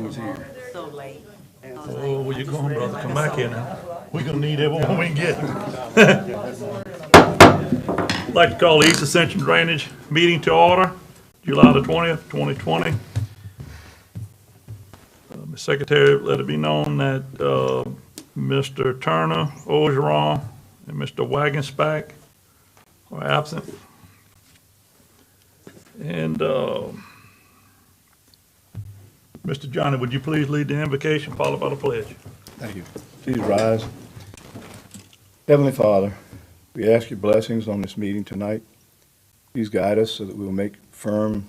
was here. So late. Oh, where you going, brother? Come back here now. We're gonna need everyone we can get. I'd like to call the East Ascension Drainage meeting to order, July the 20th, 2020. Ms. Secretary, let it be known that Mr. Turner, Ogeron, and Mr. Wagenspack are absent. And Mr. Johnny, would you please lead the invocation, followed by the pledge? Thank you. Please rise. Heavenly Father, we ask your blessings on this meeting tonight. Please guide us so that we will make firm,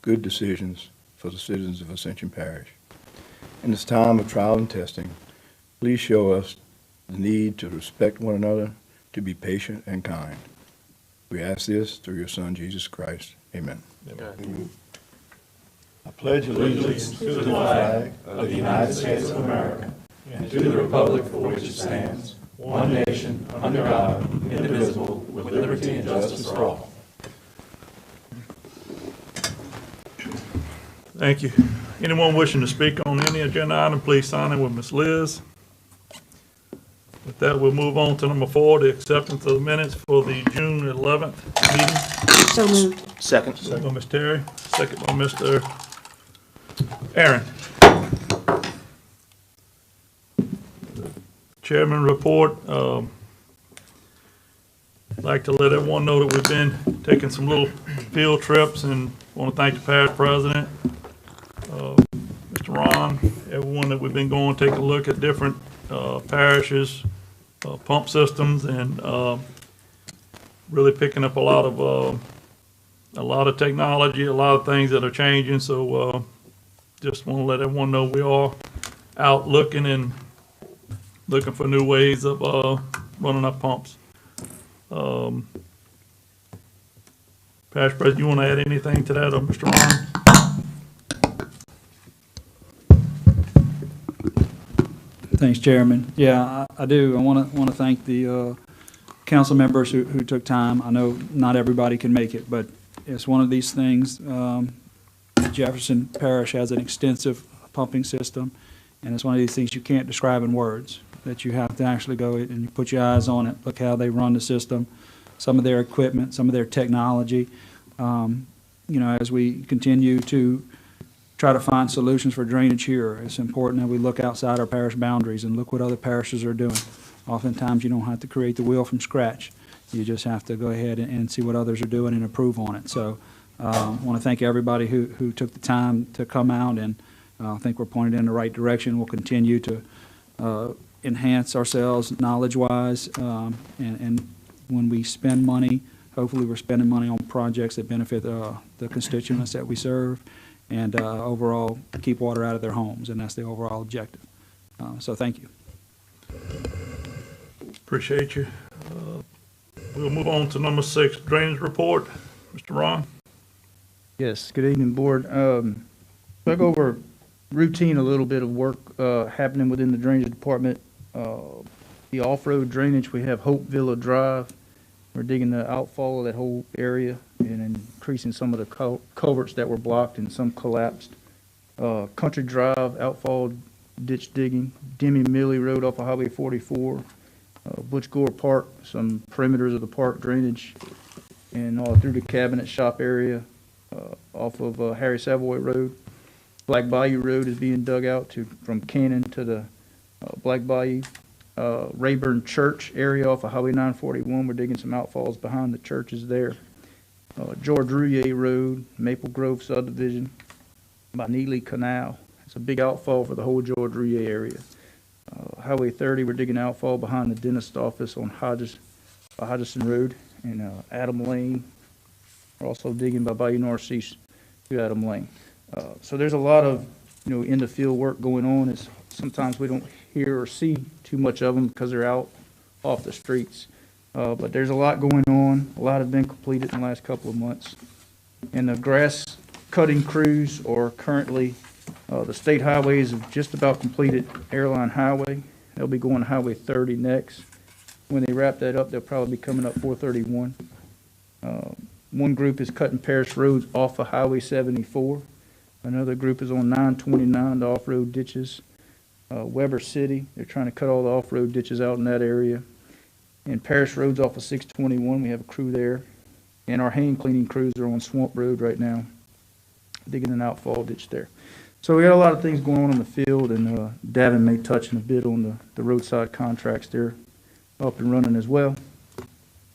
good decisions for the citizens of Ascension Parish. In this time of trial and testing, please show us the need to respect one another, to be patient and kind. We ask this through your Son, Jesus Christ. Amen. Amen. I pledge allegiance to the flag of the United States of America and to the republic for which it stands, one nation, under God, indivisible, with liberty and justice for all. Thank you. Anyone wishing to speak on any agenda item, please sign in with Ms. Liz. With that, we'll move on to number 4, the acceptance of the minutes for the June 11th meeting. So moved. Second. Second by Ms. Terry, second by Mr. Aaron. Chairman report. I'd like to let everyone know that we've been taking some little field trips, and want to thank the parish president, Mr. Ron, everyone that we've been going, taking a look at different parishes, pump systems, and really picking up a lot of technology, a lot of things that are changing. So just want to let everyone know we are out looking for new ways of running our pumps. Parish President, you want to add anything to that, or Mr. Ron? Thanks, Chairman. Yeah, I do. I want to thank the council members who took time. I know not everybody can make it, but it's one of these things. Jefferson Parish has an extensive pumping system, and it's one of these things you can't describe in words, that you have to actually go and you put your eyes on it, look how they run the system, some of their equipment, some of their technology. As we continue to try to find solutions for drainage here, it's important that we look outside our parish boundaries and look what other parishes are doing. Oftentimes, you don't have to create the wheel from scratch. You just have to go ahead and see what others are doing and improve on it. So I want to thank everybody who took the time to come out, and I think we're pointed in the right direction. We'll continue to enhance ourselves knowledge-wise, and when we spend money, hopefully we're spending money on projects that benefit the constituents that we serve, and overall keep water out of their homes, and that's the overall objective. So thank you. Appreciate you. We'll move on to number 6, drainage report. Mr. Ron? Yes, good evening, Board. I'll go over routine, a little bit of work happening within the drainage department. The off-road drainage, we have Hope Villa Drive. We're digging the outfall of that whole area and increasing some of the culverts that were blocked and some collapsed. Country Drive, outfall ditch digging. Demi Milley Road off of Highway 44. Butch Gore Park, some perimeters of the park drainage, and all through the cabinet shop area off of Harry Savoy Road. Black Bayou Road is being dug out from Cannon to the Black Bayou. Rayburn Church area off of Highway 941, we're digging some outfalls behind the churches there. George Rouillet Road, Maple Grove subdivision by Neely Canal. It's a big outfall for the whole George Rouillet area. Highway 30, we're digging outfall behind the dentist office on Hodgson Road, and Adam Lane. We're also digging by Bayou North East to Adam Lane. So there's a lot of in the field work going on. It's sometimes we don't hear or see too much of them because they're out off the streets. But there's a lot going on. A lot have been completed in the last couple of months. And the grass cutting crews are currently, the state highways have just about completed Airline Highway. They'll be going to Highway 30 next. When they wrap that up, they'll probably be coming up 431. One group is cutting parish roads off of Highway 74. Another group is on 929, the off-road ditches. Weber City, they're trying to cut all the off-road ditches out in that area. And Parish Road's off of 621, we have a crew there. And our hand cleaning crews are on Swamp Road right now, digging an outfall ditch there. So we got a lot of things going on in the field, and Davin may touch in a bit on the roadside contracts. They're up and running as well.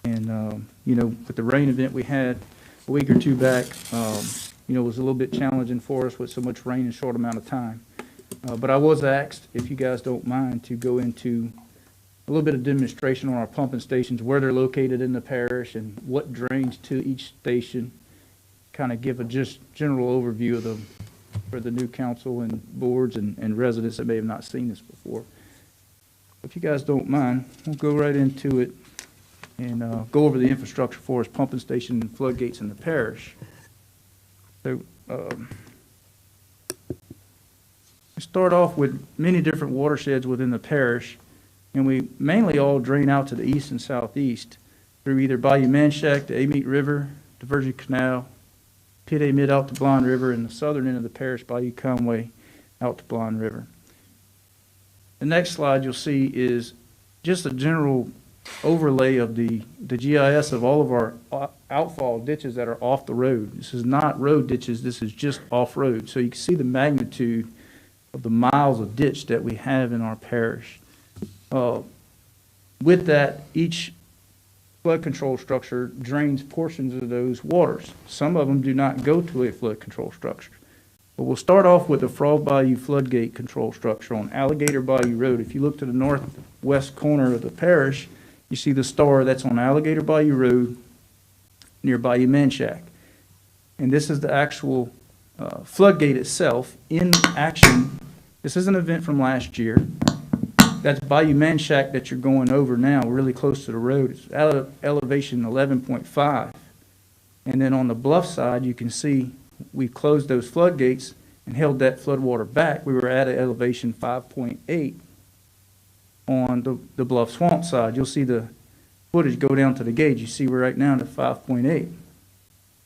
And, you know, with the rain event we had a week or two back, you know, it was a little bit challenging for us with so much rain in a short amount of time. But I was asked, if you guys don't mind, to go into a little bit of demonstration on our pumping stations, where they're located in the parish and what drains to each station. Kind of give a just general overview of them for the new council and boards and residents that may have not seen this before. If you guys don't mind, we'll go right into it and go over the infrastructure for us, pumping station and floodgates in the parish. So we start off with many different watersheds within the parish, and we mainly all drain out to the east and southeast through either Bayou Manchac, the Amite River, Diversion Canal, Pit A Mid out to Blonde River, and the southern end of the parish, Bayou Conway, out to Blonde River. The next slide you'll see is just a general overlay of the GIS of all of our outfall ditches that are off the road. This is not road ditches, this is just off-road. So you can see the magnitude of the miles of ditch that we have in our parish. With that, each flood control structure drains portions of those waters. Some of them do not go to a flood control structure. But we'll start off with the Frog Bayou floodgate control structure on Alligator Bayou Road. If you look to the northwest corner of the parish, you see the star that's on Alligator Bayou Road near Bayou Manchac. And this is the actual floodgate itself in action. This is an event from last year. That's Bayou Manchac that you're going over now, really close to the road. It's at elevation 11.5. And then on the bluff side, you can see we closed those floodgates and held that floodwater back. We were at an elevation 5.8 on the bluff swamp side. You'll see the footage go down to the gauge. You see we're right now at 5.8.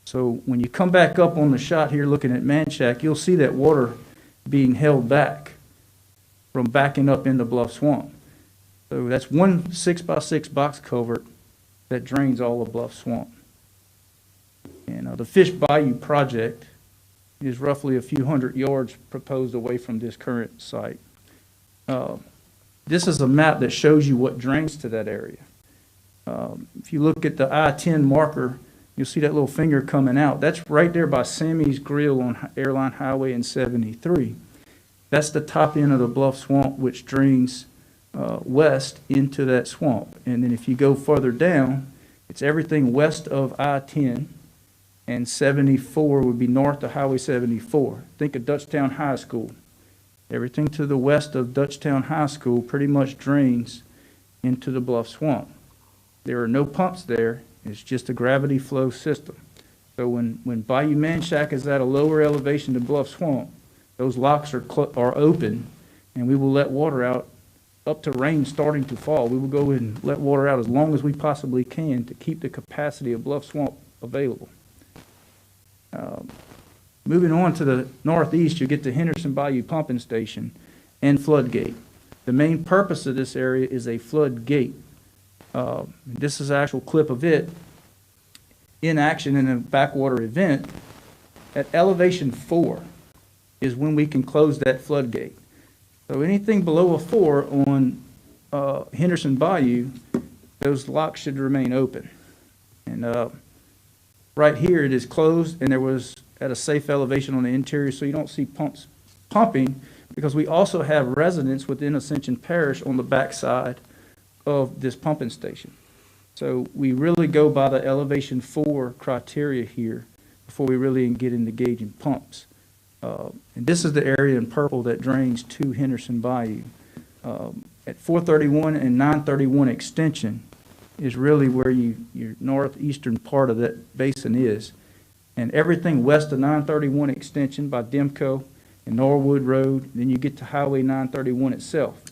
So when you come back up on the shot here looking at Manchac, you'll see that water being held back from backing up in the bluff swamp. So that's one 6x6 box culvert that drains all of bluff swamp. And the Fish Bayou project is roughly a few hundred yards proposed away from this current site. This is a map that shows you what drains to that area. If you look at the I-10 marker, you'll see that little finger coming out. That's right there by Sammy's Grill on Airline Highway and 73. That's the top end of the bluff swamp, which drains west into that swamp. And then if you go further down, it's everything west of I-10, and 74 would be north of Highway 74. Think of Dutchtown High School. Everything to the west of Dutchtown High School pretty much drains into the bluff swamp. There are no pumps there. It's just a gravity flow system. So when Bayou Manchac is at a lower elevation than bluff swamp, those locks are open, and we will let water out up to rain starting to fall. We will go and let water out as long as we possibly can to keep the capacity of bluff swamp available. Moving on to the northeast, you get the Henderson Bayou Pumping Station and floodgate. The main purpose of this area is a floodgate. This is an actual clip of it in action in a backwater event. At elevation 4 is when we can close that floodgate. So anything below a 4 on Henderson Bayou, those locks should remain open. And right here it is closed, and there was at a safe elevation on the interior, so you don't see pumps pumping, because we also have residents within Ascension Parish on the backside of this pumping station. So we really go by the elevation 4 criteria here before we really get into gauging pumps. And this is the area in purple that drains to Henderson Bayou. At 431 and 931 extension is really where your northeastern part of that basin is. And everything west of 931 extension by Demco and Norwood Road, then you get to Highway 931 itself.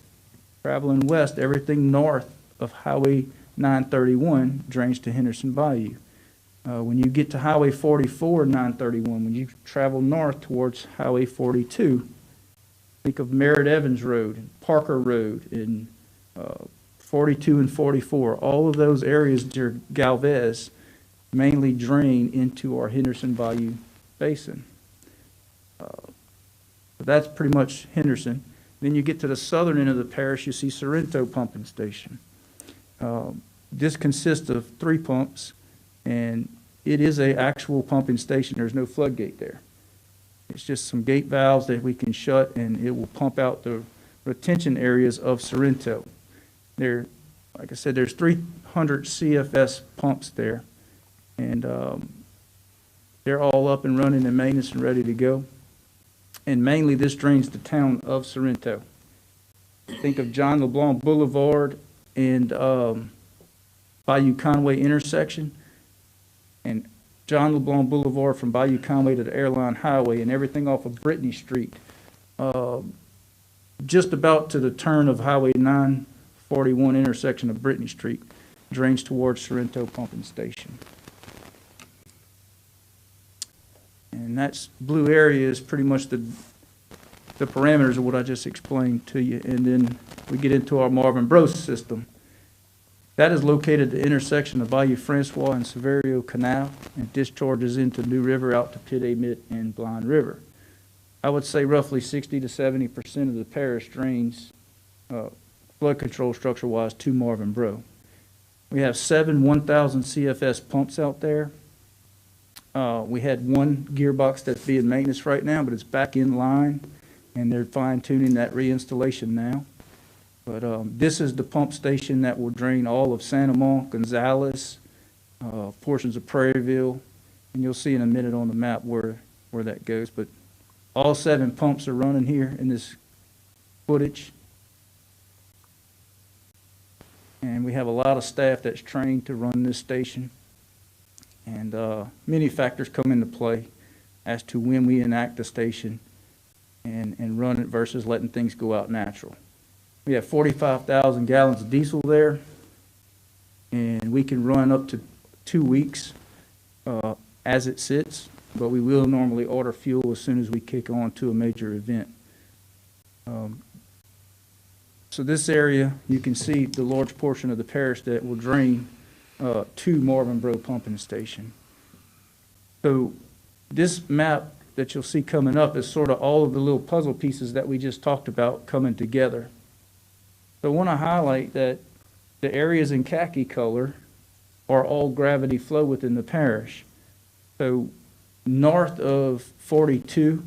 Traveling west, everything north of Highway 931 drains to Henderson Bayou. When you get to Highway 44 and 931, when you travel north towards Highway 42, think of Merritt Evans Road, and Parker Road, and 42 and 44. All of those areas near Galvez mainly drain into our Henderson Bayou Basin. But that's pretty much Henderson. Then you get to the southern end of the parish, you see Sorrento Pumping Station. This consists of 3 pumps, and it is an actual pumping station. There's no floodgate there. It's just some gate valves that we can shut, and it will pump out the retention areas of Sorrento. There, like I said, there's 300 CFS pumps there, and they're all up and running in maintenance and ready to go. And mainly this drains the town of Sorrento. Think of John LeBlanc Boulevard and Bayou Conway intersection, and John LeBlanc Boulevard from Bayou Conway to the Airline Highway, and everything off of Brittany Street. Just about to the turn of Highway 941 intersection of Brittany Street drains towards Sorrento Pumping Station. And that blue area is pretty much the parameters of what I just explained to you. And then we get into our Marvin Bros system. That is located at the intersection of Bayou Francois and Severio Canal and discharges into New River out to Pit Amite and Blind River. I would say roughly 60 to 70% of the parish drains flood control structure-wise to Marvin Bro. We have 7 1,000 CFS pumps out there. We had one gearbox that's being maintenance right now, but it's back in line, and they're fine-tuning that reinstallation now. But this is the pump station that will drain all of Santa Monica, Gonzales, portions of Prairieville, and you'll see in a minute on the map where that goes. But all 7 pumps are running here in this footage. And we have a lot of staff that's trained to run this station. And many factors come into play as to when we enact the station and run it versus letting things go out natural. We have 45,000 gallons of diesel there, and we can run up to 2 weeks as it sits, but we will normally order fuel as soon as we kick on to a major event. So this area, you can see the large portion of the parish that will drain to Marvin Bro Pumping Station. So this map that you'll see coming up is sort of all of the little puzzle pieces that we just talked about coming together. So I want to highlight that the areas in khaki color are all gravity flow within the parish. So north of 42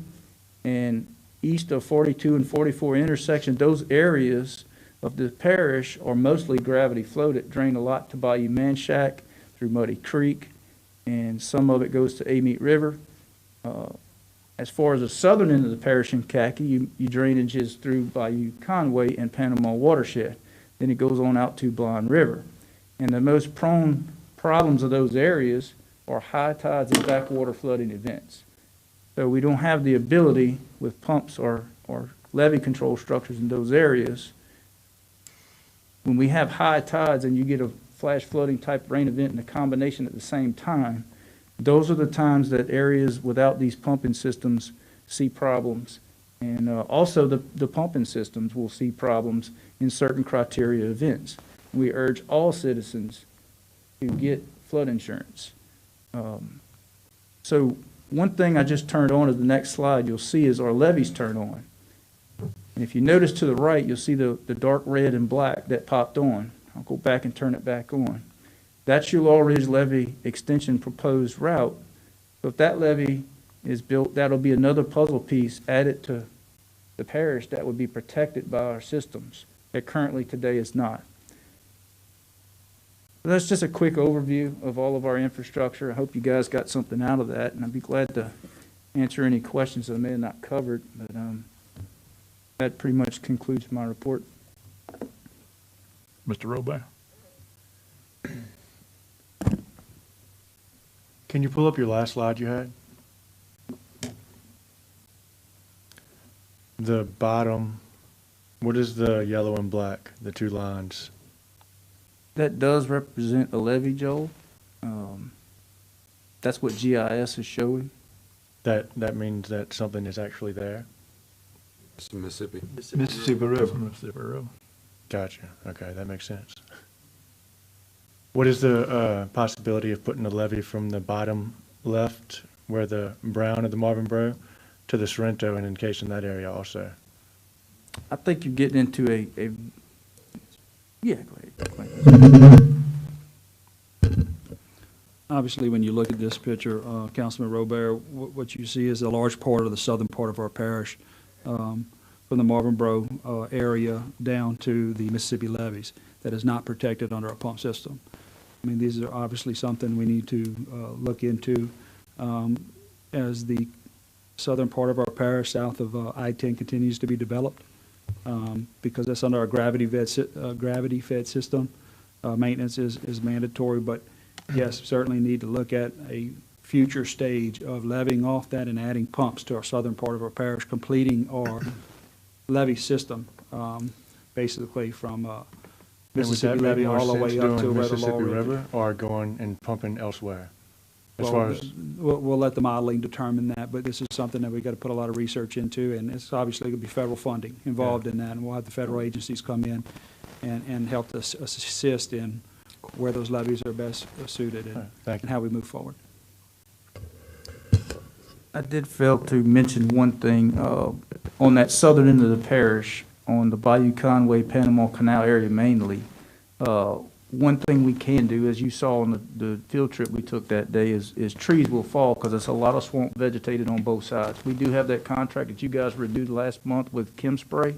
and east of 42 and 44 intersection, those areas of the parish are mostly gravity flow that drain a lot to Bayou Manchac through Muddy Creek, and some of it goes to Amite River. As far as the southern end of the parish in khaki, you drainages through Bayou Conway and Panama watershed. Then it goes on out to Blind River. And the most prone problems of those areas are high tides and backwater flooding events. So we don't have the ability with pumps or levee control structures in those areas. When we have high tides and you get a flash flooding type rain event in a combination at the same time, those are the times that areas without these pumping systems see problems. And also the pumping systems will see problems in certain criteria events. We urge all citizens to get flood insurance. So one thing I just turned on is the next slide you'll see is our levees turn on. And if you notice to the right, you'll see the dark red and black that popped on. I'll go back and turn it back on. That's your Law Ridge Levee Extension proposed route. So if that levee is built, that'll be another puzzle piece added to the parish that would be protected by our systems that currently today is not. So that's just a quick overview of all of our infrastructure. I hope you guys got something out of that, and I'd be glad to answer any questions that I may have not covered. But that pretty much concludes my report. Mr. Robert? Can you pull up your last slide you had? The bottom, what is the yellow and black, the 2 lines? That does represent a levee, Joel. That's what GIS is showing. That means that something is actually there? It's the Mississippi. Mississippi River. Mississippi River. Gotcha. Okay, that makes sense. What is the possibility of putting a levee from the bottom left, where the Brown of the Marvin Bro, to the Sorrento and encasing that area also? I think you're getting into yeah, go ahead. Obviously, when you look at this picture, Councilman Robert, what you see is a large part of the southern part of our parish, from the Marvin Bro area down to the Mississippi levees, that is not protected under a pump system. I mean, these are obviously something we need to look into as the southern part of our parish, south of I-10, continues to be developed, because that's under our gravity-fed system. Maintenance is mandatory, but yes, certainly need to look at a future stage of levying off that and adding pumps to our southern part of our parish, completing our levee system, basically from Mississippi And would that levee make more all the way sense up to doing where the Mississippi Laurel River, or going and pumping elsewhere? As Well, far as, we'll let the modeling determine that, but this is something that we've got to put a lot of research into, and it's obviously going to be federal funding involved in that, and we'll have the federal agencies come in and help us assist in where those levees are best suited all right, and thank you. how we move forward. I did fail to mention one thing, on that southern end of the parish, on the Bayou Conway, Panama Canal area mainly. One thing we can do, as you saw on the field trip we took that day, is trees will fall because there's a lot of swamp vegetated on both sides. We do have that contract that you guys renewed last month with Chem Spray.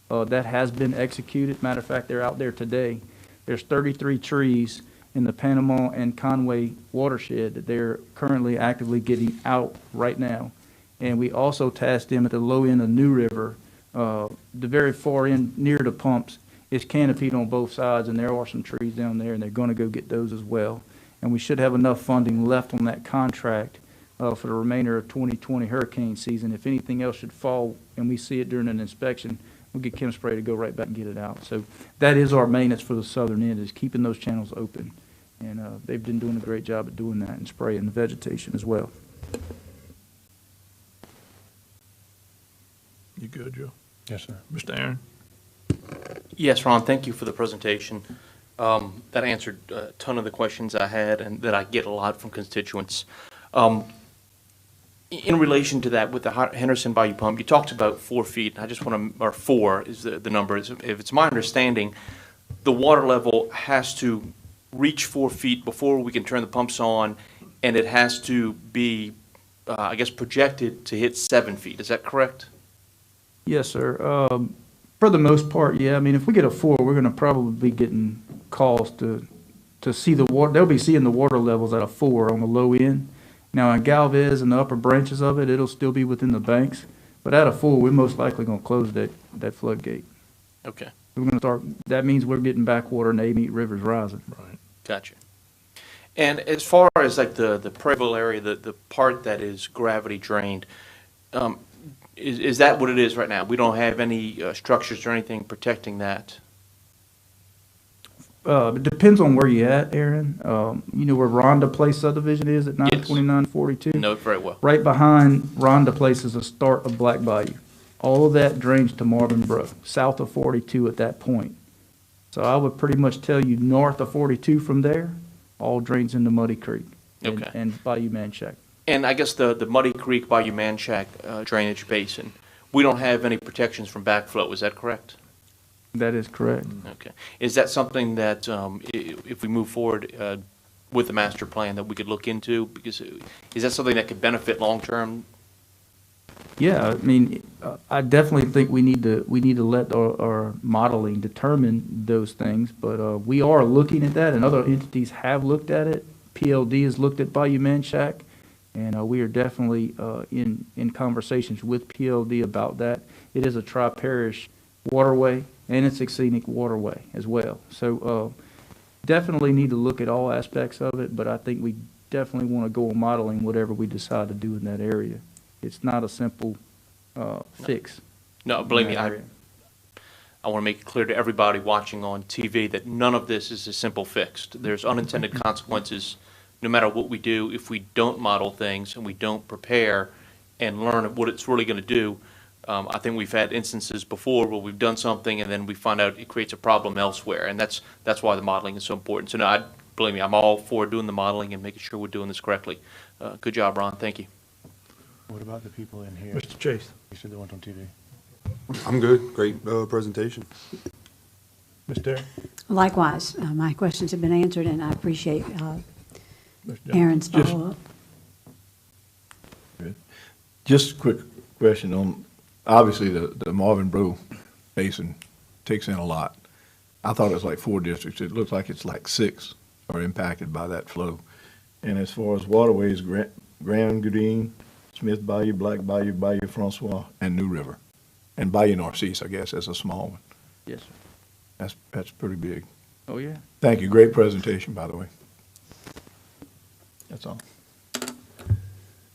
That has been executed. Matter of fact, they're out there today. There's 33 trees in the Panama and Conway watershed that they're currently actively getting out right now. And we also tasked them at the low end of New River, the very far end near the pumps. It's canopied on both sides, and there are some trees down there, and they're going to go get those as well. And we should have enough funding left on that contract for the remainder of 2020 hurricane season. If anything else should fall and we see it during an inspection, we'll get Chem Spray to go right back and get it out. So that is our maintenance for the southern end, is keeping those channels open. And they've been doing a great job at doing that and spraying the vegetation as well. You good, Joe? Yes, sir. Mr. Aaron? Yes, Ron, thank you for the presentation. That answered a ton of the questions I had and that I get a lot from constituents. In relation to that, with the Henderson Bayou pump, you talked about 4 feet. I just want to, or 4 is the number. If it's my understanding, the water level has to reach 4 feet before we can turn the pumps on, and it has to be, I guess, projected to hit 7 feet. Is that correct? Yes, sir. For the most part, yeah. I mean, if we get a 4, we're going to probably be getting calls to see the water. They'll be seeing the water levels at a 4 on the low end. Now, in Galvez and the upper branches of it, it'll still be within the banks. But at a 4, we're most likely going to close that floodgate. Okay, We're going to start. That means we're getting backwater and the Amite River's rising. Right. gotcha. And as far as like the Preble area, the part that is gravity drained, is that what it is right now? We don't have any structures or anything protecting that? It depends on where you're at, Aaron. You know where Rhonda Place subdivision is at 92942? Know it very well. Right behind Rhonda Place is the start of Black Bayou. All of that drains to Marvin Brook, south of 42 at that point. So I would pretty much tell you north of 42 from there, all drains into Muddy Creek Okay. and Bayou Manchac. And I guess the Muddy Creek Bayou Manchac drainage basin, we don't have any protections from backflow, is that correct? That is correct. Okay. Is that something that, if we move forward with the master plan, that we could look into? Because is that something that could benefit long-term? Yeah, I mean, I definitely think we need to let our modeling determine those things, but we are looking at that, and other entities have looked at it. PLD has looked at Bayou Manchac, and we are definitely in conversations with PLD about that. It is a tri-parish waterway, and it's a scenic waterway as well. So definitely need to look at all aspects of it, but I think we definitely want to go on modeling whatever we decide to do in that area. It's not a simple fix. No, believe me, in that area. I want to make it clear to everybody watching on TV that none of this is a simple fix. There's unintended consequences no matter what we do, if we don't model things and we don't prepare and learn what it's really going to do, I think we've had instances before where we've done something and then we find out it creates a problem elsewhere, and that's why the modeling is so important. So no, believe me, I'm all for doing the modeling and making sure we're doing this correctly. Good job, Ron. Thank you. What about the people in here? Mr. Chase. You said they weren't on TV. I'm good. Great presentation. Ms. Terry. Likewise, my questions have been answered, and I appreciate Mr. Johnson. Aaron's Just- follow-up. Just a quick question on, obviously, the Marvin Brew Basin takes in a lot. I thought it was like 4 districts. It looks like it's like 6 are impacted by that flow. And as far as waterways, Grand Goudin, Smith Bayou, Black Bayou, Bayou Francois, and New River. And Bayou Narcisse, I guess, as a small one. Yes, sir. That's pretty big. Oh, yeah. Thank you. Great presentation, by the way. That's all.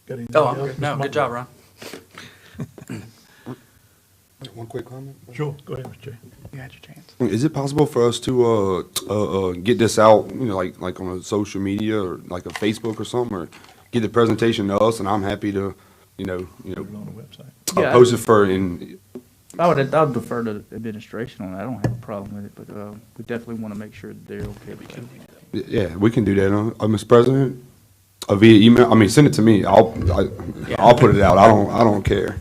Got anything Oh, I'm else, good. Mr. No, Montgomery? good job, Ron. One quick comment. Sure, go ahead, Mr. Chase. You had your chance. Is it possible for us to get this out, like on a social media or like a Facebook or something, or get the presentation to us, and I'm happy to, Put it on the website. Yeah, post it for in. I'll defer to administration on that. I don't have a problem with it, but we definitely want to make sure that they're okay with that. Yeah, we can do that, Mr. President. Via email. I mean, send it to me. I'll put it out. I don't care.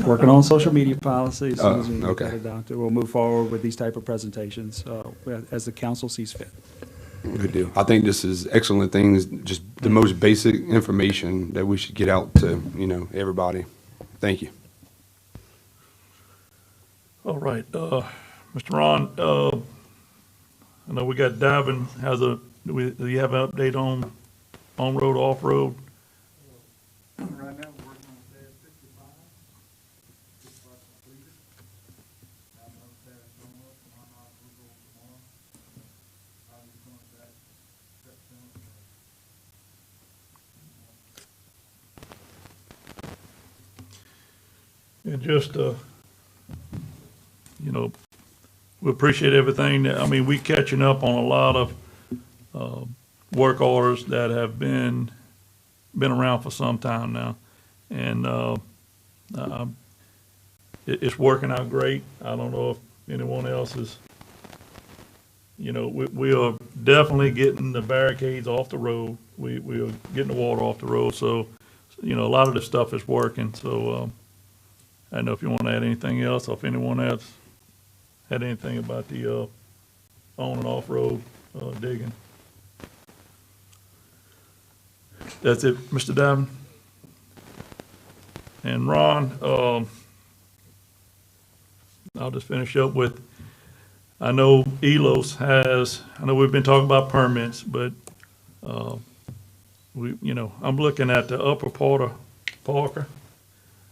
Working on social media policy. As soon as we Okay. get it adopted, we'll move forward with these type of presentations as the council sees fit. Good deal. I think this is excellent things, just the most basic information that we should get out to, everybody. Thank you. All right, Mr. Ron, I know we got Davin do you have an update on road, off road? Right now, we're working on pad 65. 65 completed. I know that's going up, and I'm not approval tomorrow. I'll be coming back September. And just, we appreciate everything. We catching up on a lot of, work orders that have been around for some time now. And, it's working out great. I don't know if anyone else is, we are definitely getting the barricades off the road. We are getting the water off the road. So, a lot of this stuff is working. So, I don't know if you want to add anything else, or if anyone else had anything about the on and off road digging. That's it, Mr. Diamond. And Ron, I'll just finish up with, I know ELOS I know we've been talking about permits, but I'm looking at the upper Parker.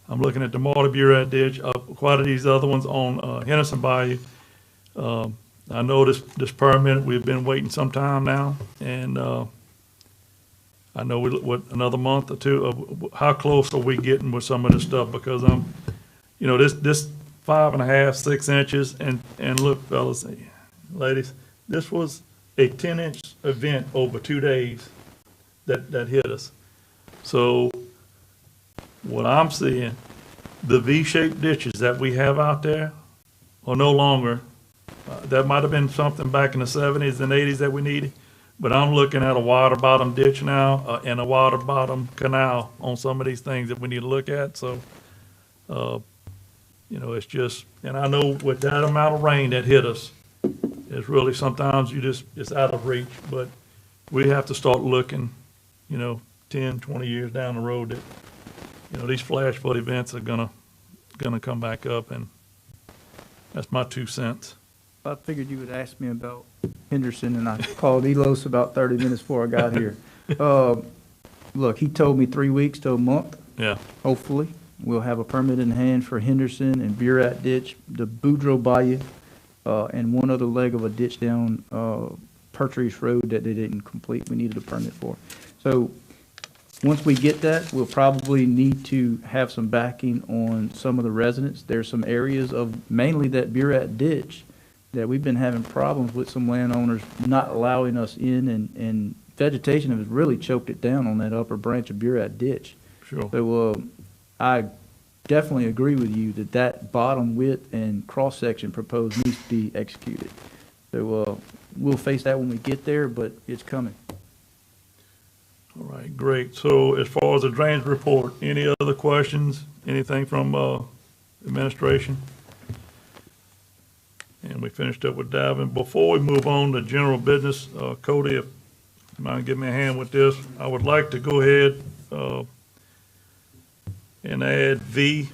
I'm looking at the Marta Buret Ditch, quite a these other ones on Henderson Bayou. I know this permit, we've been waiting some time now, and I know another month or two. How close are we getting with some of this stuff? Because this 5.5, 6 inches, and look, fellas, ladies, this was a 10-inch event over 2 days that hit us. So what I'm seeing, the V-shaped ditches that we have out there are no longer, that might have been something back in the 70s and 80s that we needed, but I'm looking at a water bottom ditch now and a water bottom canal on some of these things that we need to look at. So, it's just, and I know with that amount of rain that hit us, it's really sometimes it's out of reach, but we have to start looking, 10, 20 years down the road that, these flash flood events are gonna come back up, and that's my 2 cents. I figured you would ask me about Henderson, and I called Elos about 30 minutes before I got here. Look, he told me 3 weeks to a month. Yeah. Hopefully, we'll have a permit in hand for Henderson and Buret Ditch, the Boudreaux Bayou, and one other leg of a ditch down Pertrees Road that they didn't complete. We needed a permit for. So once we get that, we'll probably need to have some backing on some of the residents. There's some areas of mainly that Buret Ditch that we've been having problems with some landowners not allowing us in and vegetation has really choked it down on that upper branch of Burat Ditch. Sure. So, I definitely agree with you that that bottom width and cross-section proposed needs to be executed. So, we'll face that when we get there, but it's coming. All right, great. So as far as the drainage report, any other questions? Anything from administration? And we finished up with Davin. Before we move on to general business, Cody, if you mind giving me a hand with this, I would like to go ahead and add V,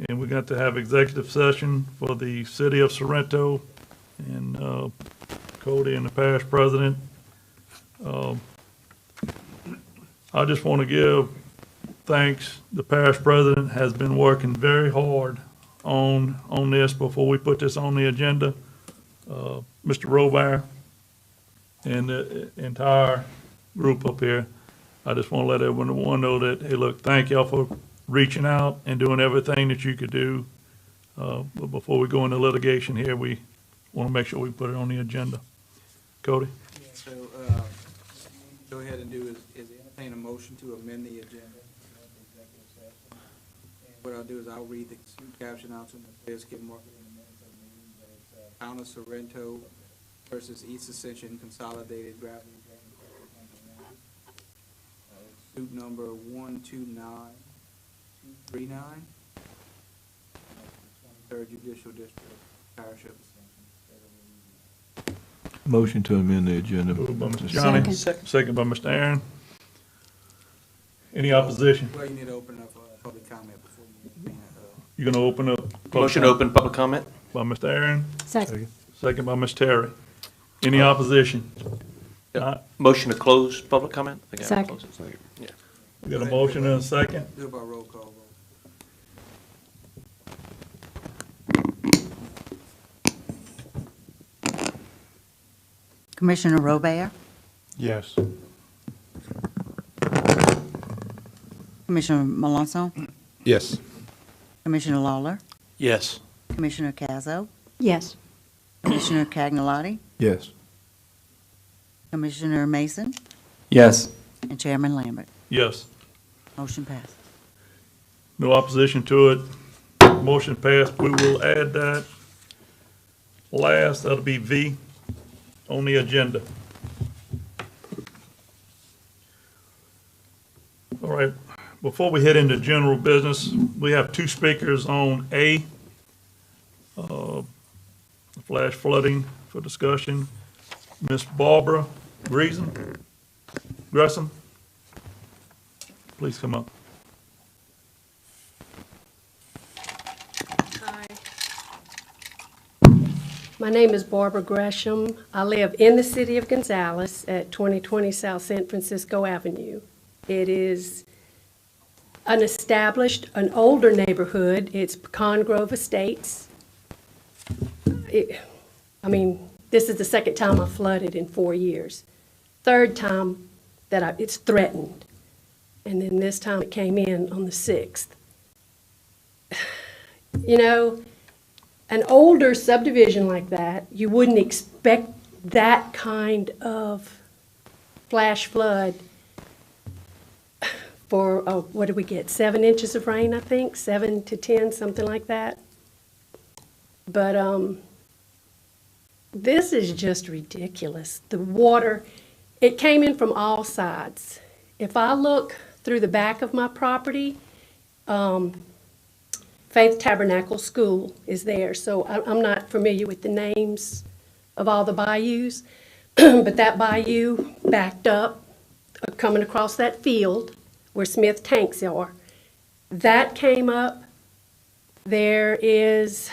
and we got to have executive session for the city of Sorrento, and Cody and the parish president. I just want to give thanks. The parish president has been working very hard on this before we put this on the agenda. Mr. Robert and the entire group up here, I just want to let everyone know that, hey, look, thank y'all for reaching out and doing everything that you could do. But before we go into litigation here, we want to make sure we put it on the agenda. Cody? Yeah, so, go ahead and do is entertain a motion to amend the agenda of the executive session. And what I'll do is I'll read the caption out to the players, get market in the minutes of the meeting, but it's, Town of Sorrento versus East Ascension Consolidated Gravity Drainage Project number 1. Suit number 129239. 23rd Judicial District, Parish of Ascension. Motion to amend the agenda. Moved by Mr. Johnny, second by Mr. Aaron. Any opposition? Well, you need to open up public comment before you. You're gonna open up? public Motion to comment open public comment? By Mr. Aaron, Second. second by Ms. Terry. Any opposition? Not? Motion to close public comment? I think I have to Second. close it. We got a motion and a second. Do it by roll call vote. Commissioner Robert, Yes. Commissioner Melanson, Yes. Commissioner Lawler, Yes. Commissioner Cazzo, Yes. Commissioner Cagnolotti, Yes. Commissioner Mason, Yes. and Chairman Lambert. Yes. Motion passed. No opposition to it. Motion passed. We will add that last, that'll be V on the agenda. All right, before we head into general business, we have two speakers on A, flash flooding for discussion. Ms. Barbara Gresham, please come up. Hi. My name is Barbara Gresham. I live in the city of Gonzales at 2020 South San Francisco Avenue. It is an established, an older neighborhood. It's Pecan Grove Estates. This is the second time I flooded in 4 years. Third time that it's threatened. And then this time it came in on the 6th. You know, an older subdivision like that, you wouldn't expect that kind of flash flood for, what did we get, 7 inches of rain, I think, 7 to 10, something like that. But this is just ridiculous. The water, it came in from all sides. If I look through the back of my property, Faith Tabernacle School is there, so I'm not familiar with the names of all the bayous, but that bayou backed up, coming across that field where Smith tanks are. That came up. There is,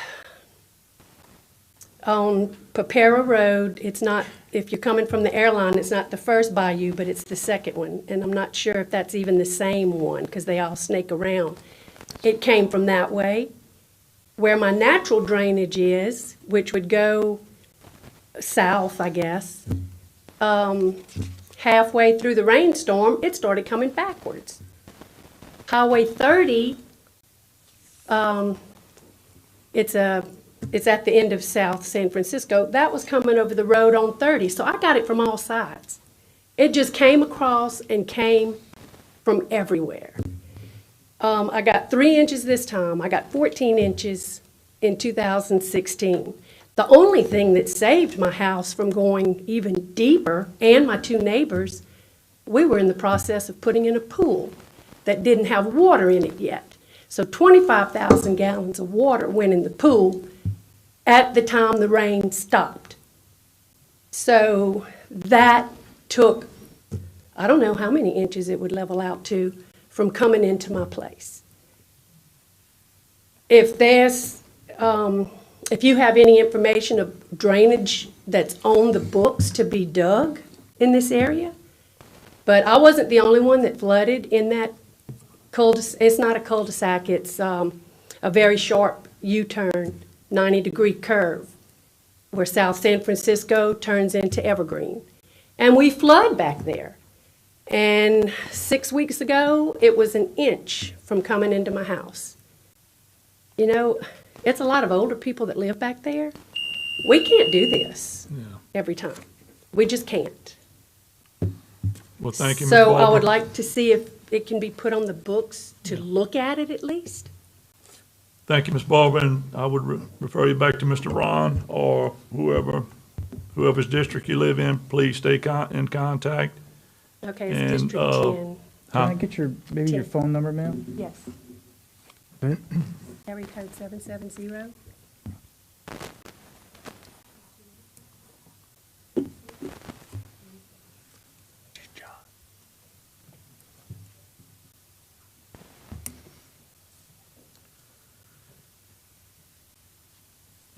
on Papera Road, it's not, if you're coming from the airline, it's not the first bayou, but it's the second one, and I'm not sure if that's even the same one, because they all snake around. It came from that way. Where my natural drainage is, which would go south, I guess, halfway through the rainstorm, it started coming backwards. Highway 30, it's at the end of South San Francisco. That was coming over the road on 30, so I got it from all sides. It just came across and came from everywhere. I got 3 inches this time. I got 14 inches in 2016. The only thing that saved my house from going even deeper, and my 2 neighbors, we were in the process of putting in a pool that didn't have water in it yet. So 25,000 gallons of water went in the pool at the time the rain stopped. So that took, I don't know how many inches it would level out to from coming into my place. If there's, if you have any information of drainage that's on the books to be dug in this area, but I wasn't the only one that flooded in that cul-de-sac. It's not a cul-de-sac, it's a very sharp U-turn, 90-degree curve, where South San Francisco turns into Evergreen. And we flood back there. And 6 weeks ago, it was an inch from coming into my house. You know, it's a lot of older people that live back there. We can't do this every time. We just can't. Well, thank you, Ms. So I Barber. would like to see if it can be put on the books to look at it at least. Thank you, Ms. Barber, and I would refer you back to Mr. Ron or whoever's district you live in. Please stay in contact. Okay, it's And, District 10. Can I get your, maybe your phone number, ma'am? Yes. Area code 770.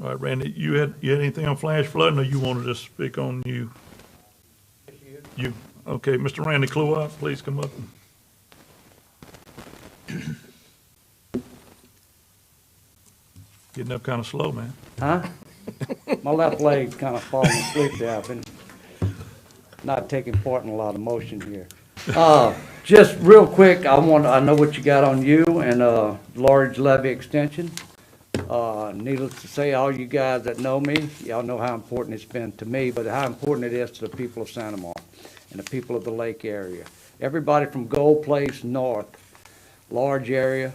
All right, Randy, you had anything on flash flooding, or you wanted to speak on you? You, okay, Mr. Randy Clough, please come up. Getting up kind of slow, man. Huh? My left leg's kind of falling asleep there. I've been not taking part in a lot of motion here. Just real quick, I know what you got on you and large levy extension. Needless to say, all you guys that know me, y'all know how important it's been to me, but how important it is to the people of Santa Marta and the people of the lake area. Everybody from Gold Place north, large area,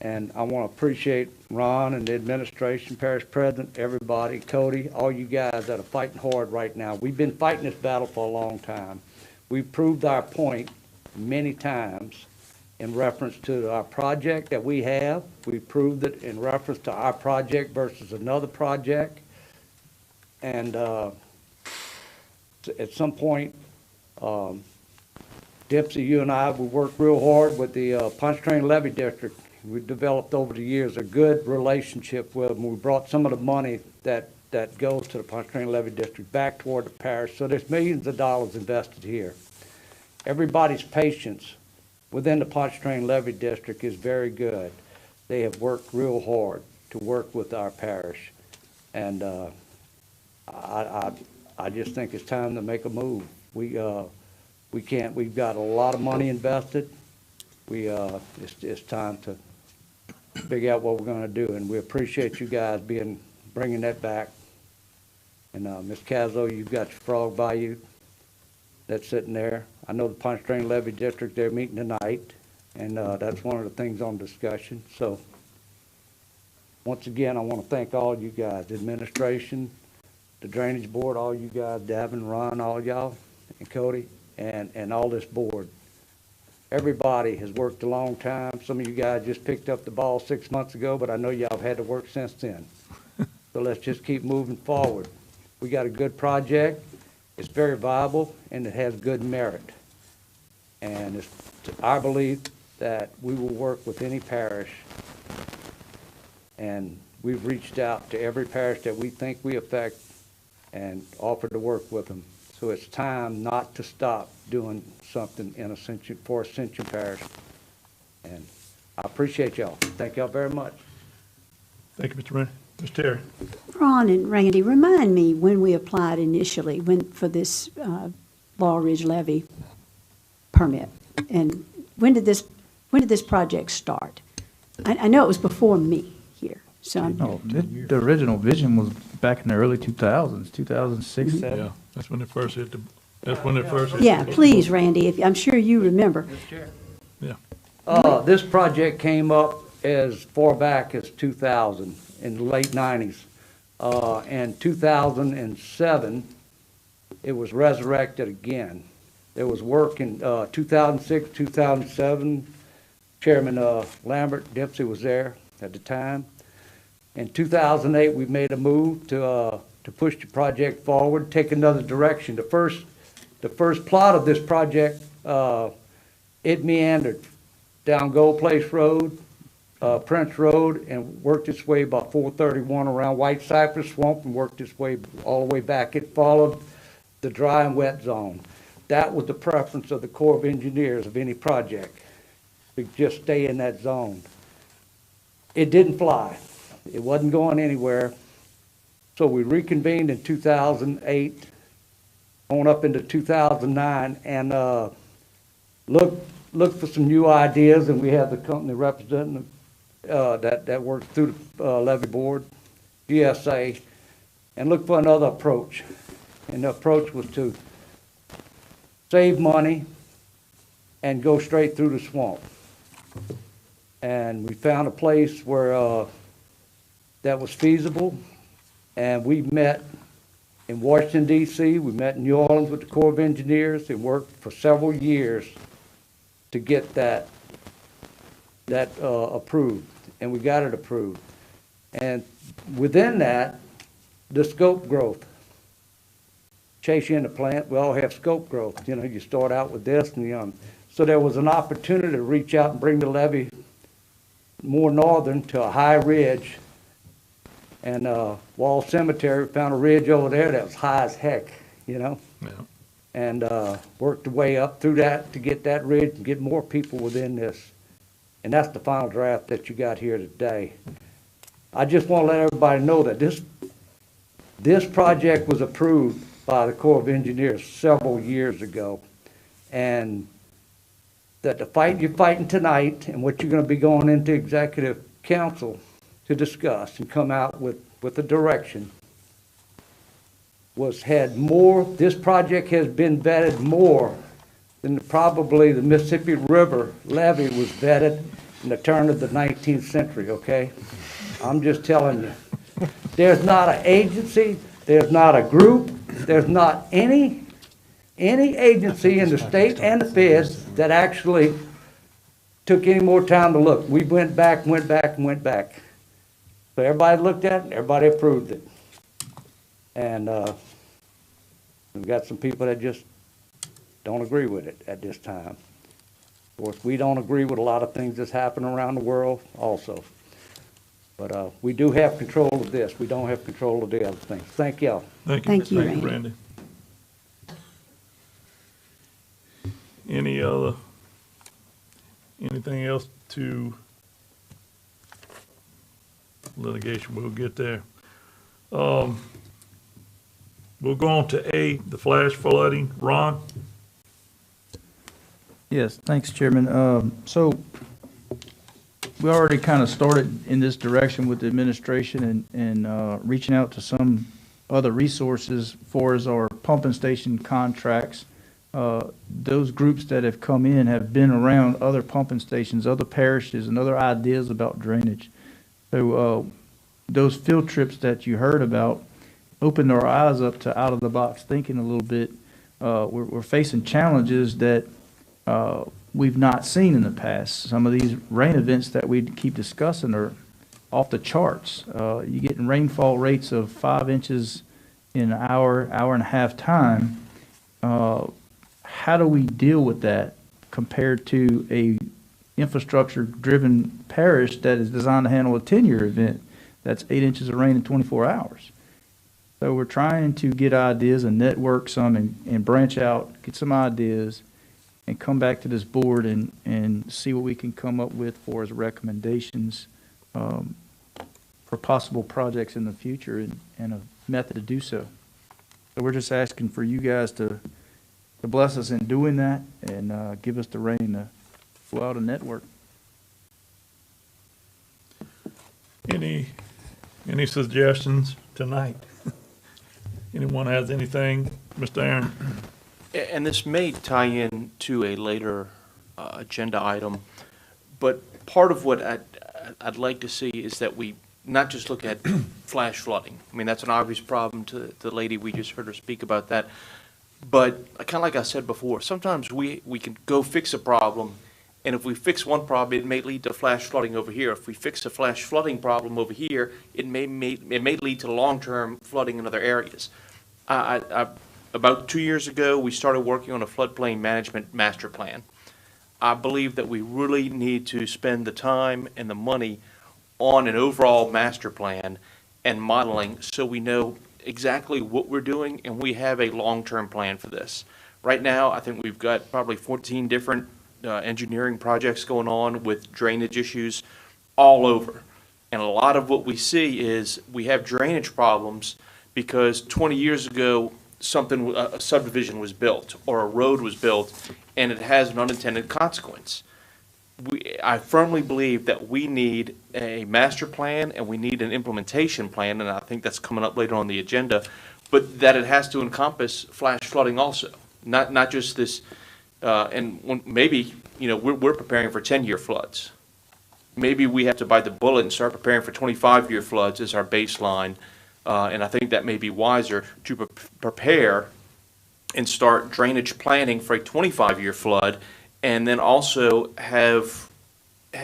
and I want to appreciate Ron and the administration, Parish President, everybody, Cody, all you guys that are fighting hard right now. We've been fighting this battle for a long time. We've proved our point many times in reference to our project that we have. We proved it in reference to our project versus another project. And at some point, Dempsey, you and I, we worked real hard with the Pontchartrain Levy District. We developed over the years a good relationship with them. We brought some of the money that goes to the Pontchartrain Levy District back toward the parish. So there's millions of dollars invested here. Everybody's patience within the Pontchartrain Levy District is very good. They have worked real hard to work with our parish. And I just think it's time to make a move. We can't, we've got a lot of money invested. It's time to figure out what we're gonna do, and we appreciate you guys bringing that back. And Ms. Cazzo, you've got your frog value that's sitting there. I know the Pontchartrain Levy District, they're meeting tonight, and that's one of the things on discussion. So once again, I want to thank all you guys, the administration, the Drainage Board, all you guys, Davin, Ron, all y'all, and Cody, and all this board. Everybody has worked a long time. Some of you guys just picked up the ball 6 months ago, but I know y'all have had to work since then. So let's just keep moving forward. We got a good project. It's very viable, and it has good merit. And it's our belief that we will work with any parish. And we've reached out to every parish that we think we affect and offered to work with them. So it's time not to stop doing something in Ascension, for Ascension Parish. And I appreciate y'all. Thank y'all very much. Thank you, Mr. Randy. Ms. Terry. Ron and Randy, remind me when we applied initially for this Laurel Ridge levy permit, and when did this project start? I know it was before me here, so The original vision was back in the early 2000s, 2006, 2007. Yeah, that's when they first hit the That's when it first. Yeah, please, Randy, I'm sure you remember. Yeah. This project came up as far back as 2000, in the late 90s. And 2007, it was resurrected again. There was work in 2006, 2007. Chairman Lambert Dempsey was there at the time. In 2008, we made a move to push the project forward, take another direction. The first plot of this project, it meandered down Gold Place Road, Prince Road, and worked its way about 431 around White Cypress Swamp and worked its way all the way back. It followed the dry and wet zone. That was the preference of the Corps of Engineers of any project, to just stay in that zone. It didn't fly. It wasn't going anywhere. So we reconvened in 2008, on up into 2009, and looked for some new ideas, and we have the company representative that works through the levy board, GSA, and looked for another approach. And the approach was to save money and go straight through the swamp. And we found a place where that was feasible, and we met in Washington, D.C., we met in New Orleans with the Corps of Engineers, and worked for several years to get that approved, and we got it approved. And within that, the scope growth. Chase you in the plant, we all have scope growth. You know, you start out with this, and so there was an opportunity to reach out and bring the levee more northern to a high ridge. And Wall Cemetery, found a ridge over there that was high as heck, you know? Yeah. And worked the way up through that to get that ridge and get more people within this. And that's the final draft that you got here today. I just want to let everybody know that this project was approved by the Corps of Engineers several years ago. And that the fight you're fighting tonight and what you're going to be going into executive council to discuss and come out with a direction this project has been vetted more than probably the Mississippi River levee was vetted in the turn of the 19th century, okay? I'm just telling you. There's not an agency, there's not a group, there's not any agency in the state and the feds that actually took any more time to look. We went back. So everybody looked at it, and everybody approved it. And we've got some people that just don't agree with it at this time. Of course, we don't agree with a lot of things that's happening around the world also. But we do have control of this. We don't have control of the other things. Thank y'all. Thank you. Thank you, Randy. Randy. Anything else to litigation? We'll get there. We'll go on to A, the flash flooding. Ron? Yes, thanks, Chairman. So we already kind of started in this direction with the administration and reaching out to some other resources for as our pumping station contracts. Those groups that have come in have been around other pumping stations, other parishes, and other ideas about drainage. So those field trips that you heard about opened our eyes up to out-of-the-box thinking a little bit. We're facing challenges that we've not seen in the past. Some of these rain events that we keep discussing are off the charts. You're getting rainfall rates of 5 inches in an hour and a half time. How do we deal with that compared to a infrastructure-driven parish that is designed to handle a 10-year event that's 8 inches of rain in 24 hours? So we're trying to get ideas and network some and branch out, get some ideas, and come back to this board and see what we can come up with for as recommendations for possible projects in the future and a method to do so. So we're just asking for you guys to bless us in doing that and give us the rein to go out and network. Any suggestions tonight? Anyone has anything? Mr. Aaron? And this may tie in to a later agenda item, but part of what I'd like to see is that we not just look at flash flooding. I mean, that's an obvious problem to the lady we just heard her speak about that. But kind of like I said before, sometimes we can go fix a problem, and if we fix one problem, it may lead to flash flooding over here. If we fix a flash flooding problem over here, it may lead to long-term flooding in other areas. About 2 years ago, we started working on a floodplain management master plan. I believe that we really need to spend the time and the money on an overall master plan and modeling so we know exactly what we're doing and we have a long-term plan for this. Right now, I think we've got probably 14 different engineering projects going on with drainage issues all over. And a lot of what we see is we have drainage problems because 20 years ago, a subdivision was built or a road was built and it has an unintended consequence. I firmly believe that we need a master plan and we need an implementation plan, and I think that's coming up later on the agenda, but that it has to encompass flash flooding also, not just this, maybe, we're preparing for 10-year floods. Maybe we have to bite the bullet and start preparing for 25-year floods as our baseline, and I think that may be wiser to prepare and start drainage planning for a 25-year flood, and then also have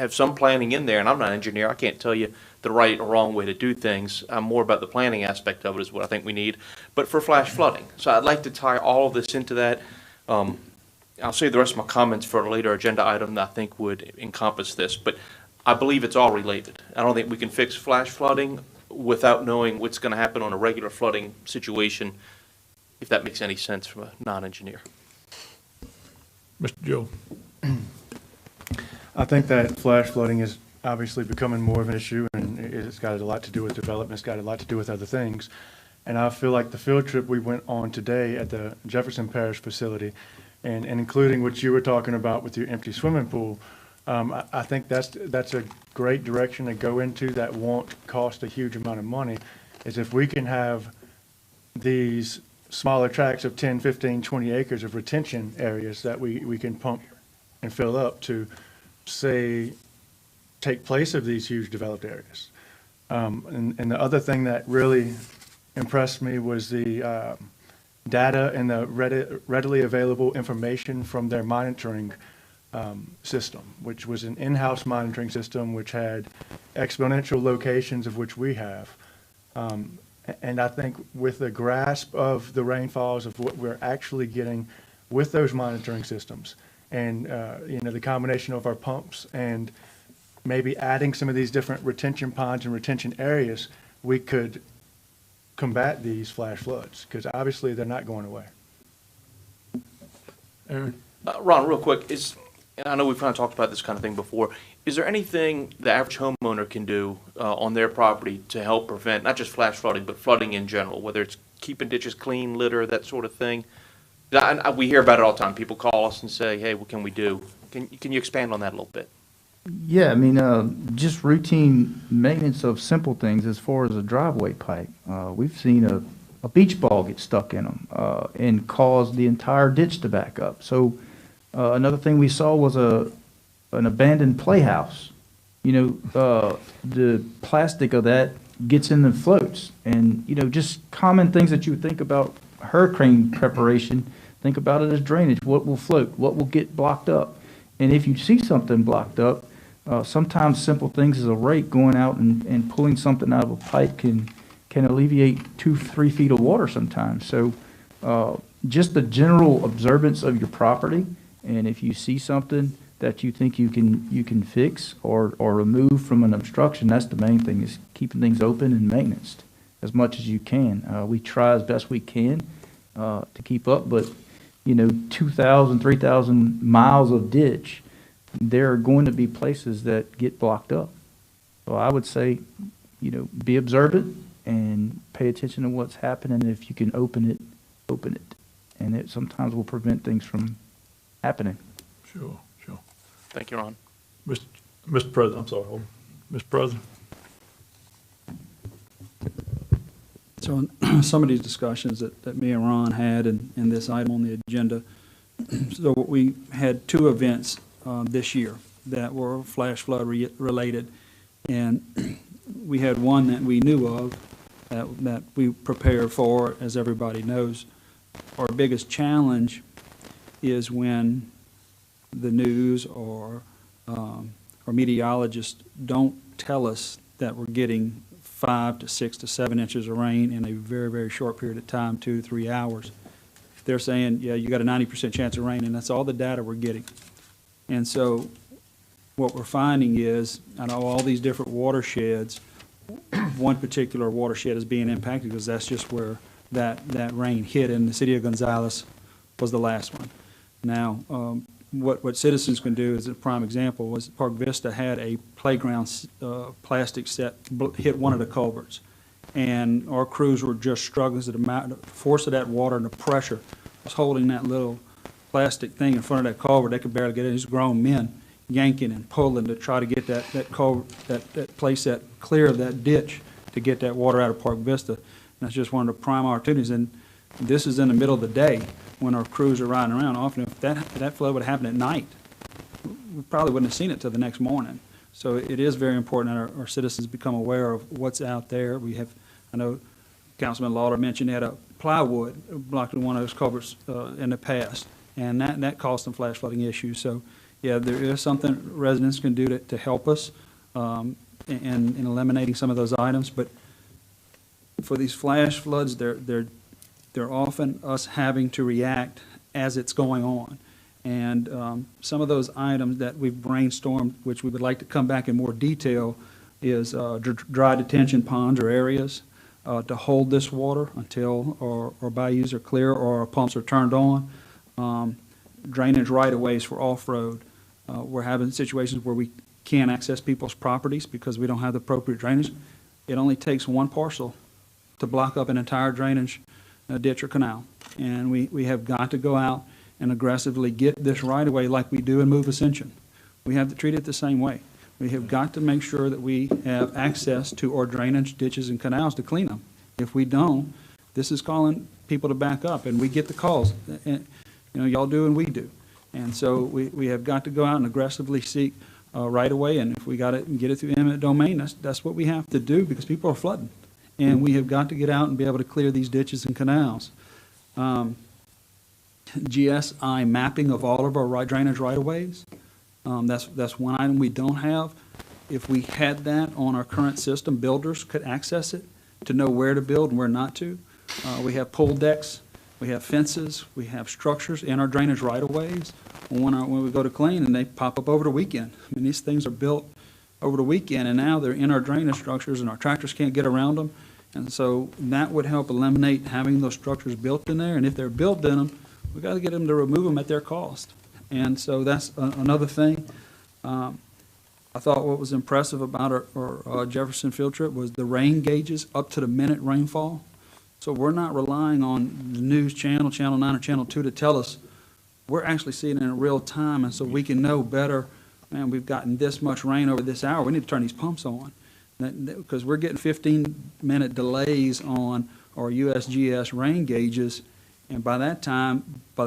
some planning in there. And I'm not an engineer. I can't tell you the right or wrong way to do things. I'm more about the planning aspect of it is what I think we need. But for flash flooding. So I'd like to tie all of this into that. I'll save the rest of my comments for a later agenda item that I think would encompass this. But I believe it's all related. I don't think we can fix flash flooding without knowing what's going to happen on a regular flooding situation, if that makes any sense from a non-engineer. Mr. Joe. I think that flash flooding is obviously becoming more of an issue, and it's got a lot to do with development, it's got a lot to do with other things. And I feel like the field trip we went on today at the Jefferson Parish facility, and including what you were talking about with your empty swimming pool, I think that's a great direction to go into that won't cost a huge amount of money, is if we can have these smaller tracts of 10, 15, 20 acres of retention areas that we can pump and fill up to, say, take place of these huge developed areas. And the other thing that really impressed me was the data and the readily available information from their monitoring system, which was an in-house monitoring system which had exponential locations of which we have. And I think with the grasp of the rainfalls of what we're actually getting with those monitoring systems and, the combination of our pumps and maybe adding some of these different retention ponds and retention areas, we could combat these flash floods, because obviously they're not going away. Aaron? Ron, real quick, and I know we've kind of talked about this kind of thing before, is there anything the average homeowner can do on their property to help prevent, not just flash flooding, but flooding in general, whether it's keeping ditches clean, litter, that sort of thing? We hear about it all the time. People call us and say, hey, what can we do? Can you expand on that a little bit? Yeah, just routine maintenance of simple things as far as a driveway pipe. We've seen a beach ball get stuck in them and cause the entire ditch to back up. So another thing we saw was an abandoned playhouse. The plastic of that gets in the floats, and just common things that you would think about hurricane preparation. Think about it as drainage. What will float? What will get blocked up? And if you see something blocked up, sometimes simple things as a rake going out and pulling something out of a pipe can alleviate 2-3 feet of water sometimes. So just the general observance of your property, and if you see something that you think you can fix or remove from an obstruction, that's the main thing, is keeping things open and maintenance as much as you can. We try as best we can to keep up, but 2,000, 3,000 miles of ditch, there are going to be places that get blocked up. So I would say, be observant and pay attention to what's happening. If you can open it, open it. And it sometimes will prevent things from happening. Sure. Thank you, Ron. Mr. President, I'm sorry, hold on. Mr. President? So in some of these discussions that me and Ron had in this item on the agenda, so we had two events this year that were flash flood related. And we had one that we knew of that we prepared for, as everybody knows. Our biggest challenge is when the news or meteorologists don't tell us that we're getting 5 to 6 to 7 inches of rain in a very, very short period of time, 2 to 3 hours. They're saying, yeah, you got a 90% chance of rain, and that's all the data we're getting. And so what we're finding is, out of all these different watersheds, one particular watershed is being impacted because that's just where that rain hit, and the city of Gonzales was the last one. Now, what citizens can do, as a prime example, was Park Vista had a playground plastic set hit one of the culverts, and our crews were just struggling. So the force of that water and the pressure was holding that little plastic thing in front of that culvert. They could barely get it. These grown men yanking and pulling to try to get that culvert, that place that clear of that ditch to get that water out of Park Vista. And that's just one of the prime opportunities. And this is in the middle of the day when our crews are riding around. Often, if that flood would happen at night, we probably wouldn't have seen it till the next morning. So it is very important that our citizens become aware of what's out there. We have, I know Councilman Lauder mentioned they had a plywood blocked in one of those culverts in the past, and that caused some flash flooding issues. So, yeah, there is something residents can do to help us in eliminating some of those items. But for these flash floods, they're often us having to react as it's going on. And some of those items that we've brainstormed, which we would like to come back in more detail, is dry detention ponds or areas to hold this water until our bayous are clear or our pumps are turned on. Drainage right-of-ways for off-road. We're having situations where we can't access people's properties because we don't have the appropriate drainage. It only takes one parcel to block up an entire drainage ditch or canal. And we have got to go out and aggressively get this right-of-way like we do in Move Ascension. We have to treat it the same way. We have got to make sure that we have access to our drainage ditches and canals to clean them. If we don't, this is calling people to back up, and we get the calls. And, y'all do and we do. And so we have got to go out and aggressively seek right-of-way, and if we got it and get it through eminent domain, that's what we have to do because people are flooding. And we have got to get out and be able to clear these ditches and canals. GSI mapping of all of our drainage right-of-ways. That's one item we don't have. If we had that on our current system, builders could access it to know where to build and where not to. We have pool decks, we have fences, we have structures in our drainage right-of-ways. When we go to clean and they pop up over the weekend. I mean, these things are built over the weekend, and now they're in our drainage structures, and our tractors can't get around them. And so that would help eliminate having those structures built in there. And if they're built in them, we've got to get them to remove them at their cost. And so that's another thing. I thought what was impressive about our Jefferson field trip was the rain gauges up to the minute rainfall. So we're not relying on the news channel, Channel 9 or Channel 2 to tell us. We're actually seeing it in real time, and so we can know better, man, we've gotten this much rain over this hour. We need to turn these pumps on. Because we're getting 15-minute delays on our USGS rain gauges, and by the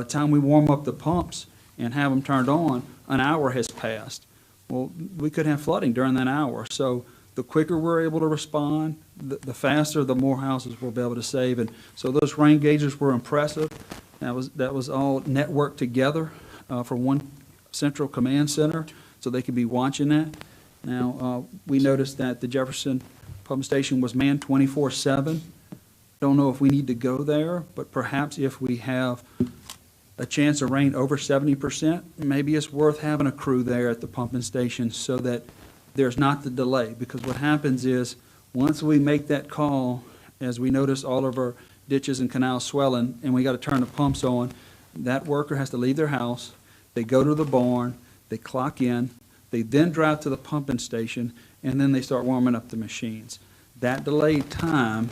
time we warm up the pumps and have them turned on, an hour has passed. Well, we could have flooding during that hour. So the quicker we're able to respond, the faster, the more houses we'll be able to save. And so those rain gauges were impressive. That was all networked together for one central command center, so they could be watching that. Now, we noticed that the Jefferson pump station was manned 24/7. Don't know if we need to go there, but perhaps if we have a chance of rain over 70%, maybe it's worth having a crew there at the pumping station so that there's not the delay. Because what happens is, once we make that call, as we notice all of our ditches and canals swelling, and we got to turn the pumps on, that worker has to leave their house, they go to the barn, they clock in, they then drive to the pumping station, and then they start warming up the machines. That delayed time,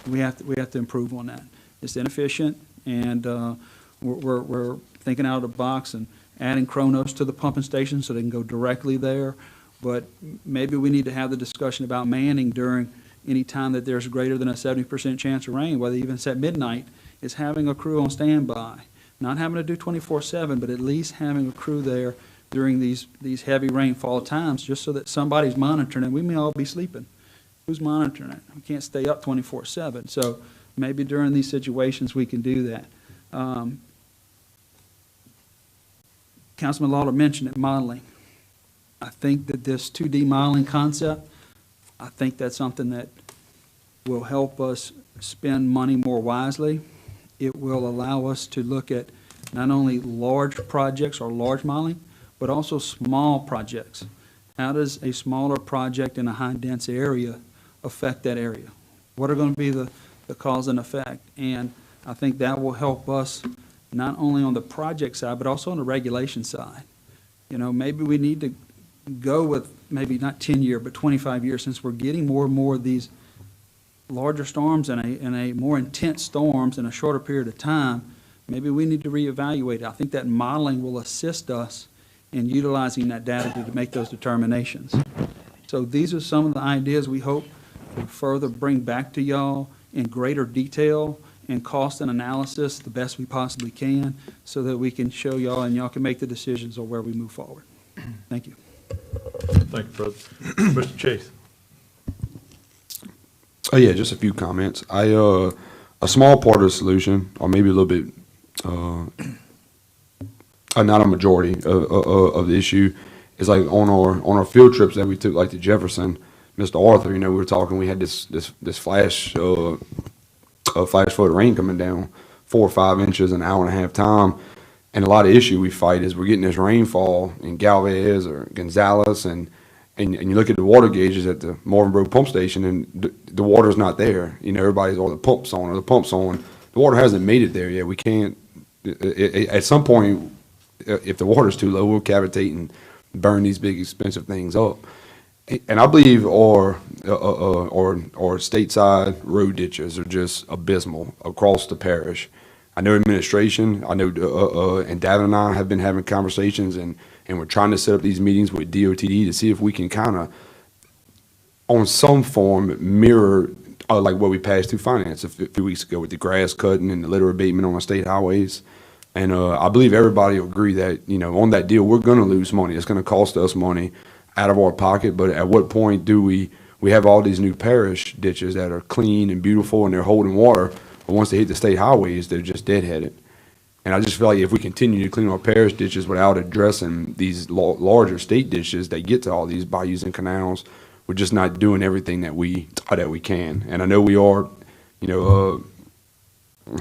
we have to improve on that. It's inefficient, and we're thinking out of the box and adding chronos to the pumping station so they can go directly there. But maybe we need to have the discussion about manning during anytime that there's greater than a 70% chance of rain, whether even it's at midnight, is having a crew on standby. Not having to do 24/7, but at least having a crew there during these heavy rainfall times, just so that somebody's monitoring it. We may all be sleeping. Who's monitoring it? We can't stay up 24/7. So maybe during these situations, we can do that. Councilman Lawler mentioned it, modeling. I think that this 2D modeling concept, I think that's something that will help us spend money more wisely. It will allow us to look at not only large projects or large modeling, but also small projects. How does a smaller project in a high-dense area affect that area? What are going to be the cause and effect? And I think that will help us not only on the project side, but also on the regulation side. You know, maybe we need to go with maybe not 10-year, but 25 years, since we're getting more and more of these larger storms and a more intense storms in a shorter period of time. Maybe we need to reevaluate it. I think that modeling will assist us in utilizing that data to make those determinations. So these are some of the ideas we hope to further bring back to y'all in greater detail and cost and analysis the best we possibly can, so that we can show y'all and y'all can make the decisions on where we move forward. Thank you. Thank you, President. Mr. Chase. Oh yeah, just a few comments. A small part of the solution, or maybe a little bit, not a majority of the issue, is like on our field trips that we took, like to Jefferson, Mr. Arthur. You know, we were talking. We had this flash flood rain coming down, 4 or 5 inches in an hour and a half time. And a lot of issue we fight is we're getting this rainfall in Galvez or Gonzales, and you look at the water gauges at the Marvin Road pump station, and the water's not there. You know, everybody's, the pump's on, or the pump's on. The water hasn't made it there yet. We can't, at some point, if the water's too low, we'll cavitate and burn these big expensive things up. And I believe our stateside road ditches are just abysmal across the parish. I know administration, and Davin and I have been having conversations, and we're trying to set up these meetings with DOTD to see if we can kind of, on some form, mirror like what we passed through finance a few weeks ago with the grass cutting and the litter abatement on the state highways. And I believe everybody will agree that, you know, on that deal, we're going to lose money. It's going to cost us money out of our pocket. But at what point do we have all these new parish ditches that are clean and beautiful and they're holding water, but once they hit the state highways, they're just deadheaded. And I just feel like if we continue to clean our parish ditches without addressing these larger state ditches that get to all these bayous and canals, we're just not doing everything that we can. And I know we are, you know,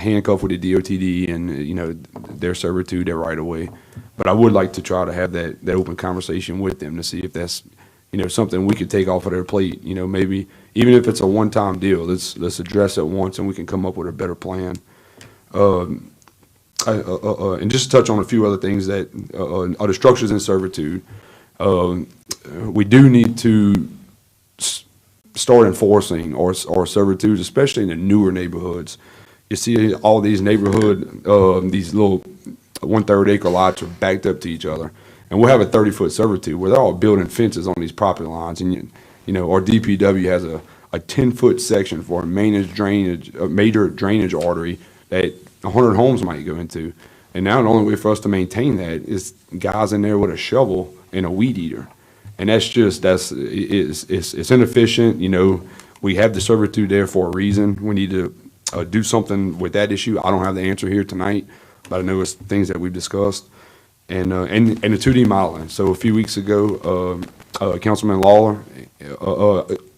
handcuffed with the DOTD and, you know, their servitude, their right of way. But I would like to try to have that open conversation with them to see if that's, you know, something we could take off of their plate. You know, maybe even if it's a one-time deal, let's address it once and we can come up with a better plan. And just to touch on a few other things that are the structures in servitude. We do need to start enforcing our servitudes, especially in the newer neighborhoods. You see all these neighborhood, these little 1/3 acre lots are backed up to each other. And we'll have a 30-foot servitude where they're all building fences on these property lines. And, you know, our DPW has a 10-foot section for a major drainage artery that 100 homes might go into. And now the only way for us to maintain that is guys in there with a shovel and a weed eater. And it's inefficient. You know, we have the servitude there for a reason. We need to do something with that issue. I don't have the answer here tonight, but I know it's things that we've discussed. And the 2D modeling. So a few weeks ago, Councilman Lawler,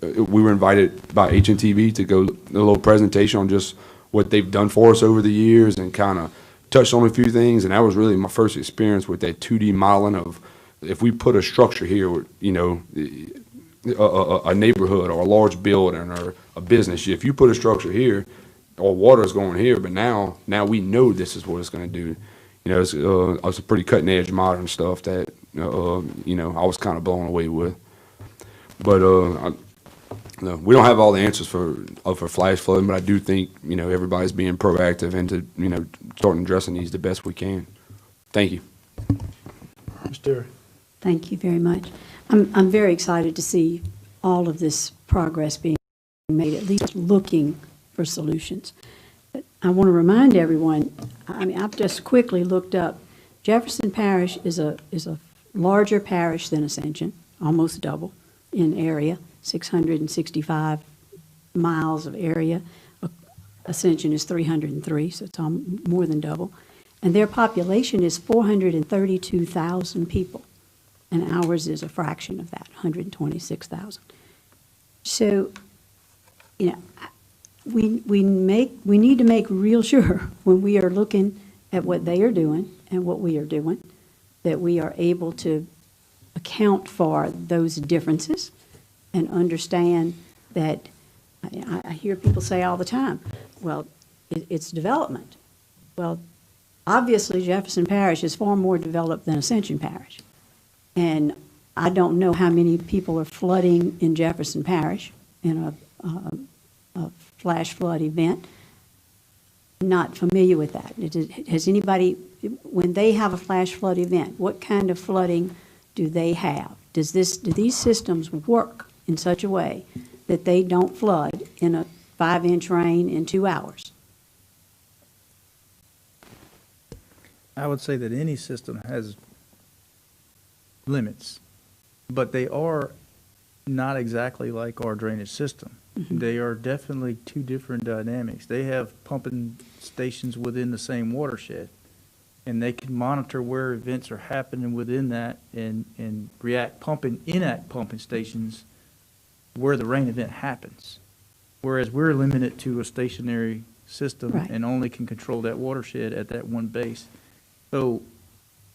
we were invited by HNTV to go a little presentation on just what they've done for us over the years, and kind of touched on a few things. And that was really my first experience with that 2D modeling of, if we put a structure here, you know, a neighborhood or a large building or a business, if you put a structure here, or water's going here, but now we know this is what it's going to do. You know, it's a pretty cutting edge modern stuff that, you know, I was kind of blown away with. But no, we don't have all the answers for flash flooding, but I do think, you know, everybody's being proactive into, you know, starting addressing these the best we can. Thank you. Ms. Terry. Thank you very much. I'm very excited to see all of this progress being made, at least looking for solutions. But I want to remind everyone, I mean, I've just quickly looked up, Jefferson Parish is a larger parish than Ascension, almost double in area, 665 miles of area. Ascension is 303, so it's more than double. And their population is 432,000 people, and ours is a fraction of that, 126,000. So, you know, we need to make real sure when we are looking at what they are doing and what we are doing, that we are able to account for those differences and understand that I hear people say all the time, well, it's development. Well, obviously Jefferson Parish is far more developed than Ascension Parish. And I don't know how many people are flooding in Jefferson Parish in a flash flood event. Not familiar with that. Has anybody, when they have a flash flood event, what kind of flooding do they have? Do these systems work in such a way that they don't flood in a 5-inch rain in 2 hours? I would say that any system has limits, but they are not exactly like our drainage system. Mm-hmm. They are definitely two different dynamics. They have pumping stations within the same watershed, and they can monitor where events are happening within that and enact pumping stations where the rain event happens. Whereas we're limited to a stationary system Right. and only can control that watershed at that one base. So,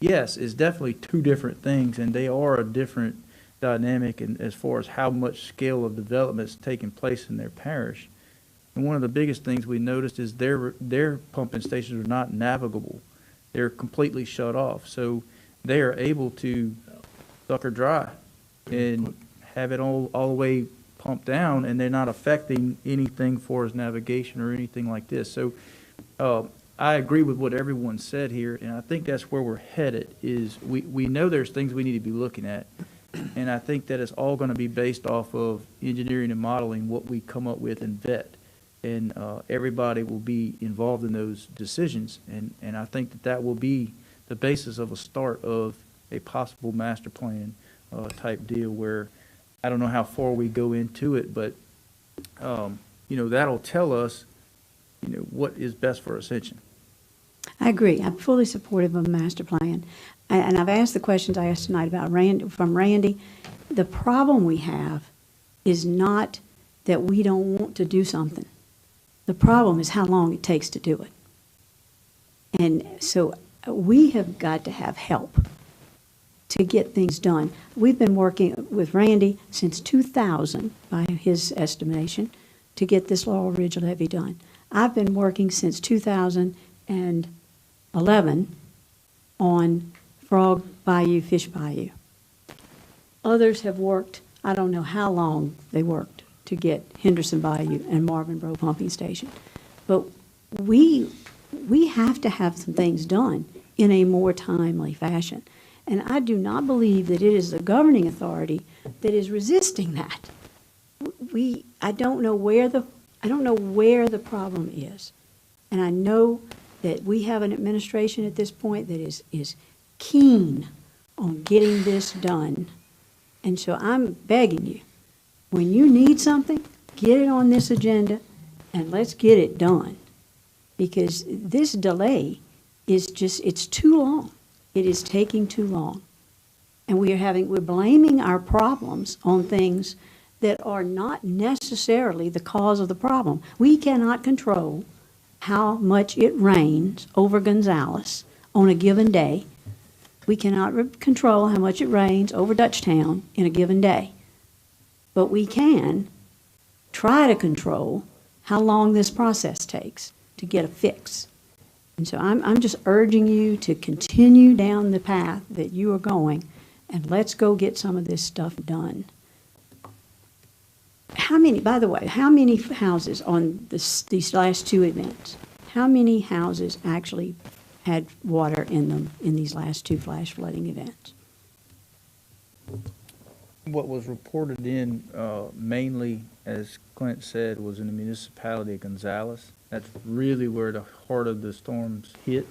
yes, it's definitely two different things, and they are a different dynamic and as far as how much scale of development is taking place in their parish. And one of the biggest things we noticed is their pumping stations are not navigable. They're completely shut off. So they are able to sucker dry and have it all the way pumped down, and they're not affecting anything for as navigation or anything like this. So I agree with what everyone said here, and I think that's where we're headed, is we know there's things we need to be looking at, and I think that it's all going to be based off of engineering and modeling what we come up with and vet, and everybody will be involved in those decisions, and I think that will be the basis of a start of a possible master plan type deal where I don't know how far we go into it, but that'll tell us what is best for Ascension. I agree. I'm fully supportive of a master plan. And I've asked the questions I asked tonight about Randy. The problem we have is not that we don't want to do something. The problem is how long it takes to do it. And so we have got to have help to get things done. We've been working with Randy since 2000, by his estimation, to get this Laurel Ridge levee done. I've been working since 2011 on Frog Bayou, Fish Bayou. Others have worked, I don't know how long they worked to get Henderson Bayou and Marvin Bro Pumping Station. But we have to have some things done in a more timely fashion. And I do not believe that it is the governing authority that is resisting that. I don't know where the problem is. And I know that we have an administration at this point that is keen on getting this done. And so I'm begging you, when you need something, get it on this agenda and let's get it done. Because this delay is it's too long. It is taking too long. And we're blaming our problems on things that are not necessarily the cause of the problem. We cannot control how much it rains over Gonzales on a given day. We cannot control how much it rains over Dutchtown in a given day. But we can try to control how long this process takes to get a fix. And so I'm just urging you to continue down the path that you are going, and let's go get some of this stuff done. By the way, how many houses on these last two events, how many houses actually had water in them in these last two flash flooding events? what was reported in, mainly, as Clint said, was in the municipality of Gonzales. That's really where the heart of the storms hit.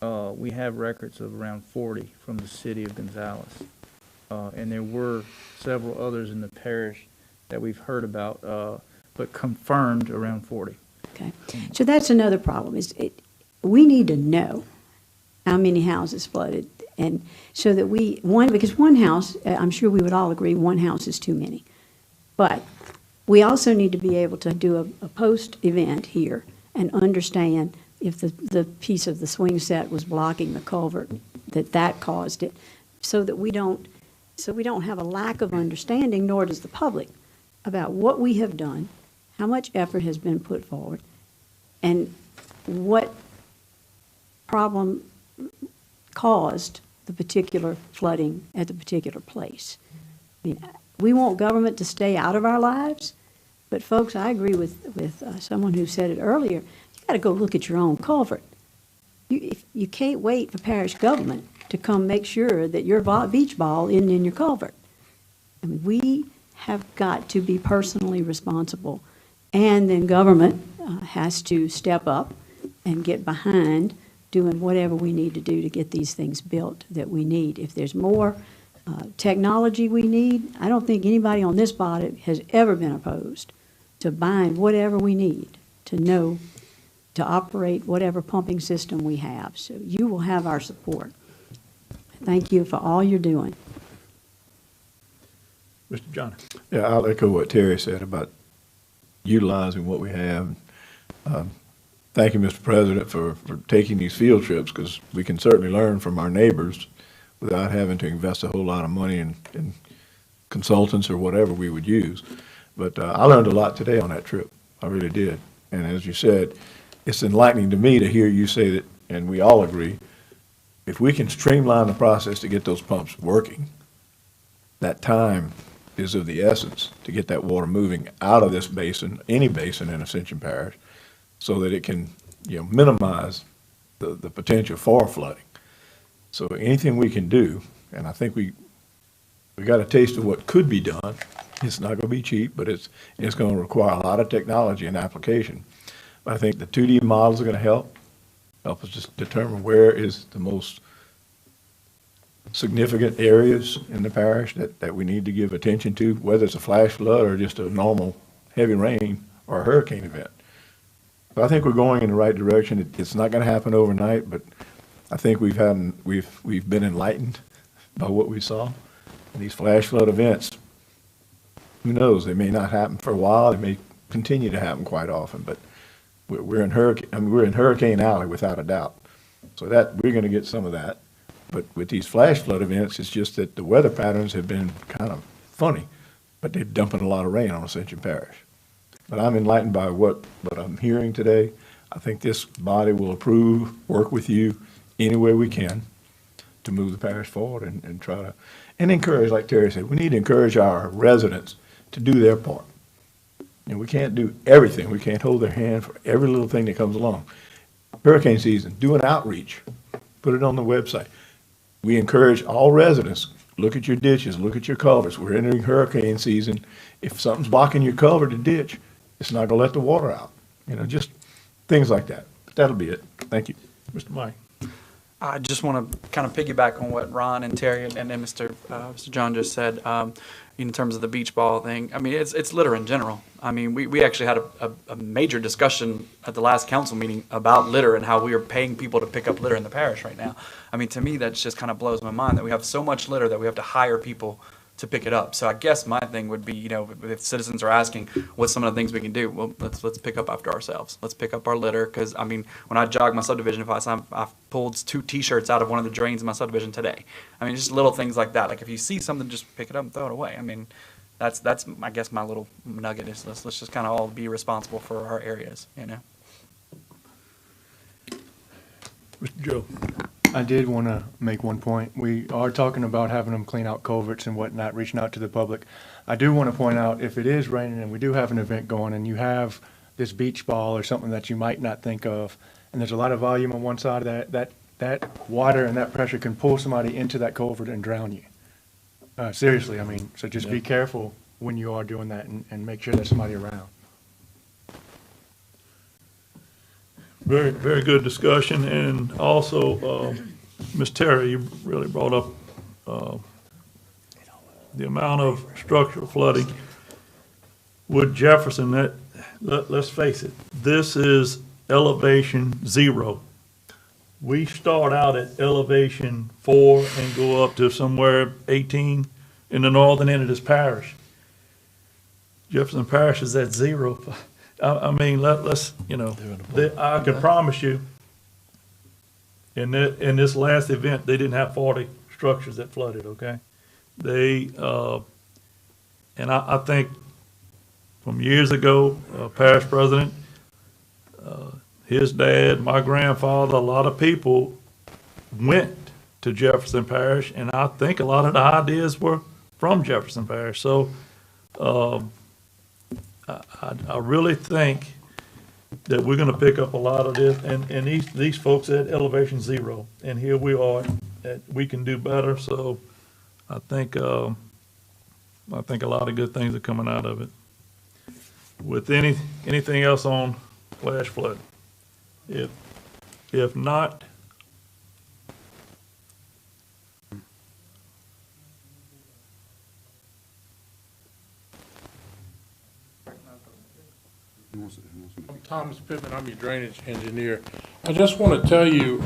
We have records of around 40 from the city of Gonzales. And there were several others in the parish that we've heard about, but confirmed around 40. Okay, so that's another problem, we need to know how many houses flooded, and so that because one house, I'm sure we would all agree, one house is too many. But we also need to be able to do a post-event here and understand if the piece of the swing set was blocking the culvert, that caused it, so we don't have a lack of understanding, nor does the public, about what we have done, how much effort has been put forward, and what problem caused the particular flooding at the particular place. I mean, we want government to stay out of our lives, but folks, I agree with someone who said it earlier, you got to go look at your own culvert. You can't wait for parish government to come make sure that your beach ball isn't in your culvert. I mean, we have got to be personally responsible, and then government has to step up and get behind doing whatever we need to do to get these things built that we need. If there's more technology we need, I don't think anybody on this body has ever been opposed to buying whatever we need to know to operate whatever pumping system we have. So you will have our support. Thank you for all you're doing. Mr. Johnny. Yeah, I'll echo what Terry said about utilizing what we have. Thank you, Mr. President, for taking these field trips, because we can certainly learn from our neighbors without having to invest a whole lot of money in consultants or whatever we would use. But I learned a lot today on that trip. I really did. And as you said, it's enlightening to me to hear you say that, and we all agree, if we can streamline the process to get those pumps working, that time is of the essence to get that water moving out of this basin, any basin in Ascension Parish, so that it can, minimize the potential for flooding. So anything we can do, and I think we got a taste of what could be done. It's not going to be cheap, but it's going to require a lot of technology and application. But I think the 2D models are going to help us just determine where is the most significant areas in the parish that we need to give attention to, whether it's a flash flood or just a normal heavy rain or a hurricane event. But I think we're going in the right direction. It's not going to happen overnight, but I think we've been enlightened by what we saw. And these flash flood events, who knows, they may not happen for a while. They may continue to happen quite often, but we're in Hurricane Alley without a doubt. So that we're going to get some of that. But with these flash flood events, it's just that the weather patterns have been kind of funny, but they're dumping a lot of rain on Ascension Parish. But I'm enlightened by what I'm hearing today. I think this body will approve, work with you any way we can to move the parish forward and try to, and encourage, like Terry said, we need to encourage our residents to do their part. And we can't do everything. We can't hold their hand for every little thing that comes along. Hurricane season, do an outreach, put it on the website. We encourage all residents, look at your ditches, look at your culverts. We're entering hurricane season. If something's blocking your culvert or ditch, it's not going to let the water out. Just things like that. But that'll be it. Thank you. Mr. Mike. I just want to kind of piggyback on what Ron and Terry and Mr. John just said in terms of the beach ball thing. I mean, it's litter in general. I mean, we actually had a major discussion at the last council meeting about litter and how we are paying people to pick up litter in the parish right now. I mean, to me, that just kind of blows my mind that we have so much litter that we have to hire people to pick it up. So I guess my thing would be, if citizens are asking what's some of the things we can do, well, let's pick up after ourselves. Let's pick up our litter, because I mean, when I jog my subdivision, I pulled 2 T-shirts out of one of the drains in my subdivision today. I mean, just little things like that. Like if you see something, just pick it up and throw it away. I mean, that's I guess my little nugget is let's just kind of all be responsible for our areas, Mr. Joe. I did want to make one point. We are talking about having them clean out culverts and whatnot, reaching out to the public. I do want to point out, if it is raining and we do have an event going and you have this beach ball or something that you might not think of, and there's a lot of volume on one side of that water and that pressure can pull somebody into that culvert and drown you. Seriously, I mean, so just be careful when you are doing that and make sure there's somebody around. Very, very good discussion, and also, Ms. Terry, you really brought up, the amount of structural flooding. With Jefferson, let's face it, this is elevation 0. We start out at elevation 4 and go up to somewhere 18 in the northern end of this parish. Jefferson Parish is at 0. I mean, let's, I can promise you, in this last event, they didn't have 40 structures that flooded, okay? They, and I think from years ago, parish president, his dad, my grandfather, a lot of people went to Jefferson Parish, and I think a lot of the ideas were from Jefferson Parish. So, I really think that we're gonna pick up a lot of this, and these folks at elevation 0, and here we are, that we can do better, so I think a lot of good things are coming out of it. With anything else on flash flood? If not, I'm Thomas Pittman, I'm your drainage engineer. I just want to tell you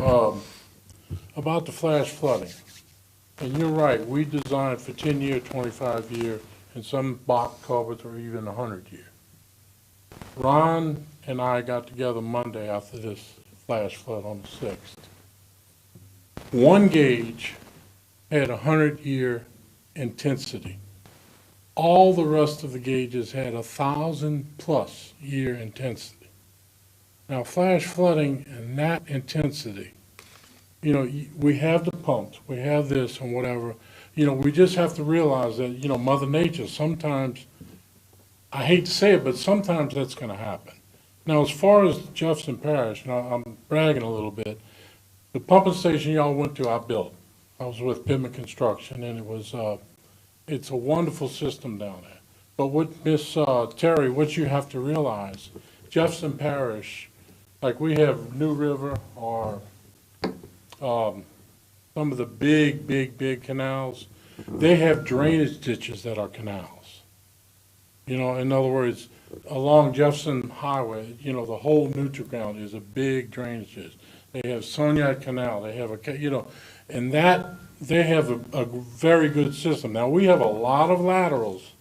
about the flash flooding. And you're right, we designed for 10-year, 25-year, and some box culverts are even 100-year. Ron and I got together Monday after this flash flood on the 6th. One gauge had 100-year intensity. All the rest of the gauges had 1,000+ year intensity. Now, flash flooding and that intensity, we have the pumps, we have this and whatever. We just have to realize that, Mother Nature, sometimes, I hate to say it, but sometimes that's going to happen. Now, as far as Jefferson Parish, I'm bragging a little bit, the pumping station y'all went to, I built. I was with Pittman Construction, and it's a wonderful system down there. But what, Miss Terry, what you have to realize, Jefferson Parish, like we have New River or some of the big canals, they have drainage ditches that are canals. In other words, along Jefferson Highway, the whole neutral ground is a big drainage ditch. They have Soniat Canal, they have and that, they have a very good system. Now, we have a lot of laterals.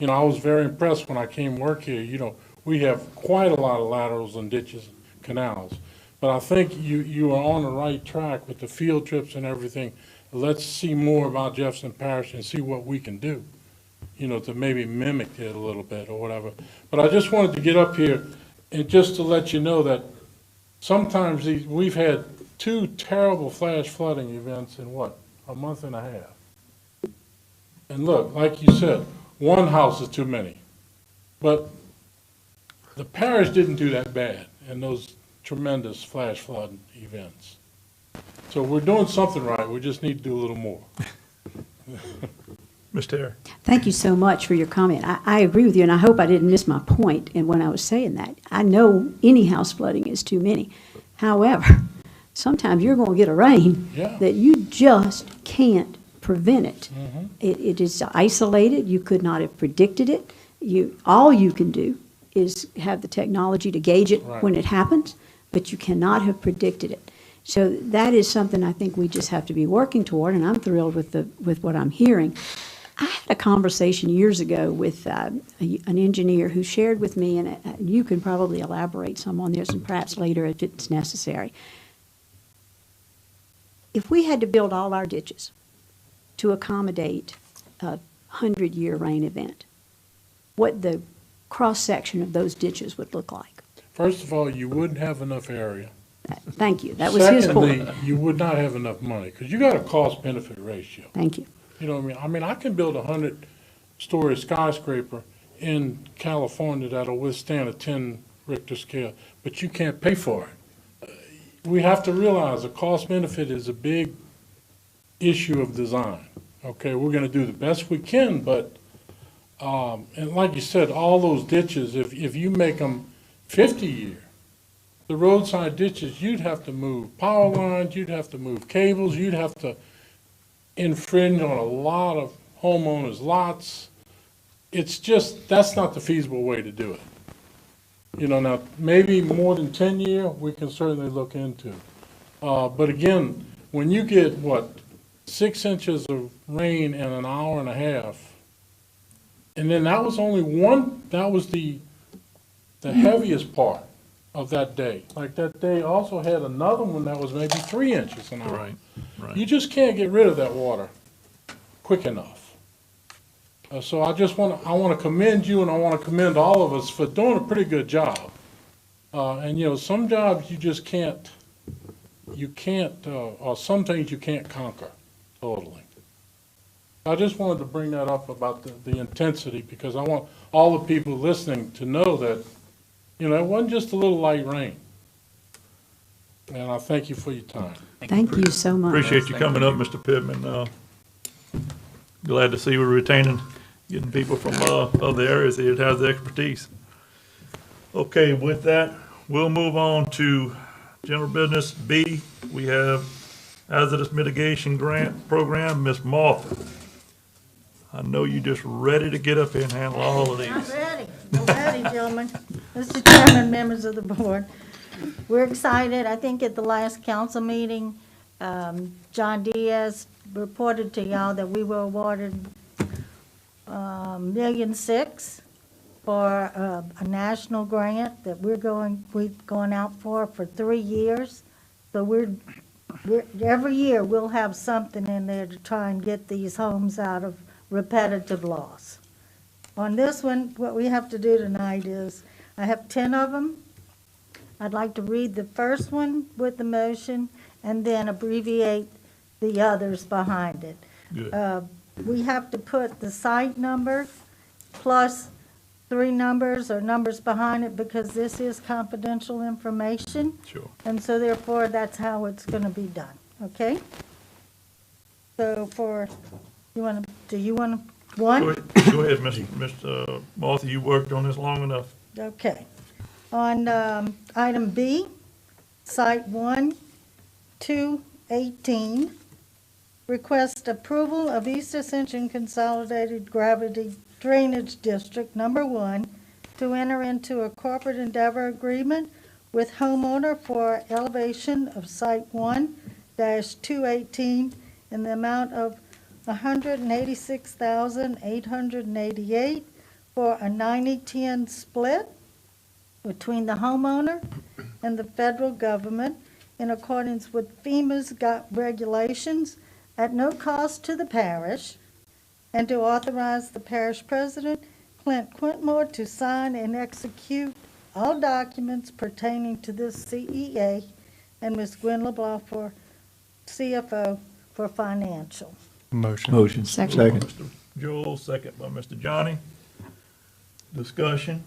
I was very impressed when I came work here, we have quite a lot of laterals and ditches, canals. But I think you are on the right track with the field trips and everything. Let's see more about Jefferson Parish and see what we can do, to maybe mimic it a little bit or whatever. But I just wanted to get up here and just to let you know that sometimes we've had 2 terrible flash flooding events in a month and a half. And look, like you said, one house is too many. But the parish didn't do that bad in those tremendous flash flood events. So we're doing something right. We just need to do a little more. Ms. Terry. Thank you so much for your comment. I agree with you, and I hope I didn't miss my point in when I was saying that. I know any house flooding is too many. However, sometimes you're going to get a rain that you just can't prevent it. Mm-hmm. It is isolated. You could not have predicted it. All you can do is have the technology to gauge it when it happens, but you cannot have predicted it. So that is something I think we just have to be working toward, and I'm thrilled with what I'm hearing. I had a conversation years ago with an engineer who shared with me, and you can probably elaborate some on this and perhaps later if it's necessary. If we had to build all our ditches to accommodate a 100-year rain event, what the cross-section of those ditches would look like? First of all, you wouldn't have enough area. Thank you. That was his point. Secondly, you would not have enough money because you got a cost-benefit ratio. Thank you. You know what I mean? I can build a 100-story skyscraper in California that'll withstand a 10 Richter scale, but you can't pay for it. We have to realize the cost-benefit is a big issue of design. Okay, we're gonna do the best we can, but, and like you said, all those ditches, if you make them 50-year, the roadside ditches, you'd have to move power lines, you'd have to move cables, you'd have to infringe on a lot of homeowners' lots. It's just, that's not the feasible way to do it. You know, now, maybe more than 10-year, we can certainly look into. But again, when you get, 6 inches of rain in an hour and a half, and then that was only one, that was the heaviest part of that day. Like, that day also had another one that was maybe 3 inches an hour. Right. You just can't get rid of that water quick enough. So I want to commend you, and I want to commend all of us for doing a pretty good job. And, you know, some jobs you just can't, or some things you can't conquer totally. I just wanted to bring that up about the intensity, because I want all the people listening to know that, you know, it wasn't just a little light rain. And I thank you for your time. Thank you so much. Appreciate you coming up, Mr. Pittman. Glad to see we're getting people from other areas that has the expertise. Okay, with that, we'll move on to general business B. We have hazardous mitigation grant program, Ms. Martha. I know you just ready to get up here and handle all of these. I'm ready, gentlemen. Mr. Chairman, members of the board. We're excited. I think at the last council meeting, John Diaz reported to y'all that we were awarded $1.6 million for a national grant that we've gone out for 3 years. So we're every year we'll have something in there to try and get these homes out of repetitive loss. On this one, what we have to do tonight is, I have 10 of them. I'd like to read the first one with the motion and then abbreviate the others behind it. Good. We have to put the site number plus 3 numbers or numbers behind it, because this is confidential information. Sure. And so therefore, that's how it's going to be done, okay? So do you want one? Go ahead, Mr. Martha, you worked on this long enough. Okay. On item B, site 1-218, request approval of East Ascension Consolidated Gravity Drainage District Number 1 to enter into a corporate endeavor agreement with homeowner for elevation of site 1-218 in the amount of $186,888 for a 90-10 split between the homeowner and the federal government in accordance with FEMA's regulations at no cost to the parish, and to authorize the parish president, Clint Quintmore, to sign and execute all documents pertaining to this CEA, and Ms. Gwen LeBlanc for CFO for financial. Motion. Second. Moved by Mr. Joel, second by Mr. Johnny. Discussion.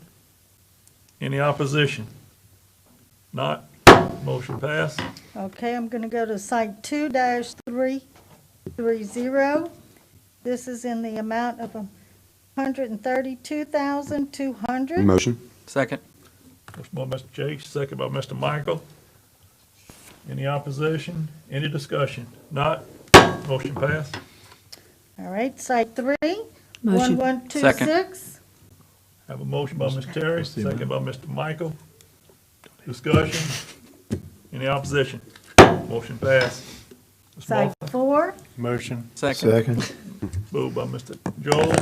Any opposition? Not. Motion passed. Okay, I'm going to go to site 2-330. This is in the amount of $132,200. Motion. Second. Motion by Mr. Chase, second by Mr. Michael. Any opposition? Any discussion? Not. Motion passed. All right, site 3, Motion. 1126. Have a motion by Ms. Terry, second by Mr. Michael. Discussion. Any opposition? Motion passed. Ms. Site Martha. 4, Motion. Moved by Mr. Joel,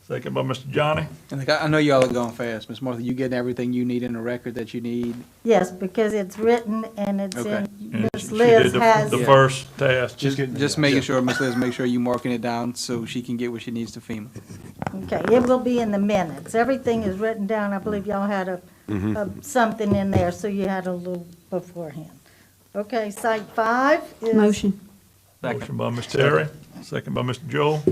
second by Mr. Johnny. And I know y'all are going fast. Ms. Martha, you getting everything you need in the record that you need? yes, because it's written and it's Okay. in, And Ms. she Liz did has. the first task. Just making sure, Ms. Liz, make sure you marking it down so she can get what she needs to FEMA. Okay, it will be in the minutes. Everything is written down. I believe y'all had something in there, so you had a little beforehand. Okay, site 5 is. Motion. Motion by Ms. Terry, second by Mr. Joel.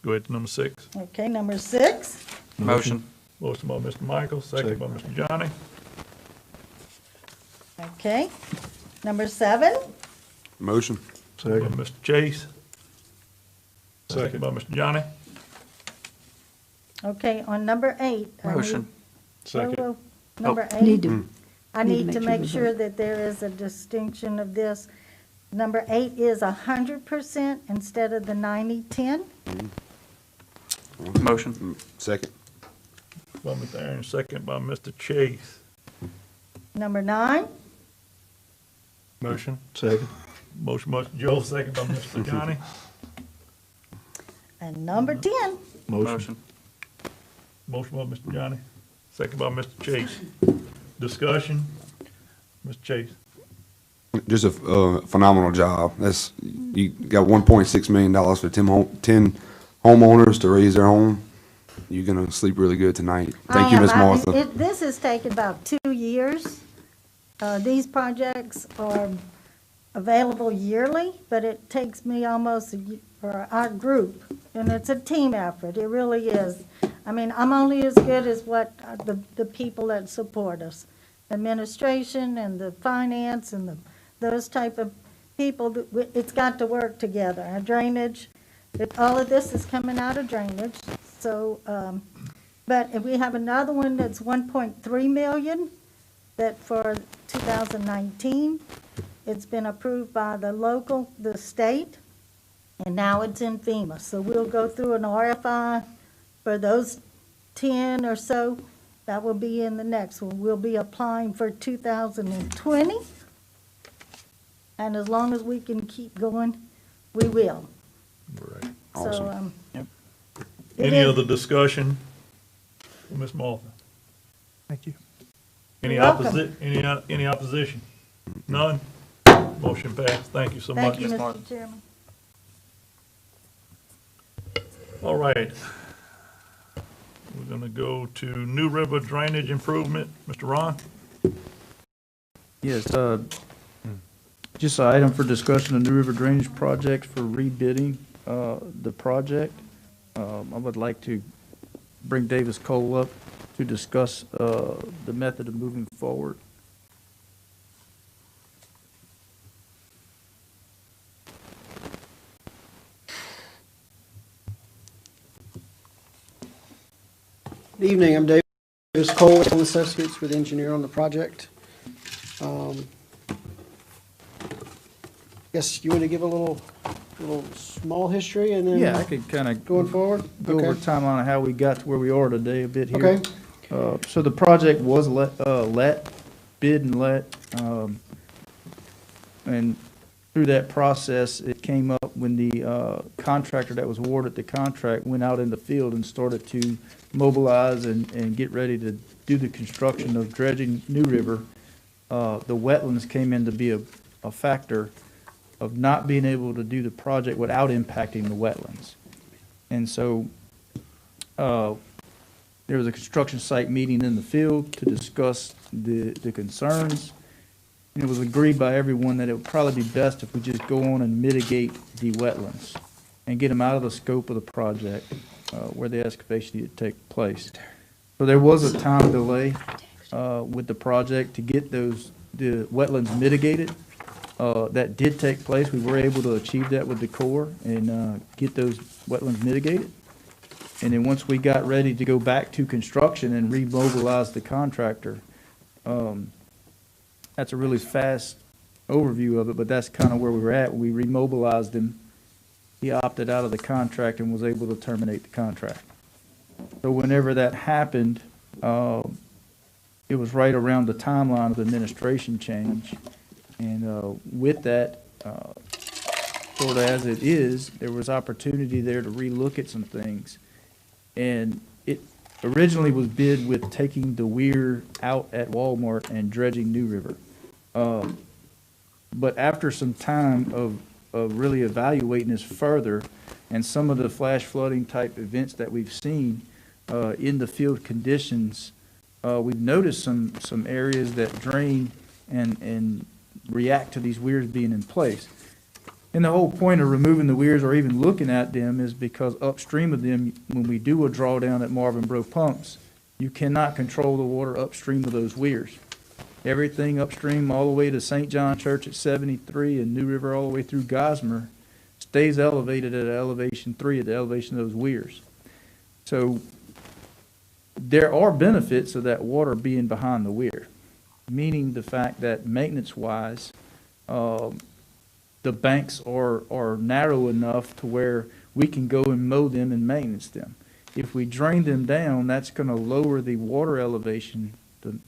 Go ahead to number 6. Okay, number 6. Motion. Motion by Mr. Michael, second by Mr. Johnny. Okay. Number 7. Motion. Second by Mr. Chase. Second by Mr. Johnny. Okay, on number 8. I need- Motion. Whoa, Number Need 8, to, I need need to we make vote. sure that there is a distinction of this. Number 8 is 100% instead of the 90-10. Motion. Second. By Mr. Aaron, second by Mr. Chase. Number 9, Motion. Second. Motion by Mr. Joe, second by Mr. Johnny. and number 10. Motion by Mr. Johnny, second by Mr. Chase. Discussion, Mr. Chase. Just a phenomenal job. You got $1.6 million for 10 homeowners to raise their home. You're gonna sleep really good tonight. Thank you, Ms. Martha. This has taken about 2 years. These projects are available yearly, but it takes me almost or our group, and it's a team effort. It really is. I mean, I'm only as good as what the people that support us, administration and the finance and those type of people. It's got to work together. Our drainage, all of this is coming out of drainage. So, but if we have another one that's 1.3 million that for 2019, it's been approved by the state, and now it's in FEMA. So we'll go through an RFI for those 10 or so. That will be in the next one. We'll be applying for 2020. And as long as we can keep going, we will. Right. So, Any other discussion? Ms. Martha? Thank you. Any You're welcome. any opposition? None? Motion passed. Thank you so much. thank you, Mr. Chairman. All right. We're gonna go to New River Drainage Improvement. Mr. Ron? Yes, just an item for discussion of New River Drainage Project for rebidding the project. I would like to bring Davis Cole up to discuss the method of moving forward. Good evening, I'm Davis Cole with Associates with engineer on the project. Guess you want to give a little small history and then Yeah, I could kind of going forward? go over Okay. timeline of how we got to where we are today a bit here. Okay. So the project was bid and let, and through that process, it came up when the contractor that was awarded the contract went out in the field and started to mobilize and get ready to do the construction of dredging New River. The wetlands came in to be a factor of not being able to do the project without impacting the wetlands. And so there was a construction site meeting in the field to discuss the concerns. And it was agreed by everyone that it would probably be best if we just go on and mitigate the wetlands and get them out of the scope of the project where the excavation needed to take place. So there was a time delay with the project to get the wetlands mitigated. That did take place. We were able to achieve that with the Corps and get those wetlands mitigated. And then once we got ready to go back to construction and remobilize the contractor, that's a really fast overview of it, but that's kind of where we were at. We remobilized him. He opted out of the contract and was able to terminate the contract. So whenever that happened, it was right around the timeline of the administration change. And with that, sort of as it is, there was opportunity there to relook at some things. And it originally was bid with taking the weir out at Walmart and dredging New River. But after some time of really evaluating this further and some of the flash flooding type events that we've seen in the field conditions, we've noticed some areas that drain and react to these weirs being in place. And the whole point of removing the weirs or even looking at them is because upstream of them, when we do a drawdown at Marvin Bro pumps, you cannot control the water upstream of those weirs. everything upstream all the way to St. John Church at 73 and New River all the way through Gosmer stays elevated at elevation 3, at the elevation of those weirs. So there are benefits of that water being behind the weir, meaning the fact that maintenance-wise, the banks are narrow enough to where we can go and mow them and maintenance them. If we drain them down, that's going to lower the water elevation.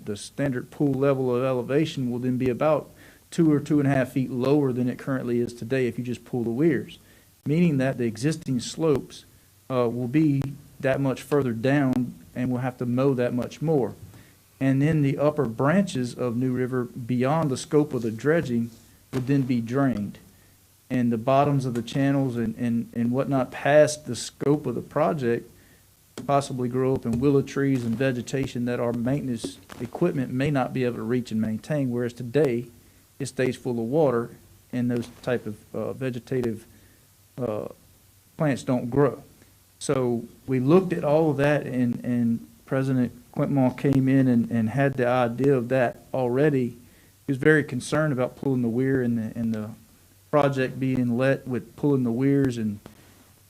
The standard pool level of elevation will then be about 2 or 2.5 feet lower than it currently is today if you just pull the weirs, meaning that the existing slopes will be that much further down and we'll have to mow that much more. And then the upper branches of New River beyond the scope of the dredging would then be drained. And the bottoms of the channels and whatnot past the scope of the project possibly grow up in willow trees and vegetation that our maintenance equipment may not be able to reach and maintain, whereas today it stays full of water and those type of vegetative plants don't grow. So we looked at all of that, and President Quintmall came in and had the idea of that already. He was very concerned about pulling the weir and the project being let with pulling the weirs and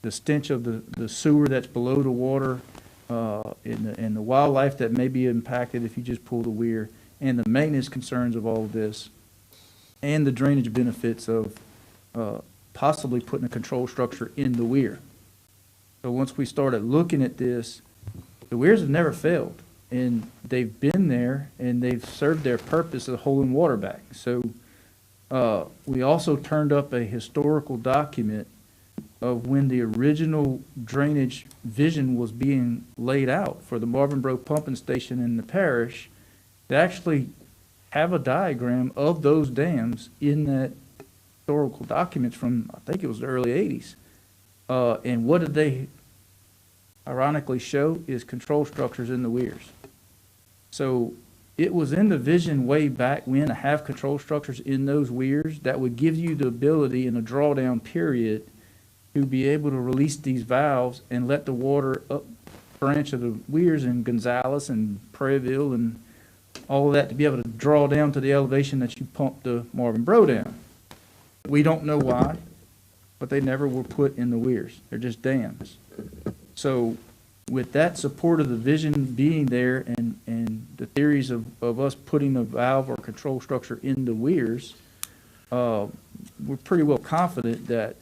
the stench of the sewer that's below the water, and the wildlife that may be impacted if you just pull the weir, and the maintenance concerns of all of this, and the drainage benefits of possibly putting a control structure in the weir. So once we started looking at this, the weirs have never failed, and they've been there, and they've served their purpose of holding water back. So we also turned up a historical document of when the original drainage vision was being laid out for the Marvin Bro pumping station in the parish. They actually have a diagram of those dams in that historical documents from, I think it was the early 80s. And what did they ironically show is control structures in the weirs. So it was in the vision way back when to have control structures in those weirs that would give you the ability in a drawdown period to be able to release these valves and let the water up branch of the weirs in Gonzales and Prairieville and all of that to be able to draw down to the elevation that you pump the Marvin Bro down. We don't know why, but they never were put in the weirs. They're just dams. So with that support of the vision being there and the theories of us putting a valve or control structure in the weirs, we're pretty well confident that,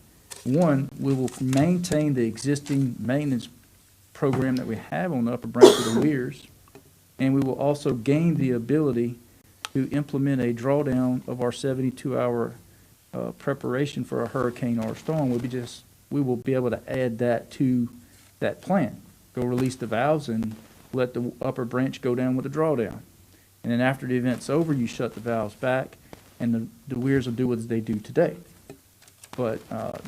one, we will maintain the existing maintenance program that we have on the upper branch of the weirs, and we will also gain the ability to implement a drawdown of our 72-hour preparation for a hurricane or a storm. We will be able to add that to that plan. Go release the valves and let the upper branch go down with the drawdown. And then after the event's over, you shut the valves back, and the weirs will do what they do today. But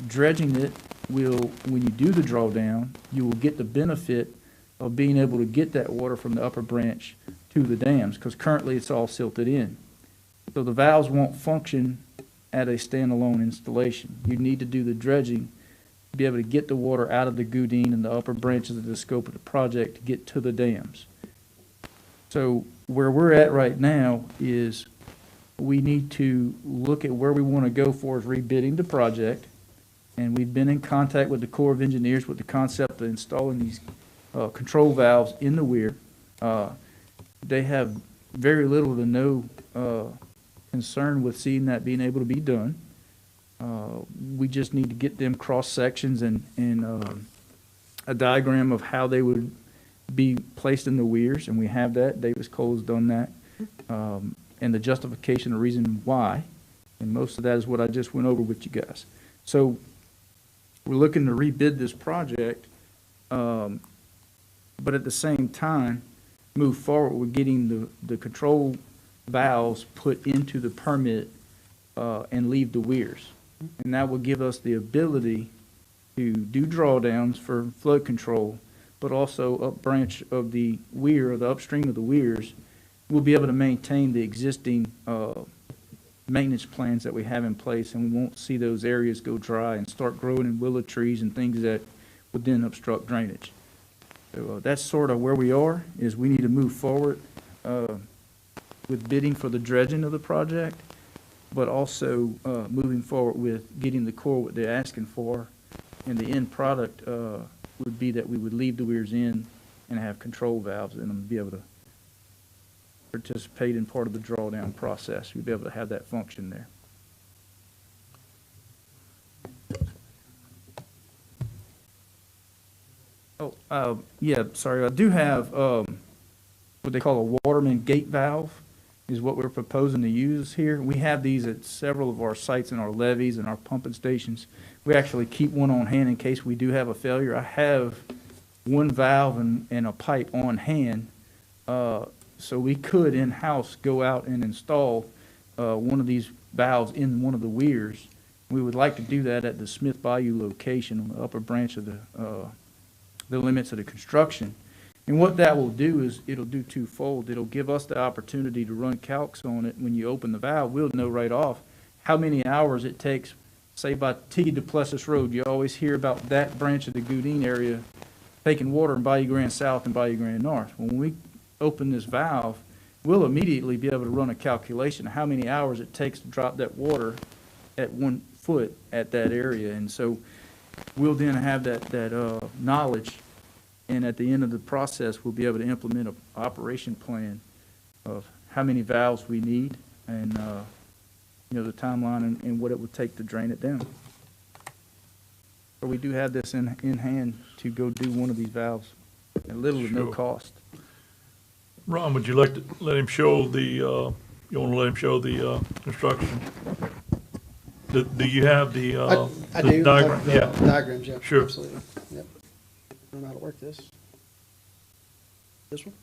dredging it will, when you do the drawdown, you will get the benefit of being able to get that water from the upper branch to the dams, because currently it's all silted in. So the valves won't function at a standalone installation. You need to do the dredging to be able to get the water out of the Goudine and the upper branches of the scope of the project to get to the dams. So where we're at right now is we need to look at where we want to go for as rebidding the project. And we've been in contact with the Corps of Engineers with the concept of installing these control valves in the weir. They have very little to no concern with seeing that being able to be done. We just need to get them cross sections and a diagram of how they would be placed in the weirs, and we have that. Davis Cole has done that, and the justification, the reason why, and most of that is what I just went over with you guys. So we're looking to rebid this project, but at the same time move forward with getting the control valves put into the permit and leave the weirs. And that will give us the ability to do drawdowns for flood control, but also up branch of the weir, or the upstream of the weirs, we'll be able to maintain the existing maintenance plans that we have in place, and we won't see those areas go dry and start growing in willow trees and things that would then obstruct drainage. So that's sort of where we are, is we need to move forward with bidding for the dredging of the project, but also moving forward with getting the Corps what they're asking for. And the end product would be that we would leave the weirs in and have control valves in them, be able to participate in part of the drawdown process. We'd be able to have that function there. Oh, yeah, sorry, I do have what they call a waterman gate valve is what we're proposing to use here. We have these at several of our sites in our levees and our pumping stations. We actually keep one on hand in case we do have a failure. I have one valve and a pipe on hand, so we could in-house go out and install one of these valves in one of the weirs. We would like to do that at the Smith Bayou location on the upper branch of the limits of the construction. And what that will do is it'll do twofold. It'll give us the opportunity to run calcs on it. When you open the valve, we'll know right off how many hours it takes, say by T. Duplessis Road. You always hear about that branch of the Goudin area taking water in Bayou Grande South and Bayou Grande North. When we open this valve, we'll immediately be able to run a calculation of how many hours it takes to drop that water at 1 foot at that area. And so we'll then have that knowledge, and at the end of the process, we'll be able to implement an operation plan of how many valves we need and, the timeline and what it would take to drain it down. So we do have this in hand to go do one of these valves at little to no Sure. cost. Ron, would you like to let him show the, you want to let him show the construction? Do you have the I the do. diagram? The Yeah. diagrams, yeah. Sure. Absolutely. Yep. I don't know how to work this. This one?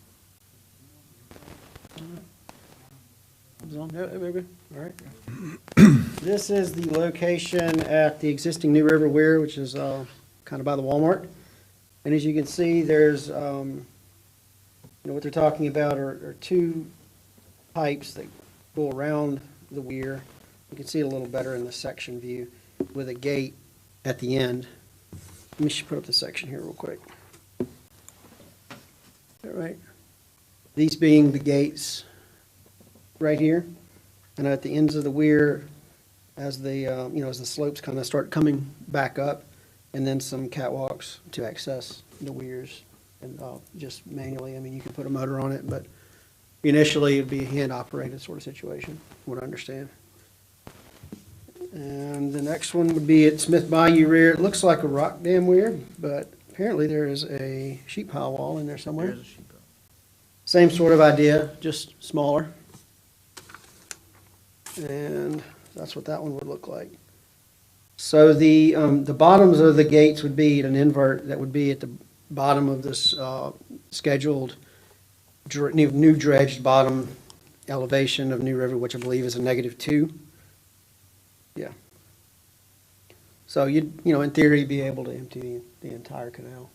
Is it on? Yeah, maybe. All right. This is the location at the existing New River Weir, which is kind of by the Walmart. And as you can see, there's, what they're talking about are two pipes that go around the weir. You can see it a little better in the section view with a gate at the end. Let me just put up the section here real quick. All right. These being the gates right here. And at the ends of the weir, as the, as the slopes kind of start coming back up, and then some catwalks to access the weirs. And just manually, I mean, you can put a motor on it, but initially it'd be a hand-operated sort of situation, from what I understand. And the next one would be at Smith Bayou Rear. It looks like a rock dam weir, but apparently there is a sheet pile wall in there somewhere. There's a sheet pile. Same sort of idea, just smaller. And that's what that one would look like. So the bottoms of the gates would be at an invert that would be at the bottom of this scheduled new dredged bottom elevation of New River, which I believe is a -2. Yeah. So you'd, in theory, be able to empty the entire canal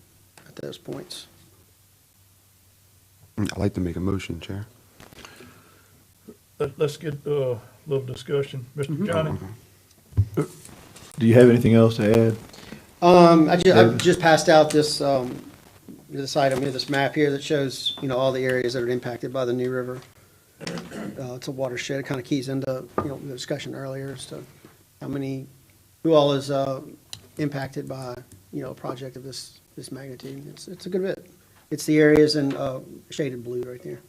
at those points. I'd like to make a motion, Chair. Let's get a little discussion. Mr. Johnny? Do you have anything else to add? I just passed out this item here, this map here that shows, all the areas that are impacted by the New River. It's a watershed. It kind of keys into, the discussion earlier as to who all is impacted by, a project of this magnitude. It's a good bit. It's the areas in shaded blue right there.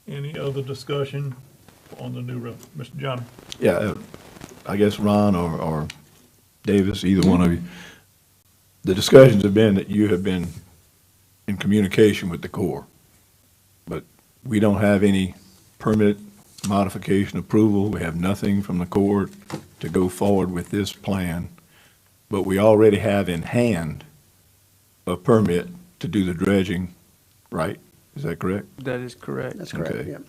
Any other discussion on the New River? Mr. Johnny? Yeah, I guess Ron or Davis, either one of you, the discussions have been that you have been in communication with the Corps, but we don't have any permit modification approval. We have nothing from the Corps to go forward with this plan, but we already have in hand a permit to do the dredging, right? Is that correct? That is correct. That's correct, Okay. yeah.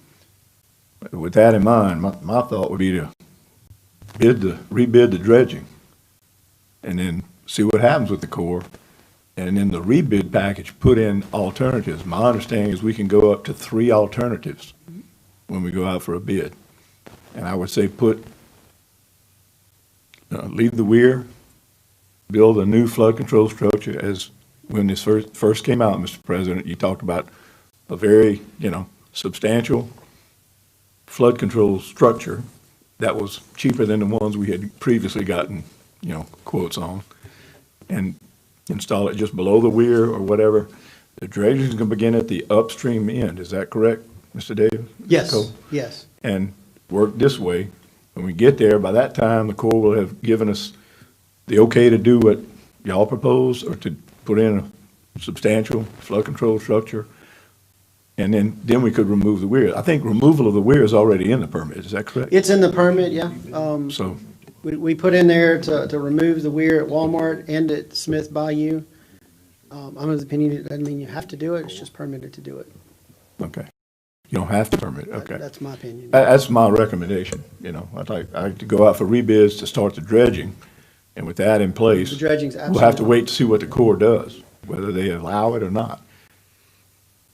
With that in mind, my thought would be to rebid the dredging and then see what happens with the Corps. And in the rebid package, put in alternatives. My understanding is we can go up to 3 alternatives when we go out for a bid. And I would say leave the weir, build a new flood control structure as when this first came out, Mr. President, you talked about a very, substantial flood control structure that was cheaper than the ones we had previously gotten, quotes on, and install it just below the weir or whatever. The dredging is going to begin at the upstream end. Is that correct, Mr. Davis? Yes, Cole? yes. And work this way. When we get there, by that time, the Corps will have given us the okay to do what y'all propose, or to put in a substantial flood control structure. And then we could remove the weir. I think removal of the weir is already in the permit. Is that correct? It's in the permit, yeah. So, We put in there to remove the weir at Walmart and at Smith Bayou. I'm of the opinion it doesn't mean you have to do it, it's just permitted to do it. okay. You don't have to permit, okay. That's my opinion. That's my recommendation, I'd like to go out for rebids to start the dredging, and with that in place, The dredging's we'll have to absolutely- wait to see what the Corps does, whether they allow it or not.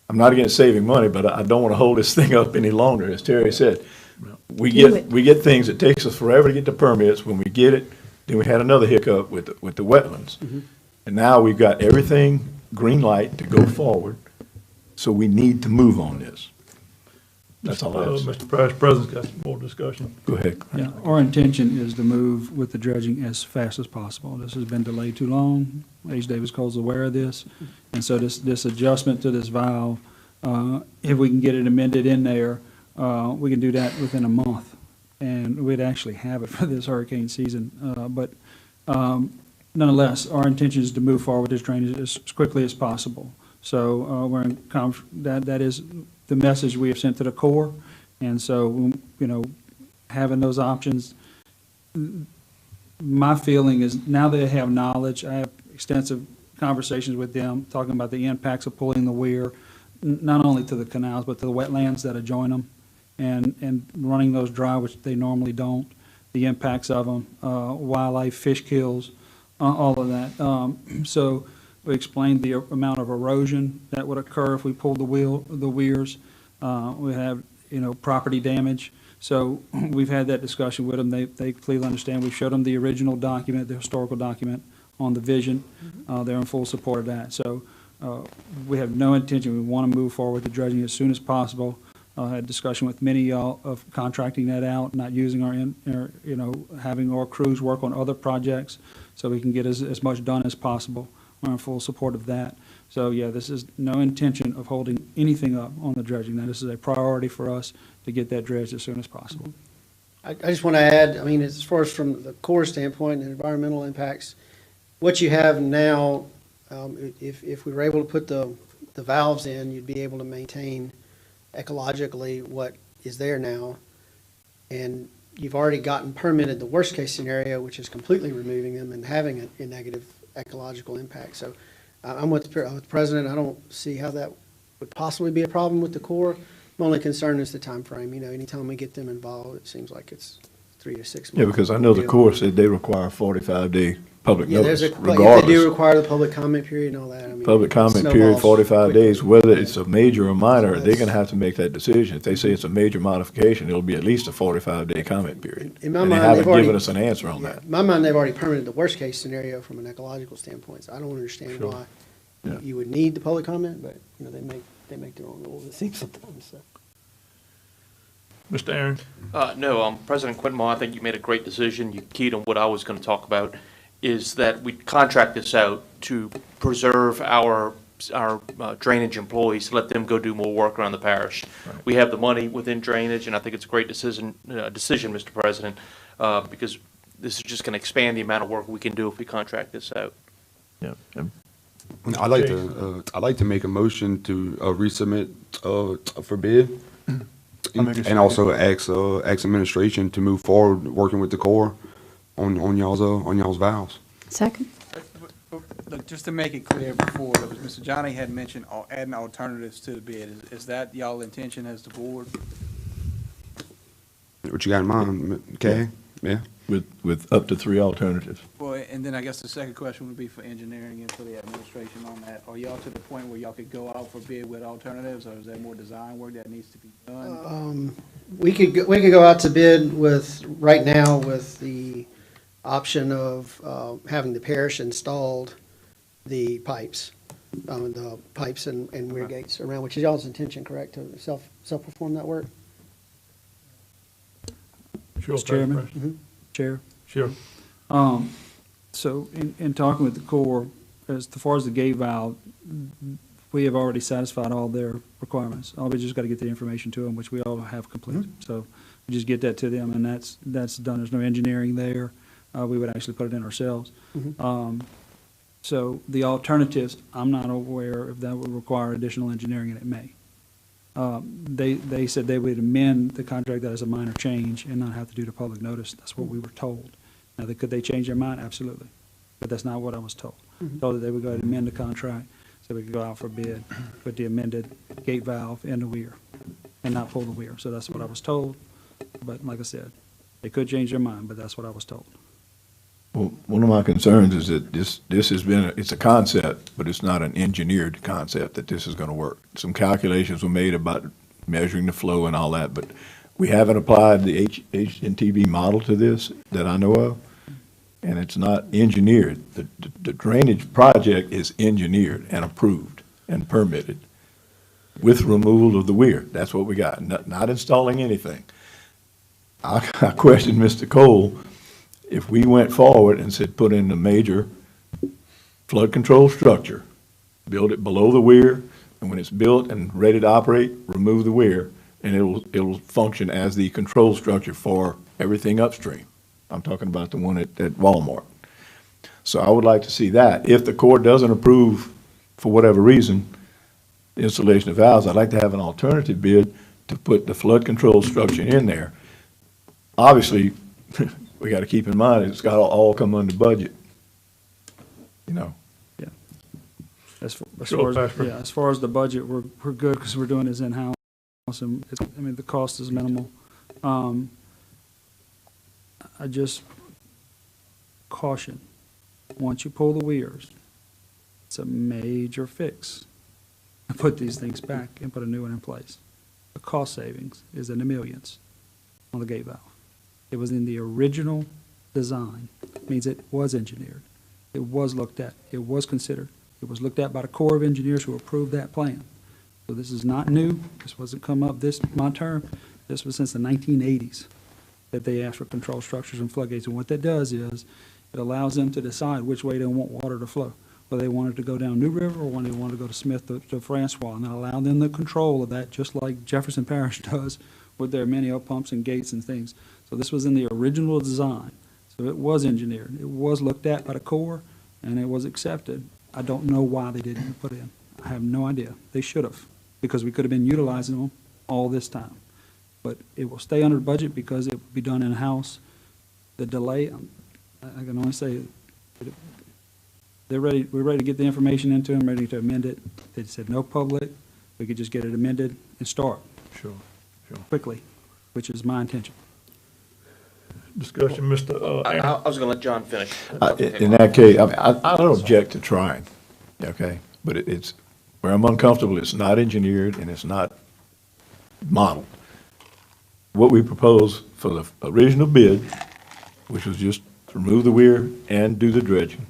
I'm not against saving money, but I don't want to hold this thing up any longer. As Terry said, we Do it. get things, it takes us forever to get the permits. When we get it, then we had another hiccup with the wetlands. And now we've got everything green light to go forward, so we need to move on this. That's all I have to say. Mr. Parish President's got some more discussion. Go ahead. Yeah, our intention is to move with the dredging as fast as possible. This has been delayed too long. H. Davis Cole's aware of this. And so this adjustment to this valve, if we can get it amended in there, we can do that within a month. And we'd actually have it for this hurricane season. But nonetheless, our intention is to move forward with this drainage as quickly as possible. So we're in that is the message we have sent to the Corps. And so, having those options, my feeling is now they have knowledge. I have extensive conversations with them, talking about the impacts of pulling the weir, not only to the canals, but to the wetlands that adjoin them, and running those dry, which they normally don't, the impacts of them, wildlife, fish kills, all of that. So we explained the amount of erosion that would occur if we pulled the weirs. We have, property damage. So we've had that discussion with them. They clearly understand. We showed them the original document, the historical document on the vision. They're in full support of that. So we have no intention. We want to move forward with the dredging as soon as possible. Had a discussion with many of y'all of contracting that out, not using having our crews work on other projects so we can get as much done as possible. We're in full support of that. So, yeah, this is no intention of holding anything up on the dredging. Now, this is a priority for us to get that dredged as soon as possible. I just want to add, as far as from the Corps standpoint and environmental impacts, what you have now, if we were able to put the valves in, you'd be able to maintain ecologically what is there now. And you've already gotten permitted the worst case scenario, which is completely removing them and having a negative ecological impact. So I'm with the President. I don't see how that would possibly be a problem with the Corps. My only concern is the time frame. Anytime we get them involved, it seems like it's 3 to 6 months. Yeah, because I know the Corps said they require 45-day public Yeah, notice, they do regardless. require the public comment period and all that. Public comment period, 45 days, whether it's a major or minor, they're gonna have to make that decision. If they say it's a major modification, it'll be at least a 45-day comment period. In my And they mind, haven't they've already given us an answer on that. In my mind, they've already permitted the worst case scenario from an ecological standpoint. So I don't understand Sure. why Yeah. you would need the public comment, but they make their own rules, it seems sometimes. So. Mr. Aaron? No, President Quintal, I think you made a great decision. You keyed on what I was going to talk about, is that we contract this out to preserve our drainage employees, to let them go do more work around the parish. Right. We have the money within drainage, and I think it's a great decision, Mr. President, because this is just going to expand the amount of work we can do if we contract this out. Yeah. I'd like to make a motion to resubmit for bid. And also ask administration to move forward, working with the Corps on y'all's valves. Second? Look, just to make it clear before, Mr. Johnny had mentioned adding alternatives to the bid. Is that y'all intention as the board? What you got in mind, Kay? Yeah. With up to 3 alternatives. Well, and then I guess the second question would be for engineering and for the administration on that. Are y'all to the point where y'all could go out for bid with alternatives, or is there more design work that needs to be done? We could go out to bid right now with the option of having the parish installed the pipes. the pipes and weir gates around, which is y'all's intention, correct, to self-perform that work? Sure, Mr. Chairman? Parish. Chair? Sure. So in talking with the Corps, as far as the gate valve, we have already satisfied all their requirements. All we just got to get the information to them, which we all have complete. So we just get that to them, and that's done. There's no engineering there. We would actually put it in ourselves. So the alternatives, I'm not aware if that would require additional engineering, and it may. They said they would amend the contract that is a minor change and not have to do the public notice. That's what we were told. Now, could they change their mind? Absolutely. But that's not what I was told. Told that they would go ahead and amend the contract so we could go out for bid, put the amended gate valve in the weir and not pull the weir. So that's what I was told. But like I said, they could change their mind, but that's what I was told. Well, one of my concerns is that this has been, it's a concept, but it's not an engineered concept that this is going to work. Some calculations were made about measuring the flow and all that, but we haven't applied the HNTV model to this that I know of, and it's not engineered. The drainage project is engineered and approved and permitted with removal of the weir. That's what we got, not installing anything. I questioned Mr. Cole. If we went forward and said, put in a major flood control structure, build it below the weir, and when it's built and ready to operate, remove the weir, and it'll function as the control structure for everything upstream. I'm talking about the one at Walmart. So I would like to see that. If the Corps doesn't approve, for whatever reason, the installation of valves, I'd like to have an alternative bid to put the flood control structure in there. Obviously, we got to keep in mind, it's got to all come under budget, you know. Yeah. As Sure, far as the budget, we're good because we're doing this in-house. And the cost is minimal. I just caution, once you pull the weirs, it's a major fix. Put these things back and put a new one in place. The cost savings is in the millions on the gate valve. It was in the original design. It means it was engineered. It was looked at. It was considered. It was looked at by the Corps of Engineers who approved that plan. So this is not new. This wasn't come up my term. This was since the 1980s that they asked for control structures and floodgates. And what that does is it allows them to decide which way they want water to flow. Whether they want it to go down New River or when they want to go to Smith to Francois, and then allow them the control of that, just like Jefferson Parish does with their many pumps and gates and things. So this was in the original design. So it was engineered. It was looked at by the Corps, and it was accepted. I don't know why they didn't put it in. I have no idea. They should have, because we could have been utilizing them all this time. But it will stay under budget because it will be done in-house. The delay, I can only say, we're ready to get the information into them, ready to amend it. They said no public. We could just get it amended and start. Sure. Quickly, which is my intention. Discussion, Mr. Aaron. I was going to let John finish. In that case, I don't object to trying, okay? But it's, where I'm uncomfortable, it's not engineered and it's not modeled. What we proposed for the original bid, which was just to remove the weir and do the dredging,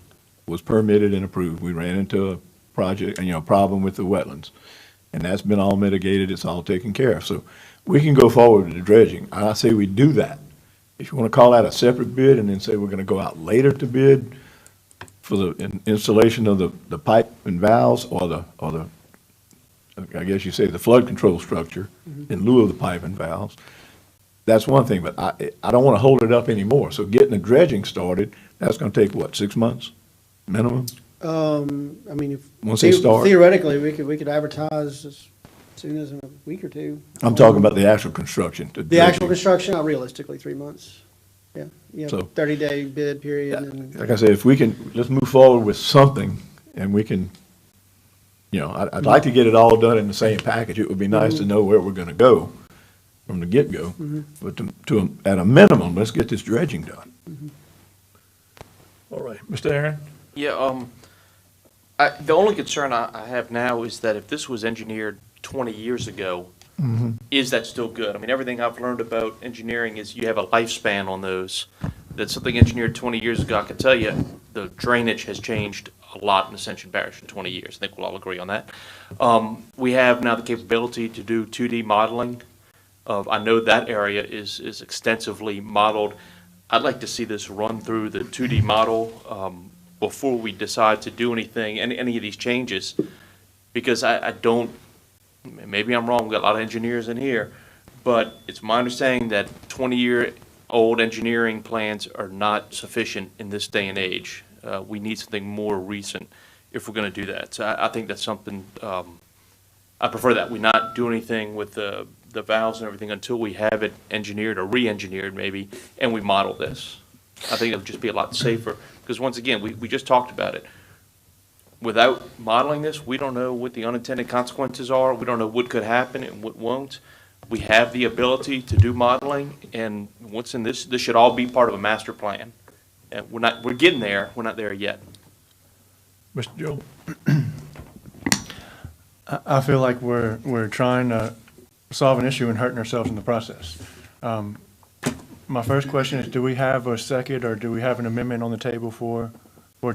was permitted and approved. We ran into a project, problem with the wetlands. And that's been all mitigated, it's all taken care of. So we can go forward with the dredging. I say we do that. If you want to call that a separate bid and then say we're going to go out later to bid for the installation of the pipe and valves or the, I guess you say the flood control structure in lieu of the pipe and valves, that's one thing, but I don't want to hold it up anymore. So getting the dredging started, that's going to take what, 6 months minimum? Once they start? Theoretically, we could advertise as soon as in a week or two. I'm talking about the actual construction. The actual construction, realistically, 3 months. Yeah, So- 30-day bid period. And Like I said, if we can, let's move forward with something, and we can, I'd like to get it all done in the same package. It would be nice to know where we're gonna go from the get-go. But at a minimum, let's get this dredging done. All right, Mr. Aaron. Yeah, the only concern I have now is that if this was engineered 20 years ago, is that still good? I mean, everything I've learned about engineering is you have a lifespan on those. That something engineered 20 years ago, I can tell you, the drainage has changed a lot in Ascension Parish in 20 years. I think we'll all agree on that. We have now the capability to do 2D modeling of, I know that area is extensively modeled. I'd like to see this run through the 2D model before we decide to do anything, any of these changes, because I don't, maybe I'm wrong, we've got a lot of engineers in here, but it's my understanding that 20-year-old engineering plans are not sufficient in this day and age. We need something more recent if we're going to do that. So I think that's something, I prefer that. We not do anything with the valves and everything until we have it engineered or re-engineered maybe, and we model this. I think it'll just be a lot safer, because once again, we just talked about it. Without modeling this, we don't know what the unintended consequences are. We don't know what could happen and what won't. We have the ability to do modeling, and what's in this should all be part of a master plan. And we're getting there. We're not there yet. Mr. Joe? I feel like we're trying to solve an issue and hurting ourselves in the process. My first question is, do we have a second, or do we have an amendment on the table for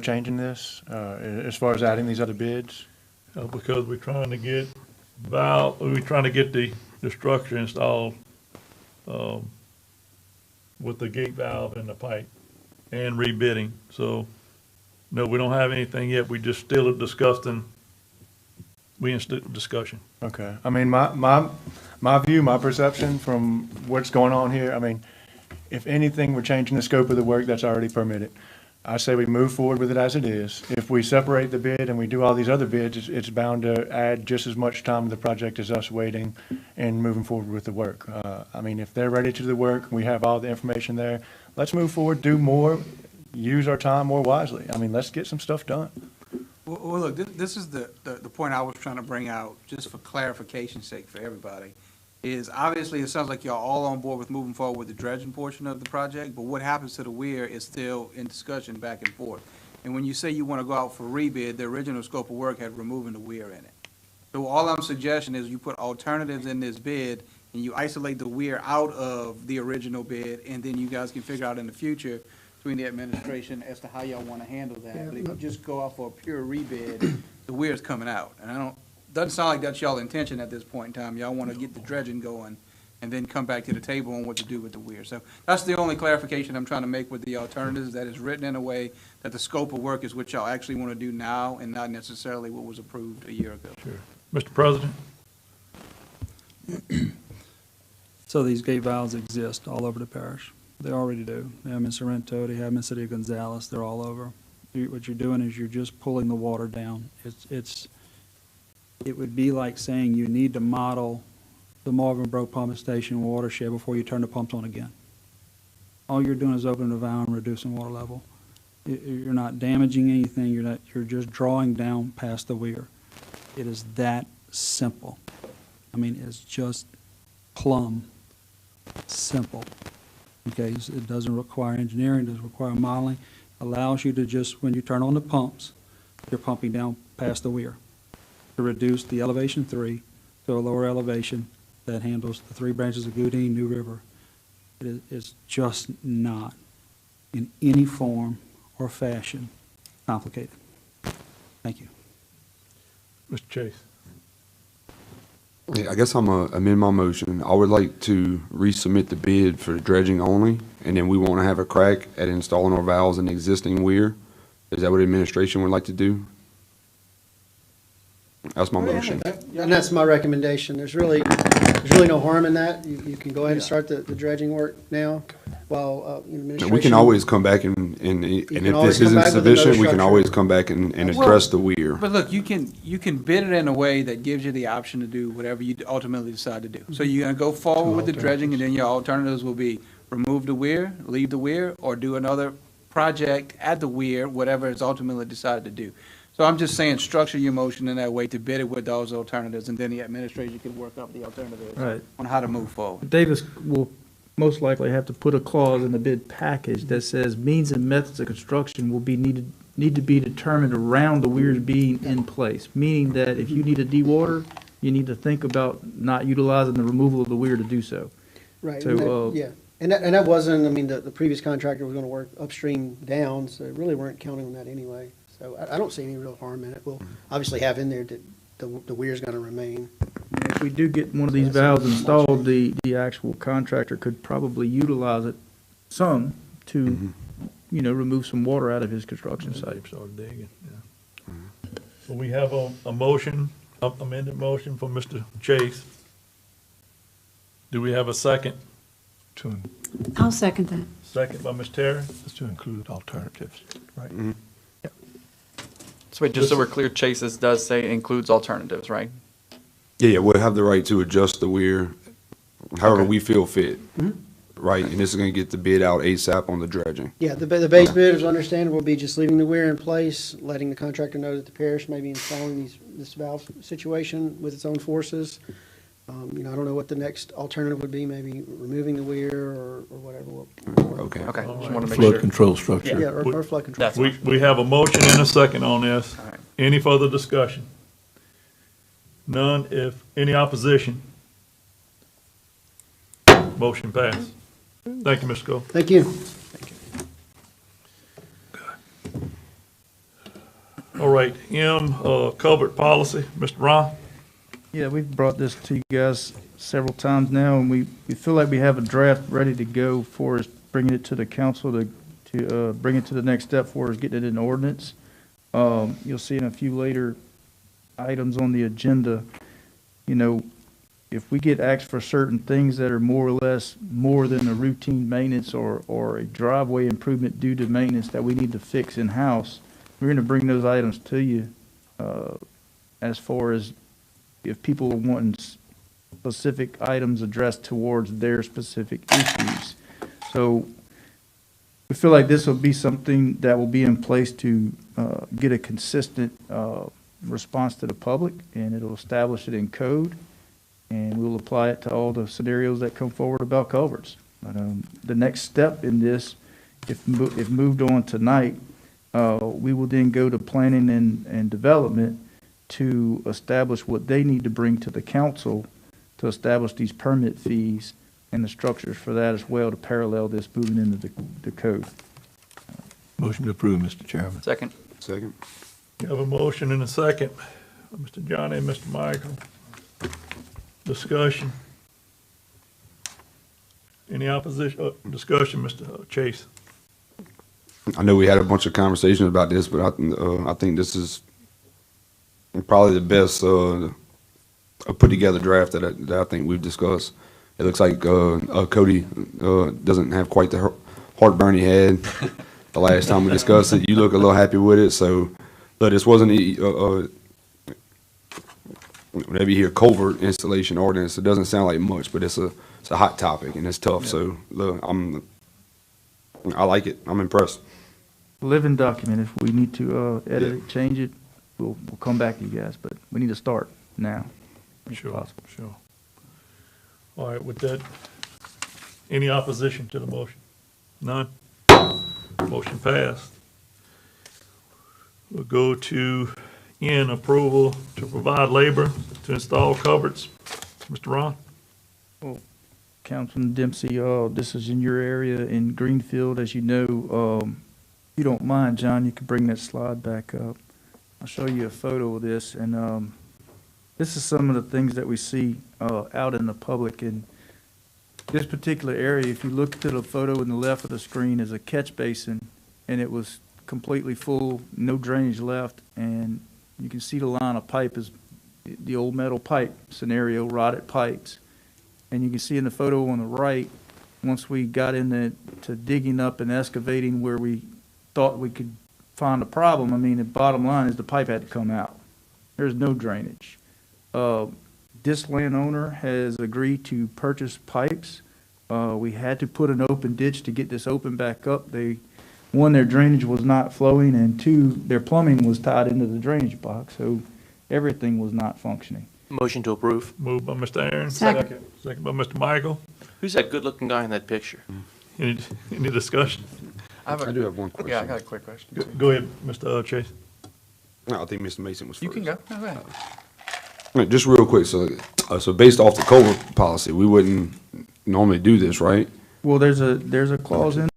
changing this, as far as adding these other bids? Because we're trying to get the structure installed with the gate valve and the pipe and rebidding. So, no, we don't have anything yet. We just still discussing. We in discussion. Okay. I mean, my view, my perception from what's going on here, I mean, if anything, we're changing the scope of the work that's already permitted. I say we move forward with it as it is. If we separate the bid and we do all these other bids, it's bound to add just as much time to the project as us waiting and moving forward with the work. I mean, if they're ready to do the work, we have all the information there, let's move forward, do more, use our time more wisely. I mean, let's get some stuff done. Well, look, this is the point I was trying to bring out, just for clarification's sake for everybody, is obviously it sounds like y'all all on board with moving forward with the dredging portion of the project, but what happens to the weir is still in discussion back and forth. And when you say you want to go out for rebid, the original scope of work had removing the weir in it. So all I'm suggesting is you put alternatives in this bid, and you isolate the weir out of the original bid, and then you guys can figure out in the future between the administration as to how y'all want to handle that. But if you just go out for a pure rebid, the weir's coming out. And doesn't sound like that's y'all intention at this point in time. Y'all want to get the dredging going and then come back to the table on what to do with the weir. So that's the only clarification I'm trying to make with the alternatives, that is written in a way that the scope of work is what y'all actually want to do now and not necessarily what was approved a year ago. Sure. Mr. President? So these gate valves exist all over the parish. They already do. They have them in Sorrento, they have them in City of Gonzales, they're all over. What you're doing is you're just pulling the water down. It would be like saying you need to model the Marvin Bro pumping station watershed before you turn the pumps on again. All you're doing is opening the valve and reducing water level. You're not damaging anything, you're just drawing down past the weir. It is that simple. I mean, it's just plumb simple. Okay, it doesn't require engineering, it doesn't require modeling. Allows you to just, when you turn on the pumps, you're pumping down past the weir to reduce the elevation 3 to a lower elevation that handles the 3 branches of Goodine, New River. It's just not in any form or fashion complicated. Thank you. Mr. Chase? Yeah, I guess I'm going to amend my motion. I would like to resubmit the bid for dredging only, and then we want to have a crack at installing our valves in the existing weir. Is that what administration would like to do? That's my motion. And that's my recommendation. There's really no harm in that. You can go ahead and start the dredging work now while administration. We can always come back and if this isn't sufficient, we can always come back and address the weir. But look, you can bid it in a way that gives you the option to do whatever you ultimately decide to do. So you're gonna go forward with the dredging, and then your alternatives will be remove the weir, leave the weir, or do another project at the weir, whatever is ultimately decided to do. So I'm just saying, structure your motion in that way to bid it with those alternatives, and then the administration can work up the alternatives Right. on how to move forward. Davis will most likely have to put a clause in the bid package that says means and methods of construction will be need to be determined around the weirs being in place, meaning that if you need to dewater, you need to think about not utilizing the removal of the weir to do so. Right, So, yeah. And that wasn't, I mean, the previous contractor was gonna work upstream down, so they really weren't counting on that anyway. So I don't see any real harm in it. We'll obviously have in there that the weir's gonna remain. If we do get one of these valves installed, the actual contractor could probably utilize it some to, remove some water out of his construction site. Start digging, yeah. So we have a motion, amended motion from Mr. Chase. Do we have a second? I'll second that. Second by Ms. Terry? Just to include alternatives, right? So wait, just so we're clear, Chase's does say includes alternatives, right? Yeah, we'll have the right to adjust the weir however Okay. we feel fit, right? And this is gonna get the bid out ASAP on the dredging. Yeah, the base bid is understandable, will be just leaving the weir in place, letting the contractor know that the parish may be installing this valve situation with its own forces. I don't know what the next alternative would be, maybe removing the weir or whatever. Okay. Okay, just want to make Flood sure. control structure. Yeah, or flood control. That's We, fine. we have a motion and a second on this. All right. Any further discussion? None. If any opposition? Motion passed. Thank you, Mr. Cole. Thank you. All right, covered policy, Mr. Ron? Yeah, we've brought this to you guys several times now, and we feel like we have a draft ready to go for us, bringing it to the council to bring it to the next step for us, getting it in ordinance. You'll see in a few later items on the agenda, if we get asked for certain things that are more or less more than a routine maintenance or a driveway improvement due to maintenance that we need to fix in-house, we're going to bring those items to you as far as if people are wanting specific items addressed towards their specific issues. So we feel like this will be something that will be in place to get a consistent response to the public, and it'll establish it in code, and we'll apply it to all the scenarios that come forward about culverts. But the next step in this, if moved on tonight, we will then go to planning and development to establish what they need to bring to the council to establish these permit fees and the structures for that as well to parallel this moving into the code. Motion to approve, Mr. Chairman. Second. Second. We have a motion and a second. Mr. Johnny and Mr. Michael. Discussion. Any opposition, discussion, Mr. Chase? I know we had a bunch of conversations about this, but I think this is probably the best put together draft that I think we've discussed. It looks like Cody doesn't have quite the heartburn he had the last time we discussed it. You look a little happy with it, so but this wasn't whenever you hear culvert installation ordinance, it doesn't sound like much, but it's a hot topic and it's tough. So look, I like it. I'm impressed. Living document, if we need to edit it, change it, we'll come back to you guys, but we need to start now. if Sure, possible. sure. All right, with that, any opposition to the motion? None? Motion passed. We'll go to N, approval to provide labor to install culverts. Mr. Ron? Councilman Dempsey, this is in your area in Greenfield, as you know. If you don't mind, John, you can bring that slide back up. I'll show you a photo of this, and this is some of the things that we see out in the public. In this particular area, if you look to the photo on the left of the screen, is a catch basin, and it was completely full, no drainage left, and you can see the line of pipe is the old metal pipe scenario, rotted pipes. And you can see in the photo on the right, once we got into digging up and excavating where we thought we could find a problem, I mean, the bottom line is the pipe had to come out. There's no drainage. This landowner has agreed to purchase pipes. We had to put an open ditch to get this open back up. One, their drainage was not flowing, and two, their plumbing was tied into the drainage box, so everything was not functioning. Motion to approve. Moved by Mr. Aaron. Second. Second by Mr. Michael. Who's that good-looking guy in that picture? Any discussion? I do have one question. Yeah, I got a quick question. Go ahead, Mr. Chase. No, I think Mr. Mason was first. You can go. No, go ahead. Right, just real quick, so based off the culvert policy, we wouldn't normally do this, right? Well, there's a clause in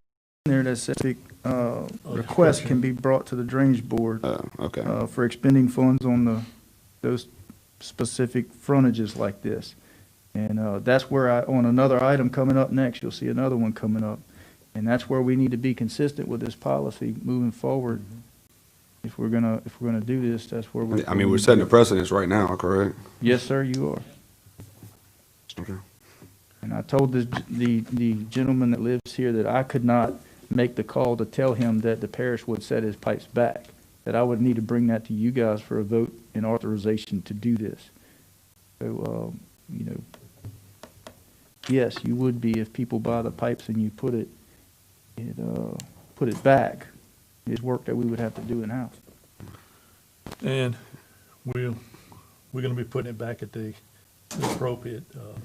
there that says request can be brought to the Drainage Board Okay. for expending funds on those specific frontages like this. And that's where on another item coming up next, you'll see another one coming up. And that's where we need to be consistent with this policy moving forward. If we're gonna do this, that's where we're. I mean, we're setting a precedence right now, correct? Yes, sir, you are. Okay. And I told the gentleman that lives here that I could not make the call to tell him that the parish would set his pipes back, that I would need to bring that to you guys for a vote and authorization to do this. So, yes, you would be if people buy the pipes and you put it back. It's work that we would have to do in-house. And we're gonna be putting it back at the appropriate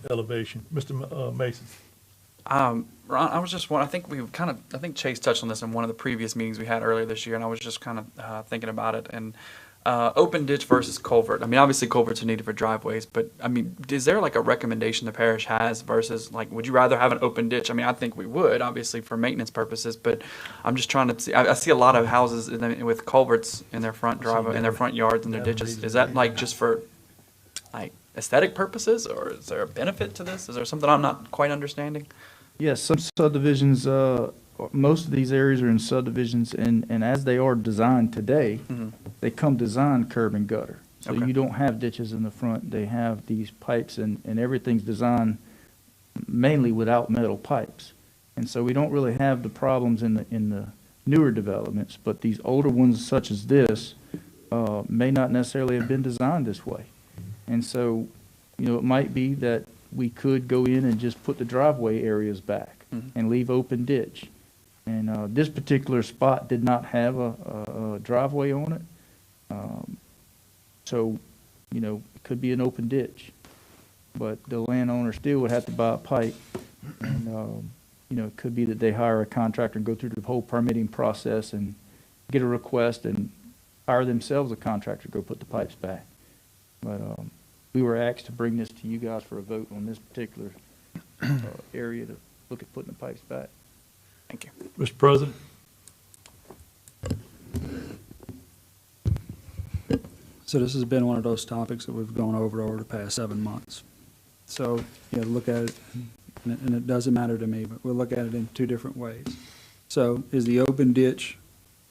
elevation. Mr. Mason? Ron, I was just wondering, I think Chase touched on this in one of the previous meetings we had earlier this year, and I was just kind of thinking about it. And open ditch versus culvert. I mean, obviously culverts are needed for driveways, but I mean, is there like a recommendation the parish has versus like, would you rather have an open ditch? I mean, I think we would, obviously for maintenance purposes, but I'm just trying to see, I see a lot of houses with culverts in their front driveway, in their front yards and their ditches. Is that like just for like aesthetic purposes, or is there a benefit to this? Is there something I'm not quite understanding? Yes, some subdivisions, most of these areas are in subdivisions, and as they are designed today, they come designed curb and gutter. So Okay. you don't have ditches in the front, they have these pipes, and everything's designed mainly without metal pipes. And so we don't really have the problems in the newer developments, but these older ones such as this may not necessarily have been designed this way. And so, it might be that we could go in and just put the driveway areas back and leave open ditch. And this particular spot did not have a driveway on it. So, it could be an open ditch. But the landowner still would have to buy a pipe. And, it could be that they hire a contractor and go through the whole permitting process and get a request and hire themselves a contractor to go put the pipes back. But we were asked to bring this to you guys for a vote on this particular area to look at putting the pipes back. Thank you. Mr. President? So this has been one of those topics that we've gone over the past 7 months. So, look at it, and it doesn't matter to me, but we'll look at it in two different ways. So is the open ditch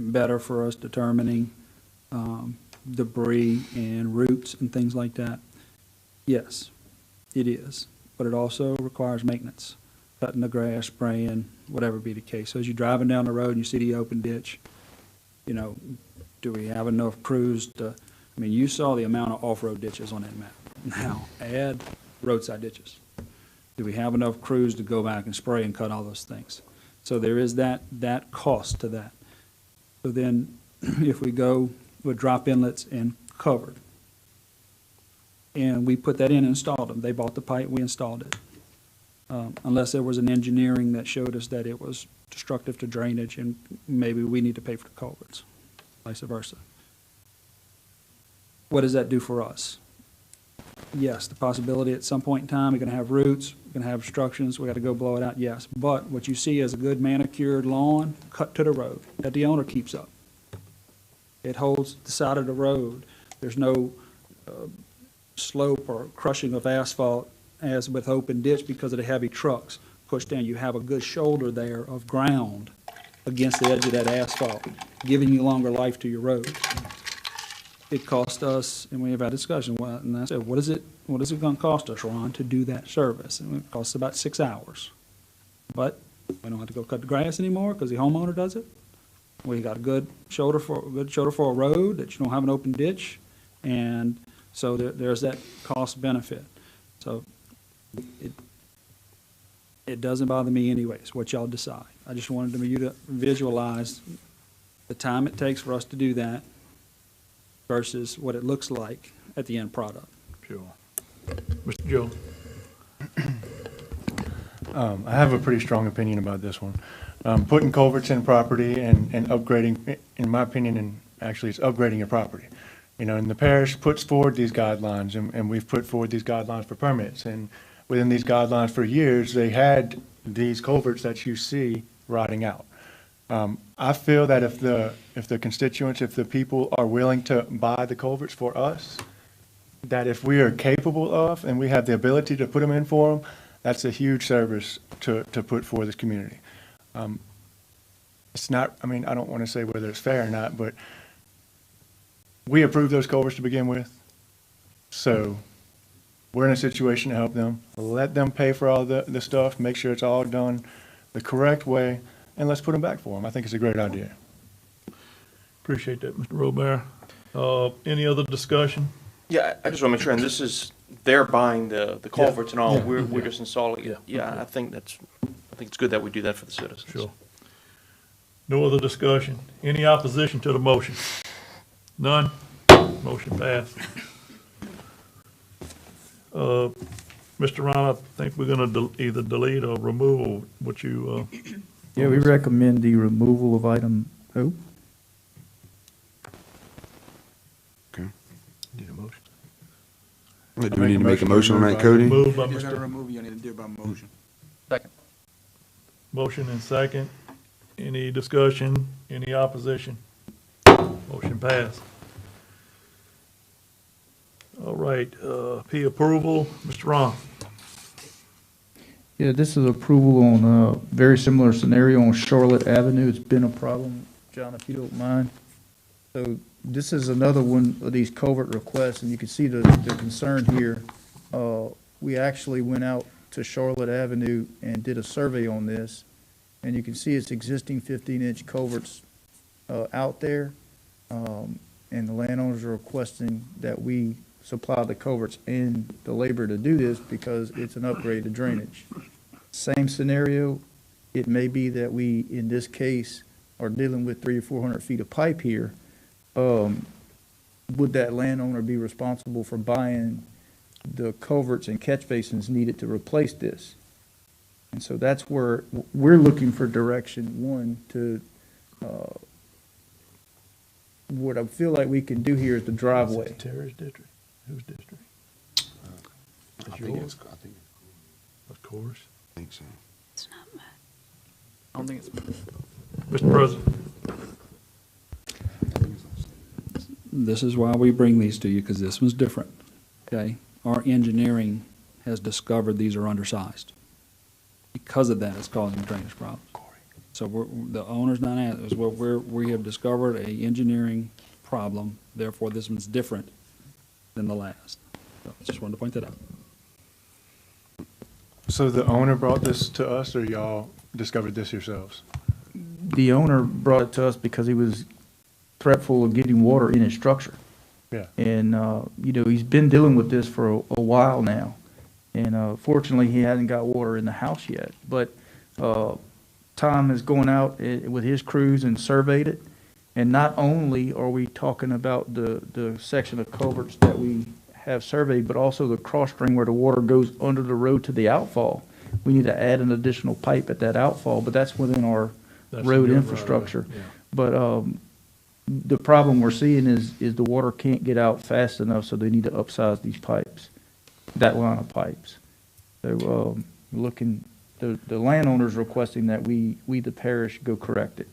better for us determining debris and roots and things like that? Yes, it is, but it also requires maintenance, cutting the grass, spraying, whatever be the case. So as you're driving down the road and you see the open ditch, do we have enough crews to, you saw the amount of off-road ditches on that map. Now, add roadside ditches. Do we have enough crews to go back and spray and cut all those things? So there is that cost to that. So then, if we go with drop inlets and covered, and we put that in and installed them, they bought the pipe, we installed it. Unless there was an engineering that showed us that it was destructive to drainage, and maybe we need to pay for the culverts, vice versa. What does that do for us? Yes, the possibility at some point in time, we're gonna have roots, we're gonna have obstructions, we gotta go blow it out, yes. But what you see is a good manicured lawn cut to the road that the owner keeps up. It holds the side of the road. There's no slope or crushing of asphalt as with open ditch because of the heavy trucks pushed down. You have a good shoulder there of ground against the edge of that asphalt, giving you longer life to your road. It cost us, and we have had a discussion, and I said, what is it gonna cost us, Ron, to do that service? And it costs about 6 hours. But we don't have to go cut the grass anymore because the homeowner does it. We got a good shoulder for a road that you don't have an open ditch, and so there's that cost benefit. So it doesn't bother me anyways, what y'all decide. I just wanted you to visualize the time it takes for us to do that versus what it looks like at the end product. Sure. Mr. Joe? I have a pretty strong opinion about this one. Putting culverts in property and upgrading, in my opinion, and actually it's upgrading your property. And the parish puts forward these guidelines, and we've put forward these guidelines for permits. And within these guidelines for years, they had these culverts that you see rotting out. I feel that if the constituents, if the people are willing to buy the culverts for us, that if we are capable of and we have the ability to put them in for them, that's a huge service to put for this community. It's not, I mean, I don't want to say whether it's fair or not, but we approved those culverts to begin with. So we're in a situation to help them. Let them pay for all the stuff, make sure it's all done the correct way, and let's put them back for them. I think it's a great idea. Appreciate that, Mr. Robert. Any other discussion? Yeah, I just want to make sure, and this is, they're buying the culverts and all, Yeah. we're just installing it. Yeah. Yeah, I think it's good that we do that for the citizens. Sure. No other discussion. Any opposition to the motion? None? Motion passed. Mr. Ron, I think we're gonna either delete or remove what you, Yeah, we recommend the removal of item O. Okay. Need a motion. Do we need to make a motion on that, Cody? Moved by If you're gonna Mr. remove, you need to do it by motion. Second. Motion and second. Any discussion? Any opposition? Motion passed. All right, P approval, Mr. Ron. Yeah, this is approval on a very similar scenario on Charlotte Avenue. It's been a problem, John, if you don't mind. So this is another one of these culvert requests, and you can see the concern here. We actually went out to Charlotte Avenue and did a survey on this, and you can see it's existing 15-inch culverts out there, and the landowners are requesting that we supply the culverts and the labor to do this because it's an upgrade to drainage. Same scenario, it may be that we, in this case, are dealing with 300 or 400 feet of pipe here. Would that landowner be responsible for buying the culverts and catch basins needed to replace this? And so that's where we're looking for direction, one, to, what I feel like we can do here is the driveway. Terry's district? Whose district? I think it's, Of course. I think so. It's not much. I don't think it's. Mr. President. This is why we bring these to you, because this one's different, okay? Our engineering has discovered these are undersized. Because of that, it's causing drainage problems. So the owner's not at, is what we have discovered a engineering problem, therefore this one's different than the last. So just wanted to point that out. So the owner brought this to us, or y'all discovered this yourselves? The owner brought it to us because he was threatful of getting water in his structure. Yeah. And, you know, he's been dealing with this for a while now. And fortunately, he hasn't got water in the house yet. But Tom is going out with his crews and surveyed it. And not only are we talking about the section of culverts that we have surveyed, but also the cross string where the water goes under the road to the outfall. We need to add an additional pipe at that outfall, but that's within our road infrastructure. Yeah. But the problem we're seeing is the water can't get out fast enough, so they need to upsize these pipes, that line of pipes. So the landowner's requesting that we, the parish, go correct it.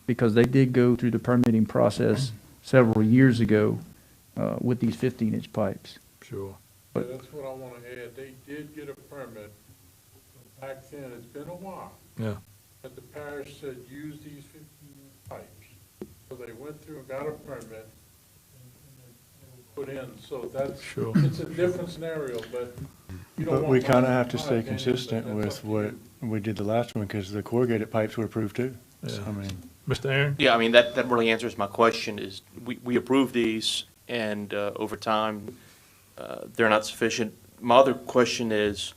Because they did go through the permitting process several years ago with these 15-inch pipes. Sure. But that's what I want to add. They did get a permit back then. It's been a while. Yeah. But the parish said, use these 15-inch pipes. So they went through and got a permit and they put in. So that's, Sure. it's a different scenario, but you don't But want we kind of one have to in stay my opinion, consistent but that's with up to what you. we did the last one, because the corrugated pipes were approved too. Yeah. I mean, Mr. Aaron? Yeah, I mean, that really answers my question is, we approve these and over time, they're not sufficient. My other question is,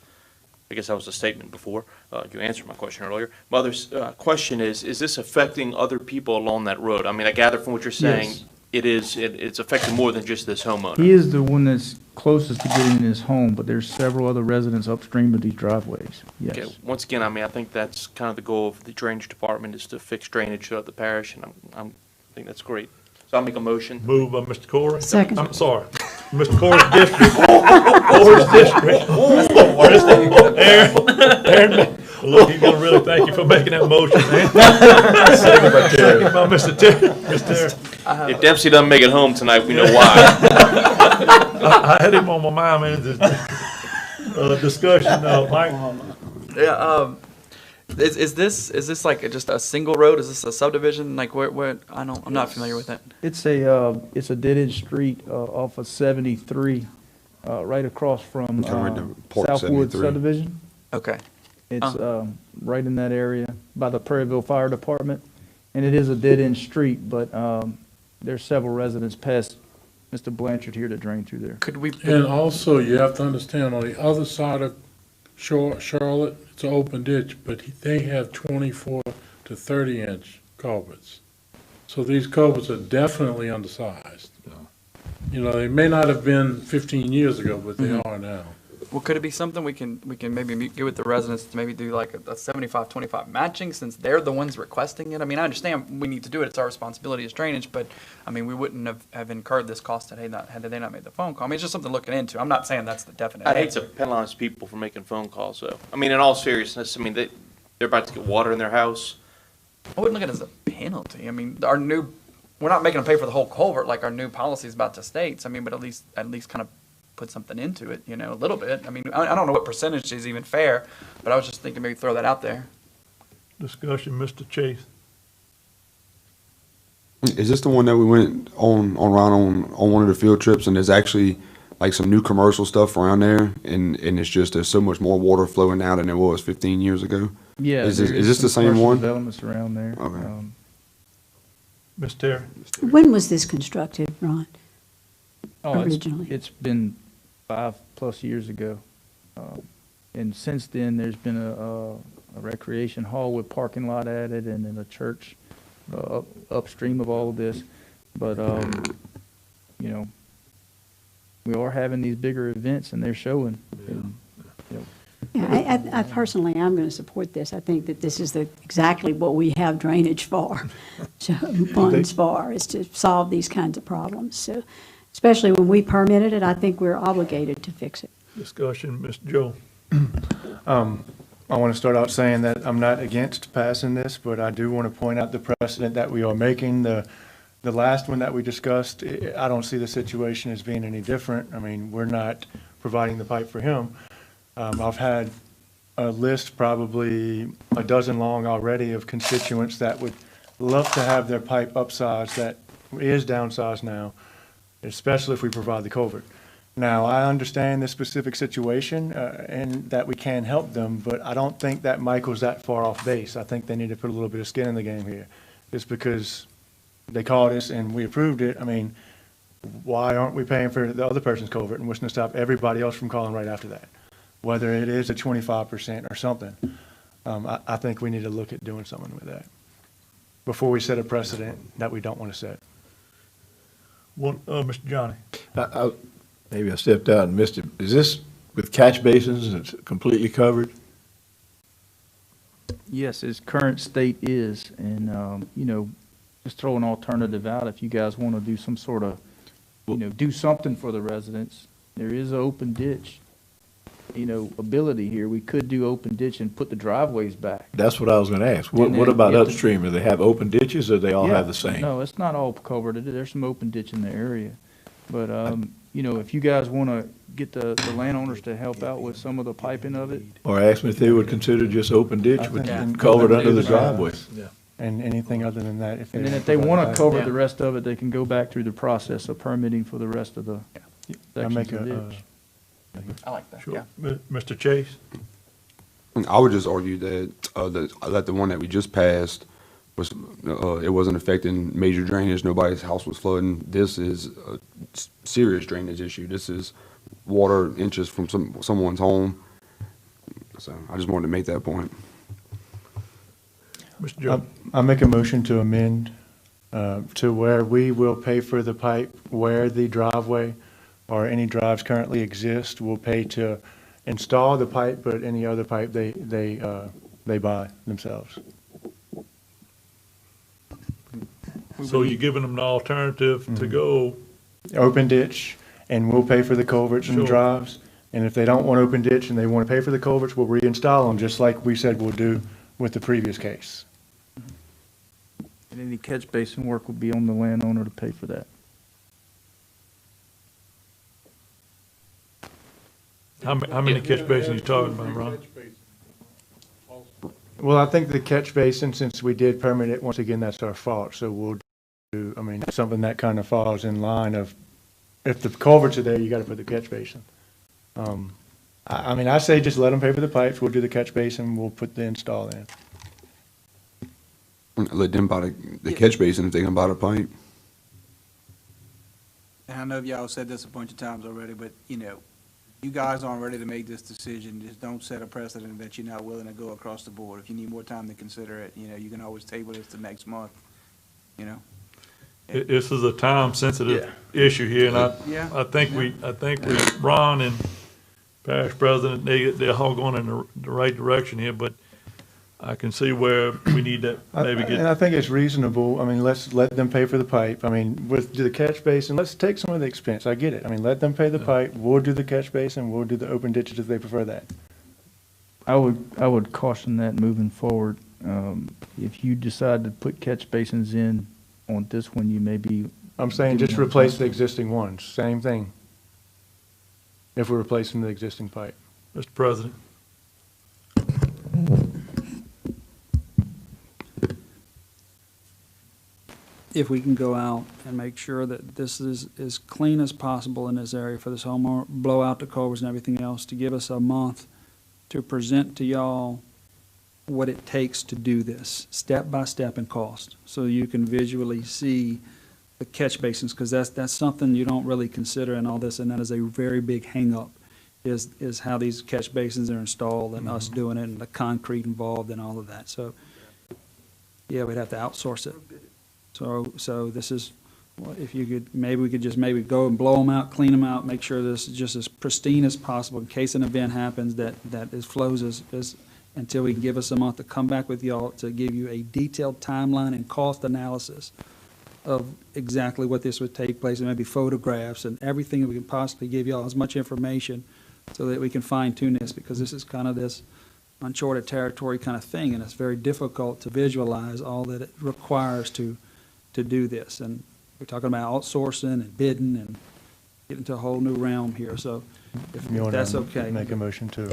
I guess that was a statement before, you answered my question earlier. My other question is this affecting other people along that road? I mean, I gather from what you're saying, Yes. it's affecting more than just this homeowner. He is the one that's closest to getting in his home, but there's several other residents upstream of these driveways. Yes. Okay, once again, I mean, I think that's kind of the goal of the drainage department is to fix drainage throughout the parish, and I think that's great. So I'll make a motion. Moved by Mr. Corey. Second. I'm sorry, Mr. Corey's district. Corey's district. Aaron, Look, he's gonna really thank you for making that motion, man. Second by Terry. Second by Mr. Terry. Mr. Terry. If Dempsey doesn't make it home tonight, we know why. I had him on my mind, man, this, discussion, Mike. Yeah, is this like just a single road? Is this a subdivision? Like where, I'm not familiar with it. It's a dead-end street off of 73, right across from Right to Port Southwood 73. subdivision. Okay. It's right in that area by the Prairieville Fire Department. And it is a dead-end street, but there's several residents past Mr. Blanchard here that drain through there. Could we? And also, you have to understand, on the other side of Charlotte, it's an open ditch, but they have 24 to 30-inch culverts. So these culverts are definitely undersized. You know, they may not have been 15 years ago, but they are now. Well, could it be something we can maybe get with the residents to maybe do like a 75-25 matching, since they're the ones requesting it? I mean, I understand we need to do it. It's our responsibility as drainage, but I mean, we wouldn't have incurred this cost had they not made the phone call. I mean, it's just something looking into. I'm not saying that's the definite. I hate to penalize people for making phone calls, though. I mean, in all seriousness, I mean, they're about to get water in their house. I wouldn't look at it as a penalty. I mean, we're not making them pay for the whole culvert like our new policy is about to state. I mean, but at least kind of put something into it, a little bit. I mean, I don't know what percentage is even fair, but I was just thinking maybe throw that out there. Discussion, Mr. Chase. Is this the one that we went on one of the field trips, and there's actually like some new commercial stuff around there, and it's just there's so much more water flowing now than there was 15 years ago? Yeah. Is there this the some same commercial one? Developments around there. Okay. Ms. Terry. When was this constructed, Ron? Originally. It's been 5+ years ago. And since then, there's been a recreation hall with parking lot added, and then a church upstream of all of this. But, we are having these bigger events, and they're showing. And, Yeah, I personally, I'm going to support this. I think that this is exactly what we have drainage for, so funds for, is to solve these kinds of problems. So, especially when we permitted it, I think we're obligated to fix it. Discussion, Mr. Joe. I want to start out saying that I'm not against passing this, but I do want to point out the precedent that we are making. The last one that we discussed, I don't see the situation as being any different. I mean, we're not providing the pipe for him. I've had a list probably a dozen long already of constituents that would love to have their pipe upsized, that is downsized now, especially if we provide the culvert. Now, I understand the specific situation and that we can help them, but I don't think that Michael's that far off base. I think they need to put a little bit of skin in the game here. Just because they called us and we approved it, I mean, why aren't we paying for the other person's culvert, and what's going to stop everybody else from calling right after that? Whether it is a 25% or something, I think we need to look at doing something with that before we set a precedent that we don't want to set. One, Mr. Johnny. Maybe I stepped out and missed it. Is this with catch basins and it's completely covered? yes, its current state is, and, just throw an alternative out if you guys want to do some sort of, do something for the residents. There is an open ditch, ability here. We could do open ditch and put the driveways back. That's what I was going to ask. What And then about get the- upstream? Do they have open ditches or they all Yeah, have the same? No, it's not all culverted. There's some open ditch in the area. But, if you guys want to get the landowners to help out with some of the piping of it. Or ask me if they would consider just open ditch with think- culvert under the driveway. And anything other than that, if they. And then if they want to cover Yeah. the rest of it, they can go back through the process of permitting for the rest of the I sections make of a, ditch. I like that. Sure. Yeah. Mr. Chase. I would just argue that the one that we just passed was, it wasn't affecting major drainage. Nobody's house was flooding. This is a serious drainage issue. This is water inches from someone's home. So I just wanted to make that point. Mr. Joe. I make a motion to amend to where we will pay for the pipe where the driveway or any drives currently exist. We'll pay to install the pipe, but any other pipe they buy themselves. So you're giving them an alternative to go, Open ditch, and we'll pay for the culverts and the Sure. drives, And if they don't want open ditch and they want to pay for the culverts, we'll reinstall them, just like we said we'll do with the previous case. And any catch basin work will be on the landowner to pay for that. How many catch basins you talking about, Ron? Well, I think the catch basin, since we did permit it, once again, that's our fault, so we'll do, I mean, something that kind of falls in line of, if the culverts are there, you gotta put the catch basin. I mean, I say just let them pay for the pipes, we'll do the catch basin, we'll put the install in. Let them buy the catch basin if they can buy the pipe. And I know y'all said this a bunch of times already, but, you know, you guys aren't ready to make this decision. Just don't set a precedent that you're not willing to go across the board. If you need more time to consider it, you know, you can always table this to next month, you know? This is a time-sensitive issue here, and I think Ron and Parish President, they're all going in the right direction here, but I can see where we need to maybe And I get, think it's reasonable, I mean, let's let them pay for the pipe, I mean, with the catch basin, let's take some of the expense, I get it, I mean, let them pay the pipe, we'll do the catch basin, we'll do the open ditches if they prefer that. I would caution that moving forward. If you decide to put catch basins in on this one, you may be. I'm saying just replace the existing ones, same thing. If we're replacing the existing pipe. Mr. President. If we can go out and make sure that this is as clean as possible in this area for this homeowner, blow out the culverts and everything else, to give us a month to present to y'all what it takes to do this, step by step in cost, so you can visually see the catch basins, because that's something you don't really consider in all this, and that is a very big hangup, is how these catch basins are installed and us doing it and the concrete involved and all of that. So, yeah, we'd have to outsource it. So this is, well, if you could, maybe we could just maybe go and blow them out, clean them out, make sure this is just as pristine as possible in case an event happens that it flows as until we can give us a month to come back with y'all to give you a detailed timeline and cost analysis of exactly what this would take place, and maybe photographs and everything that we can possibly give y'all, as much information so that we can fine tune this, because this is kind of this uncharted territory kind of thing, and it's very difficult to visualize all that it requires to do this. And we're talking about outsourcing and bidding and getting to a whole new realm here, so if You wanna that's okay. Make a motion to.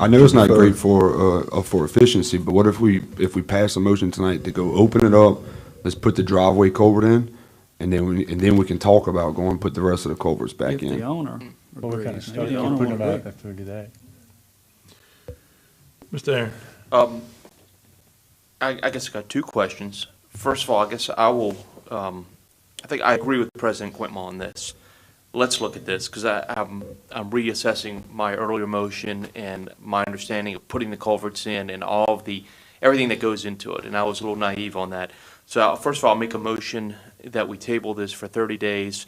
I know it's not great for efficiency, but what if we pass a motion tonight to go open it up, let's put the driveway culvert in, and then we can talk about going and put the rest of the culverts back If in. the owner Well, we kind agrees. of Maybe started the owner putting won't them out agree. after we do that. Mr. Aaron. I guess I got two questions. First of all, I guess I think I agree with President Quinton on this. Let's look at this, because I'm reassessing my earlier motion and my understanding of putting the culverts in and all of everything that goes into it, and I was a little naive on that. So first of all, I'll make a motion that we table this for 30 days,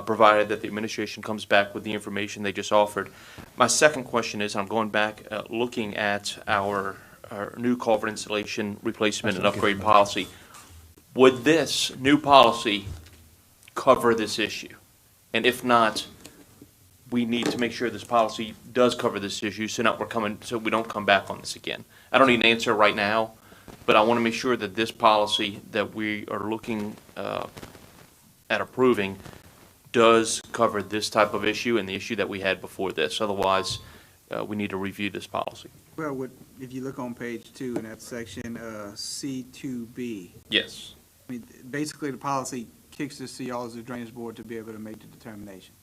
provided that the administration comes back with the information they just offered. My second question is, I'm going back, looking at our new culvert installation, replacement, and upgrade policy. Would this new policy cover this issue? And if not, we need to make sure this policy does cover this issue, so we don't come back on this again. I don't need an answer right now, but I want to make sure that this policy that we are looking at approving does cover this type of issue and the issue that we had before this. Otherwise, we need to review this policy. Well, if you look on page 2 in that section, C2B, Yes. I mean, basically the policy kicks this to y'all as a drainage board to be able to make the determination.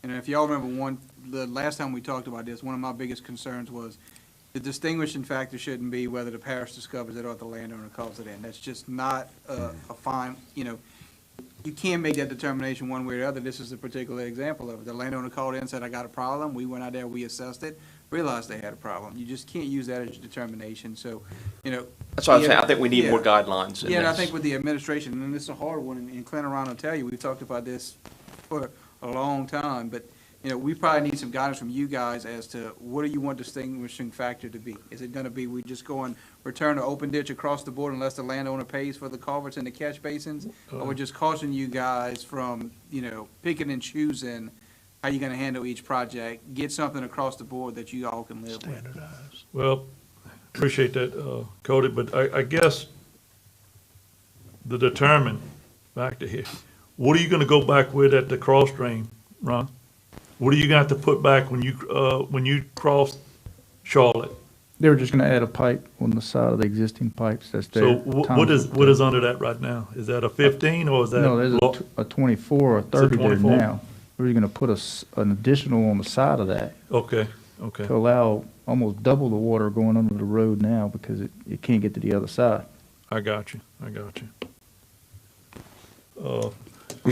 And if y'all remember the last time we talked about this, one of my biggest concerns was the distinguishing factor shouldn't be whether the parish discovers it or the landowner calls it in. That's just not a fine, you can't make that determination one way or the other. This is a particular example of it. The landowner called in and said, I got a problem. We went out there, we assessed it, realized they had a problem. You just can't use that as your determination. So, That's what I'm saying. I think we need more guidelines in Yeah, and I this. think with the administration, and this is a hard one, and Clint around will tell you, we've talked about this for a long time, but, we probably need some guidance from you guys as to what do you want distinguishing factor to be? Is it gonna be we just go and return to open ditch across the board unless the landowner pays for the culverts and the catch basins? Or we just caution you guys from, picking and choosing how you gonna handle each project. Get something across the board that you all can live with. Well, appreciate that, Cody, but I guess the determine, back to here, what are you gonna go back with at the cross drain, Ron? What are you gonna have to put back when you cross Charlotte? They were just gonna add a pipe on the side of the existing pipes that's there. So what is under that right now? Is that a 15 or is that? No, there's a 24 or 30 there 24? now. We're gonna put an additional on the side of that Okay, to okay, allow almost double the water going under the road now because it can't get to the other side. I got you.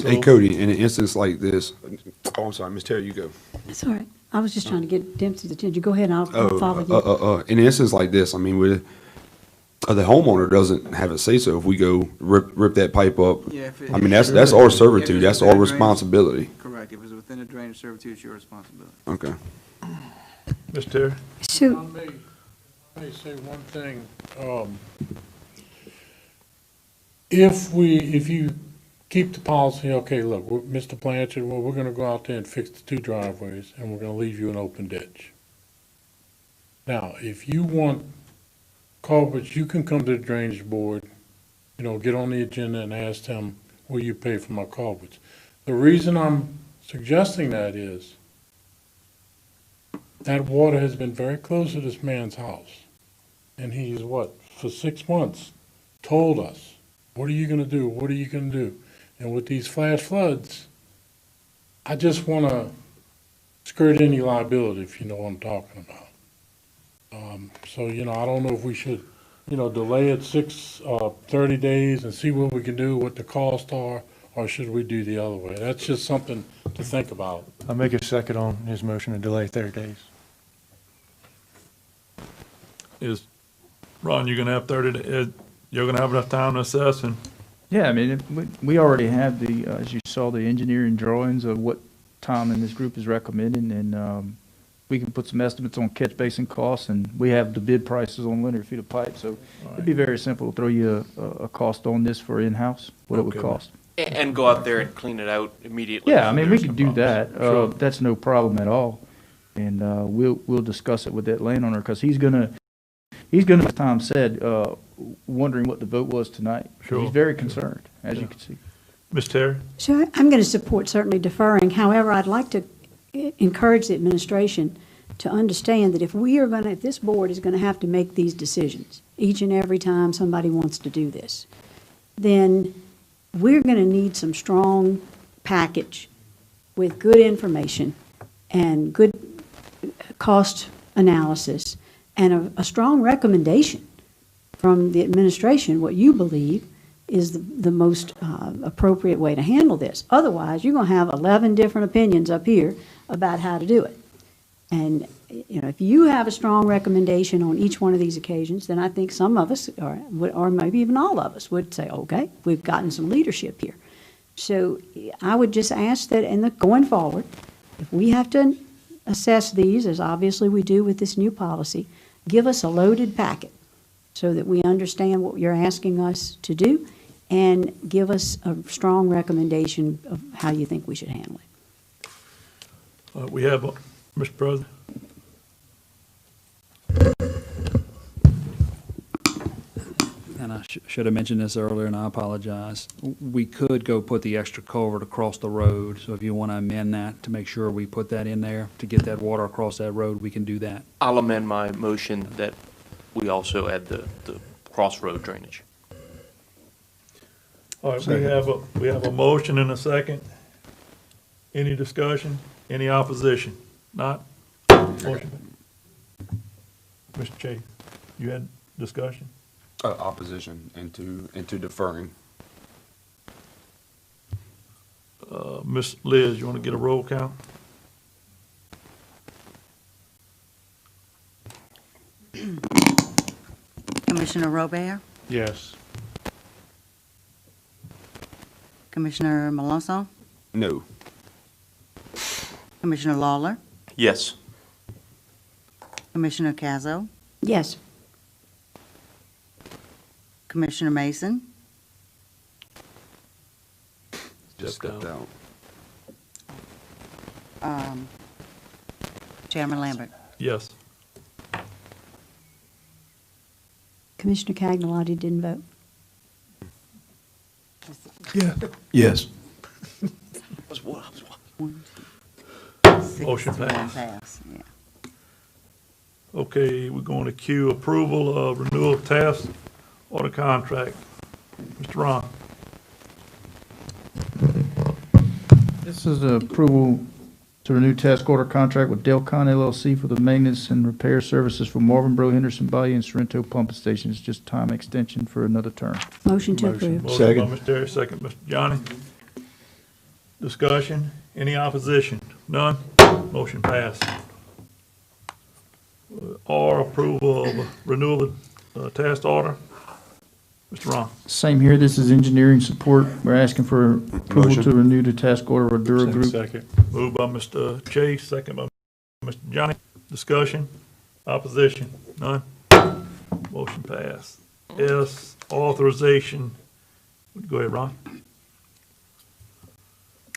Hey, Cody, in an instance like this, oh, I'm sorry, Ms. Terry, you go. That's all right. I was just trying to get Dempsey's attention. Go ahead, and I'll follow you. In an instance like this, I mean, the homeowner doesn't have a say-so if we go rip that pipe up. Yeah, if it- I mean, that's our servitude, that's our within the drainage- responsibility. Correct. If it's within the drainage servitude, it's your responsibility. Okay. Ms. Terry? So, I may say one thing. If you keep the policy, okay, look, Mr. Blanchard, well, we're gonna go out there and fix the 2 driveways, and we're gonna leave you an open ditch. Now, if you want culverts, you can come to the drainage board, get on the agenda and ask them, will you pay for my culverts? The reason I'm suggesting that is that water has been very close to this man's house. And he's for 6 months, told us, what are you gonna do? What are you gonna do? And with these flash floods, I just wanna skirt any liability, if you know what I'm talking about. So, I don't know if we should, delay it 30 days and see what we can do, what the costs are, or should we do the other way? That's just something to think about. I'll make a second on his motion to delay 30 days. Ron, you're gonna have 30, you're gonna have enough time to assess and, Yeah, I mean, we already have as you saw, the engineering drawings of what Tom and this group is recommending, and we can put some estimates on catch basin costs, and we have the bid prices on linear feet of pipe, so it'd be very simple to throw you a cost on this for in-house, what it would Okay. cost. And go out there and clean it out immediately. Yeah, I mean, we could do that. Sure. That's no problem at all. And we'll discuss it with that landowner, because he's gonna, as Tom said, wondering what the vote was tonight. Sure. He's very concerned, as you can see. Ms. Terry? So I'm going to support certainly deferring. However, I'd like to encourage the administration to understand that if this board is going to have to make these decisions each and every time somebody wants to do this, then we're going to need some strong package with good information and good cost analysis and a strong recommendation from the administration, what you believe is the most appropriate way to handle this. Otherwise, you're going to have 11 different opinions up here about how to do it. And, if you have a strong recommendation on each one of these occasions, then I think some of us, or maybe even all of us, would say, okay, we've gotten some leadership here. So I would just ask that going forward, if we have to assess these, as obviously we do with this new policy, give us a loaded packet so that we understand what you're asking us to do, and give us a strong recommendation of how you think we should handle it. We have, Mr. President? And I should have mentioned this earlier, and I apologize. We could go put the extra culvert across the road, so if you want to amend that to make sure we put that in there to get that water across that road, we can do that. I'll amend my motion that we also add the crossroad drainage. All right, we have a motion and a second. Any discussion? Any opposition? Not? Motion. Mr. Chase, you had discussion? Opposition into deferring. Ms. Liz, you want to get a roll count? Commissioner Robert, Yes. Commissioner Malonzo, No. Commissioner Lawler, Yes. Commissioner Cazzo, Yes. Commissioner Mason, Just stepped out. Chairman Lambert. Yes. Commissioner Cagnolati didn't vote. Yes. Motion Six to one passed. pass, yeah. Okay, we're going to queue approval of renewal of task order contract. Mr. Ron. This is the approval to renew task order contract with Delcon LLC for the maintenance and repair services for Marvin Bro, Henderson Bayou, and Sorrento pumping stations. Just time extension for another term. Motion to approve. Motion Second. by Mr. Terry, second, Mr. Johnny. Discussion, any opposition? None? Motion passed. R, approval of renewal of task order. Mr. Ron. Same here, this is engineering support. We're asking for approval Motion. to renew the task order with Dura Group. Second. Moved by Mr. Chase, second by Mr. Johnny. Discussion, opposition? None? Motion passed. S, authorization. Go ahead, Ron.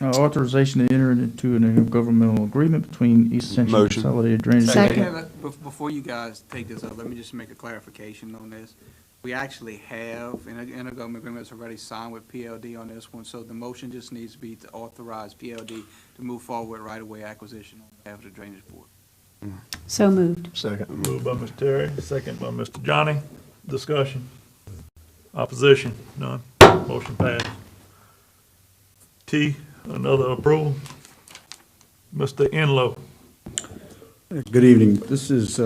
Authorization to enter into a governmental agreement between East Ascension Motion. Consolidated Drainage. Second. Before you guys take this up, let me just make a clarification on this. We actually have an intergovernmental agreement that's already signed with PLD on this one, so the motion just needs to be to authorize PLD to move forward right-of-way acquisition on behalf of the Drainage Board. So moved. Second. Moved by Mr. Terry, second by Mr. Johnny. Discussion. Opposition? None. Motion passed. T, another approval. Mr. Enlow. Good evening. This is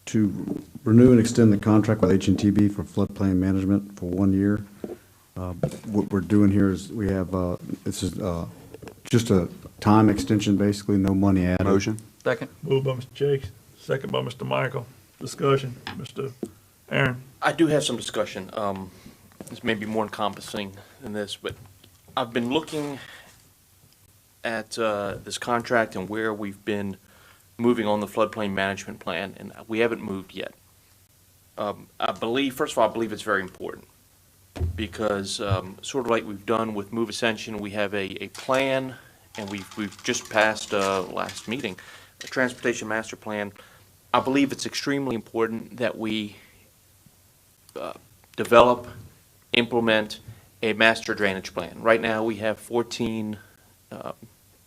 to renew and extend the contract with H&TB for floodplain management for 1 year. What we're doing here is we have, this is just a time extension, basically, no money added. Motion. Second. Moved by Mr. Chase, second by Mr. Michael. Discussion. Mr. Aaron. I do have some discussion. This may be more encompassing than this, but I've been looking at this contract and where we've been moving on the floodplain management plan, and we haven't moved yet. I believe, first of all, I believe it's very important because sort of like we've done with Move Ascension, we have a plan, and we've just passed last meeting, a transportation master plan. I believe it's extremely important that we develop, implement a master drainage plan. Right now, we have 14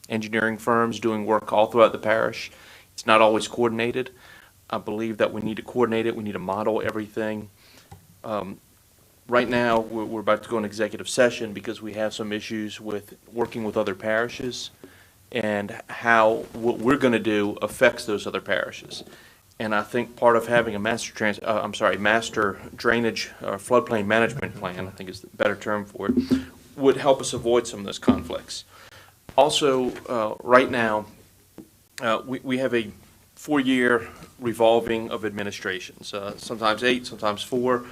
engineering firms doing work all throughout the parish. It's not always coordinated. I believe that we need to coordinate it. We need to model everything. Right now, we're about to go in executive session because we have some issues with working with other parishes and how what we're going to do affects those other parishes. And I think part of having a master drainage or floodplain management plan, I think is the better term for it, would help us avoid some of those conflicts. Also, right now, we have a 4-year revolving of administrations, sometimes 8, sometimes 4,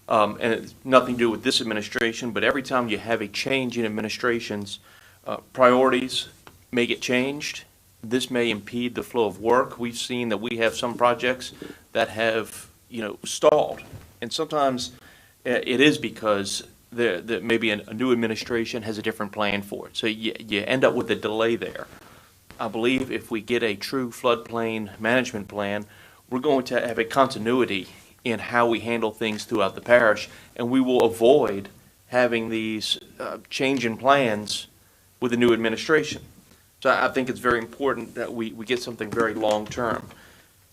and it's nothing to do with this administration, but every time you have a change in administrations, priorities may get changed. This may impede the flow of work. We've seen that we have some projects that have, stalled, and sometimes it is because maybe a new administration has a different plan for it. So you end up with a delay there. I believe if we get a true floodplain management plan, we're going to have a continuity in how we handle things throughout the parish, and we will avoid having these change in plans with a new administration. So I think it's very important that we get something very long-term.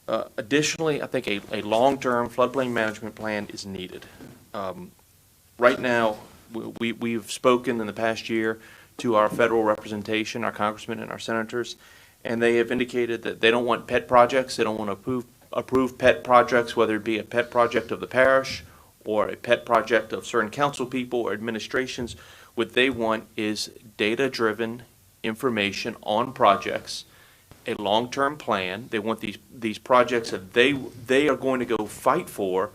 Additionally, I think a long-term floodplain management plan is needed. Right now, we've spoken in the past year to our federal representation, our congressmen and our senators, and they have indicated that they don't want pet projects. They don't want to approve pet projects, whether it be a pet project of the parish or a pet project of certain council people or administrations. What they want is data-driven information on projects, a long-term plan. They want these projects that they are going to go fight for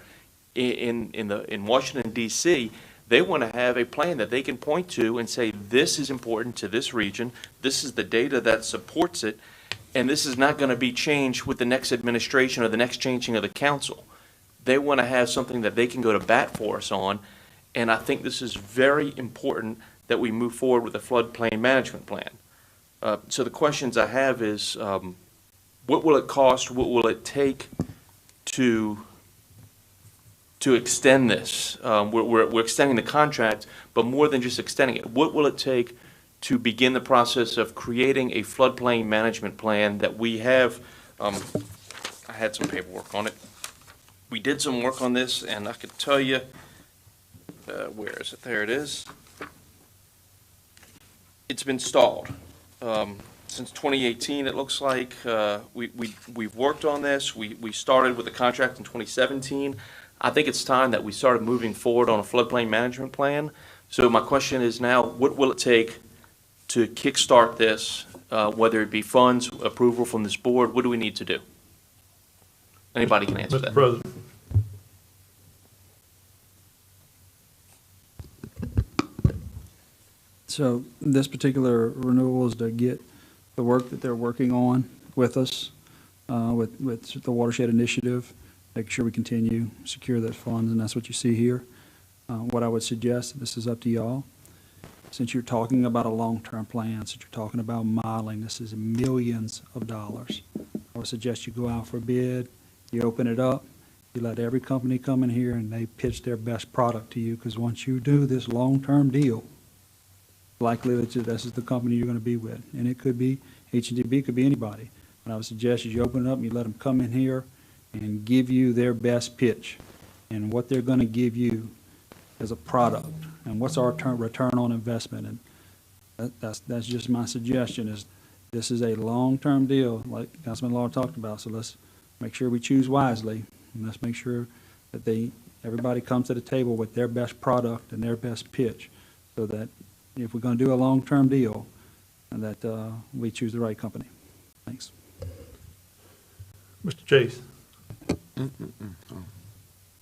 in Washington, D.C. They want to have a plan that they can point to and say, this is important to this region, this is the data that supports it, and this is not going to be changed with the next administration or the next changing of the council. They want to have something that they can go to bat for us on, and I think this is very important that we move forward with a floodplain management plan. So the questions I have is, what will it cost? What will it take to extend this? We're extending the contract, but more than just extending it, what will it take to begin the process of creating a floodplain management plan that we have? I had some paperwork on it. We did some work on this, and I could tell you, where is it? There it is. It's been stalled. Since 2018, it looks like. We've worked on this. We started with the contract in 2017. I think it's time that we started moving forward on a floodplain management plan. So my question is now, what will it take to kickstart this, whether it be funds, approval from this board? What do we need to do? Anybody can answer that. Mr. President. So this particular renewal is to get the work that they're working on with us, with the Watershed Initiative, make sure we continue, secure those funds, and that's what you see here. What I would suggest, this is up to y'all, since you're talking about a long-term plan, since you're talking about modeling, this is millions of dollars. I would suggest you go out for a bid, you open it up, you let every company come in here and they pitch their best product to you, because once you do this long-term deal, likely that this is the company you're going to be with. And it could be H&TB, could be anybody. What I would suggest is you open it up and you let them come in here and give you their best pitch and what they're going to give you as a product and what's our return on investment. And that's just my suggestion, is this is a long-term deal, like Councilman Law talked about. So let's make sure we choose wisely, and let's make sure that everybody comes to the table with their best product and their best pitch, so that if we're going to do a long-term deal, that we choose the right company. Thanks. Mr. Chase.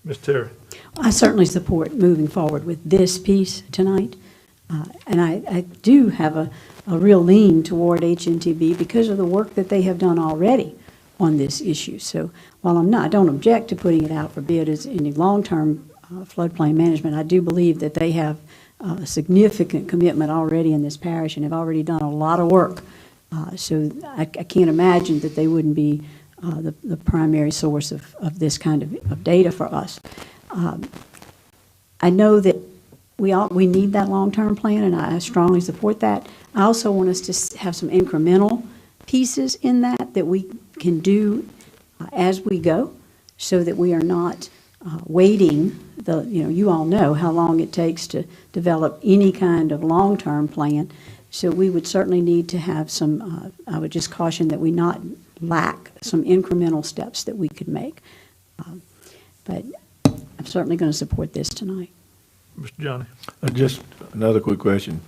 Ms. Terry. I certainly support moving forward with this piece tonight. And I do have a real lean toward H&TB because of the work that they have done already on this issue. So while I don't object to putting it out for bid as any long-term floodplain management, I do believe that they have a significant commitment already in this parish and have already done a lot of work. So I can't imagine that they wouldn't be the primary source of this kind of data for us. I know that we need that long-term plan, and I strongly support that. I also want us to have some incremental pieces in that we can do as we go, so that we are not waiting. You all know how long it takes to develop any kind of long-term plan. So we would certainly need to have some, I would just caution that we not lack some incremental steps that we could make. But I'm certainly going to support this tonight. Mr. Johnny. Just another quick question.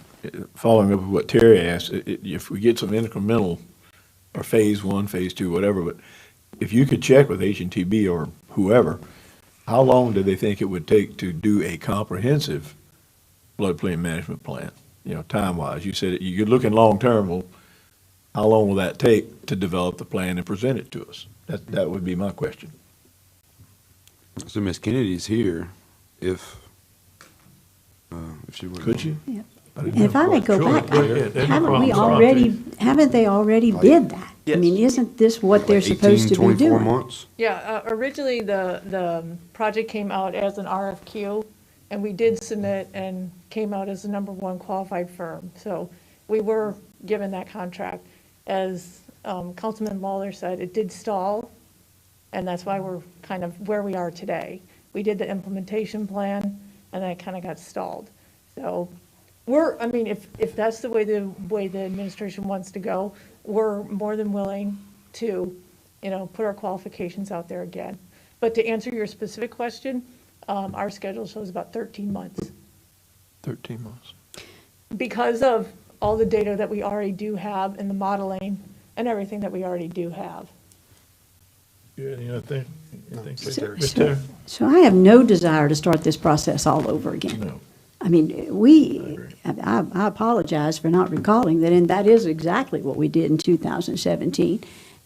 Following up with what Terry asked, if we get some incremental, or phase 1, phase 2, whatever, but if you could check with H&TB or whoever, how long do they think it would take to do a comprehensive floodplain management plan, time-wise? You said you're looking long-term. Well, how long will that take to develop the plan and present it to us? That would be my question. So Ms. Kennedy's here, if she would. Could you? Yeah. And if I may go back, haven't they already bid that? Yes. I mean, isn't this what they're supposed to be 24 doing? months? Yeah, originally the project came out as an RFQ, and we did submit and came out as the #1 qualified firm. So we were given that contract. As Councilman Lawler said, it did stall, and that's why we're kind of where we are today. We did the implementation plan, and then it kind of got stalled. So if that's the way the administration wants to go, we're more than willing to, put our qualifications out there again. But to answer your specific question, our schedule shows about 13 months. 13 months. Because of all the data that we already do have and the modeling and everything that we already do have. Yeah, So I have no desire to start this process all over again. No. I mean, I apologize for not recalling that, and that is exactly what we did in 2017.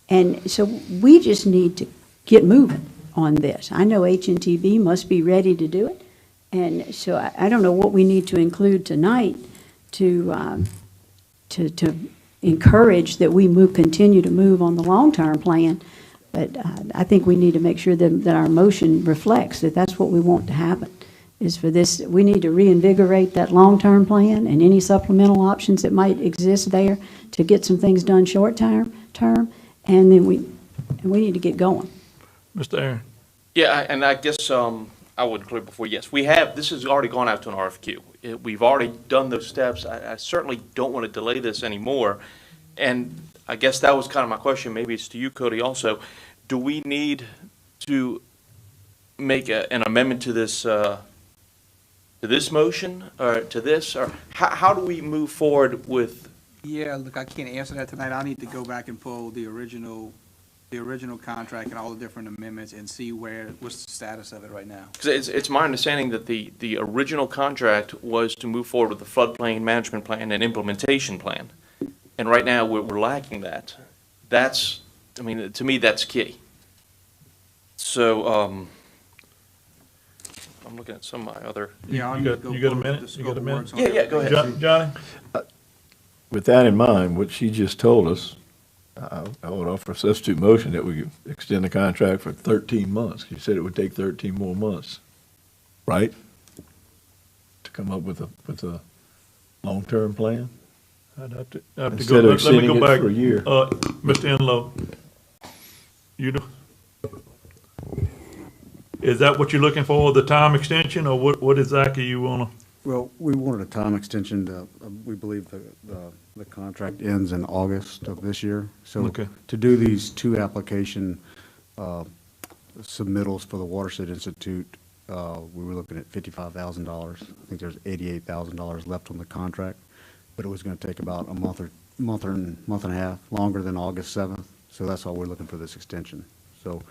And so we just need to get moving on this. I know H&TB must be ready to do it, and so I don't know what we need to include tonight to encourage that we continue to move on the long-term plan. But I think we need to make sure that our motion reflects that that's what we want to happen, is for this, we need to reinvigorate that long-term plan and any supplemental options that might exist there to get some things done short-term, and then we need to get going. Mr. Aaron? Yeah, and I guess I would clear before, yes, we have, this has already gone out to an RFQ. We've already done those steps. I certainly don't want to delay this anymore. And I guess that was kind of my question, maybe it's to you, Cody, also. Do we need to make an amendment to this motion, or to this, or how do we move forward with? Yeah, look, I can't answer that tonight. I need to go back and pull the original contract and all the different amendments and see what's the status of it right now. Because it's my understanding that the original contract was to move forward with the floodplain management plan and implementation plan. And right now, we're lacking that. That's, I mean, to me, that's key. So, I'm looking at some of my other. Yeah, You got a minute? You got a minute? Yeah, go ahead. Johnny? With that in mind, what she just told us, I would offer a substitute motion that we extend the contract for 13 months. You said it would take 13 more months, right? To come up with a long-term plan? I'd have to go, Instead of let me extending go it back. for a year. Mr. Enlow, you know, is that what you're looking for, the time extension, or what exactly you wanna? Well, we wanted a time extension to, we believe the contract ends in August of this year. So Okay. to do these two application submittals for the Watershed Institute, we were looking at $55,000. I think there's $88,000 left on the contract, but it was going to take about a month and a half longer than August 7th. So that's why we're looking for this extension. So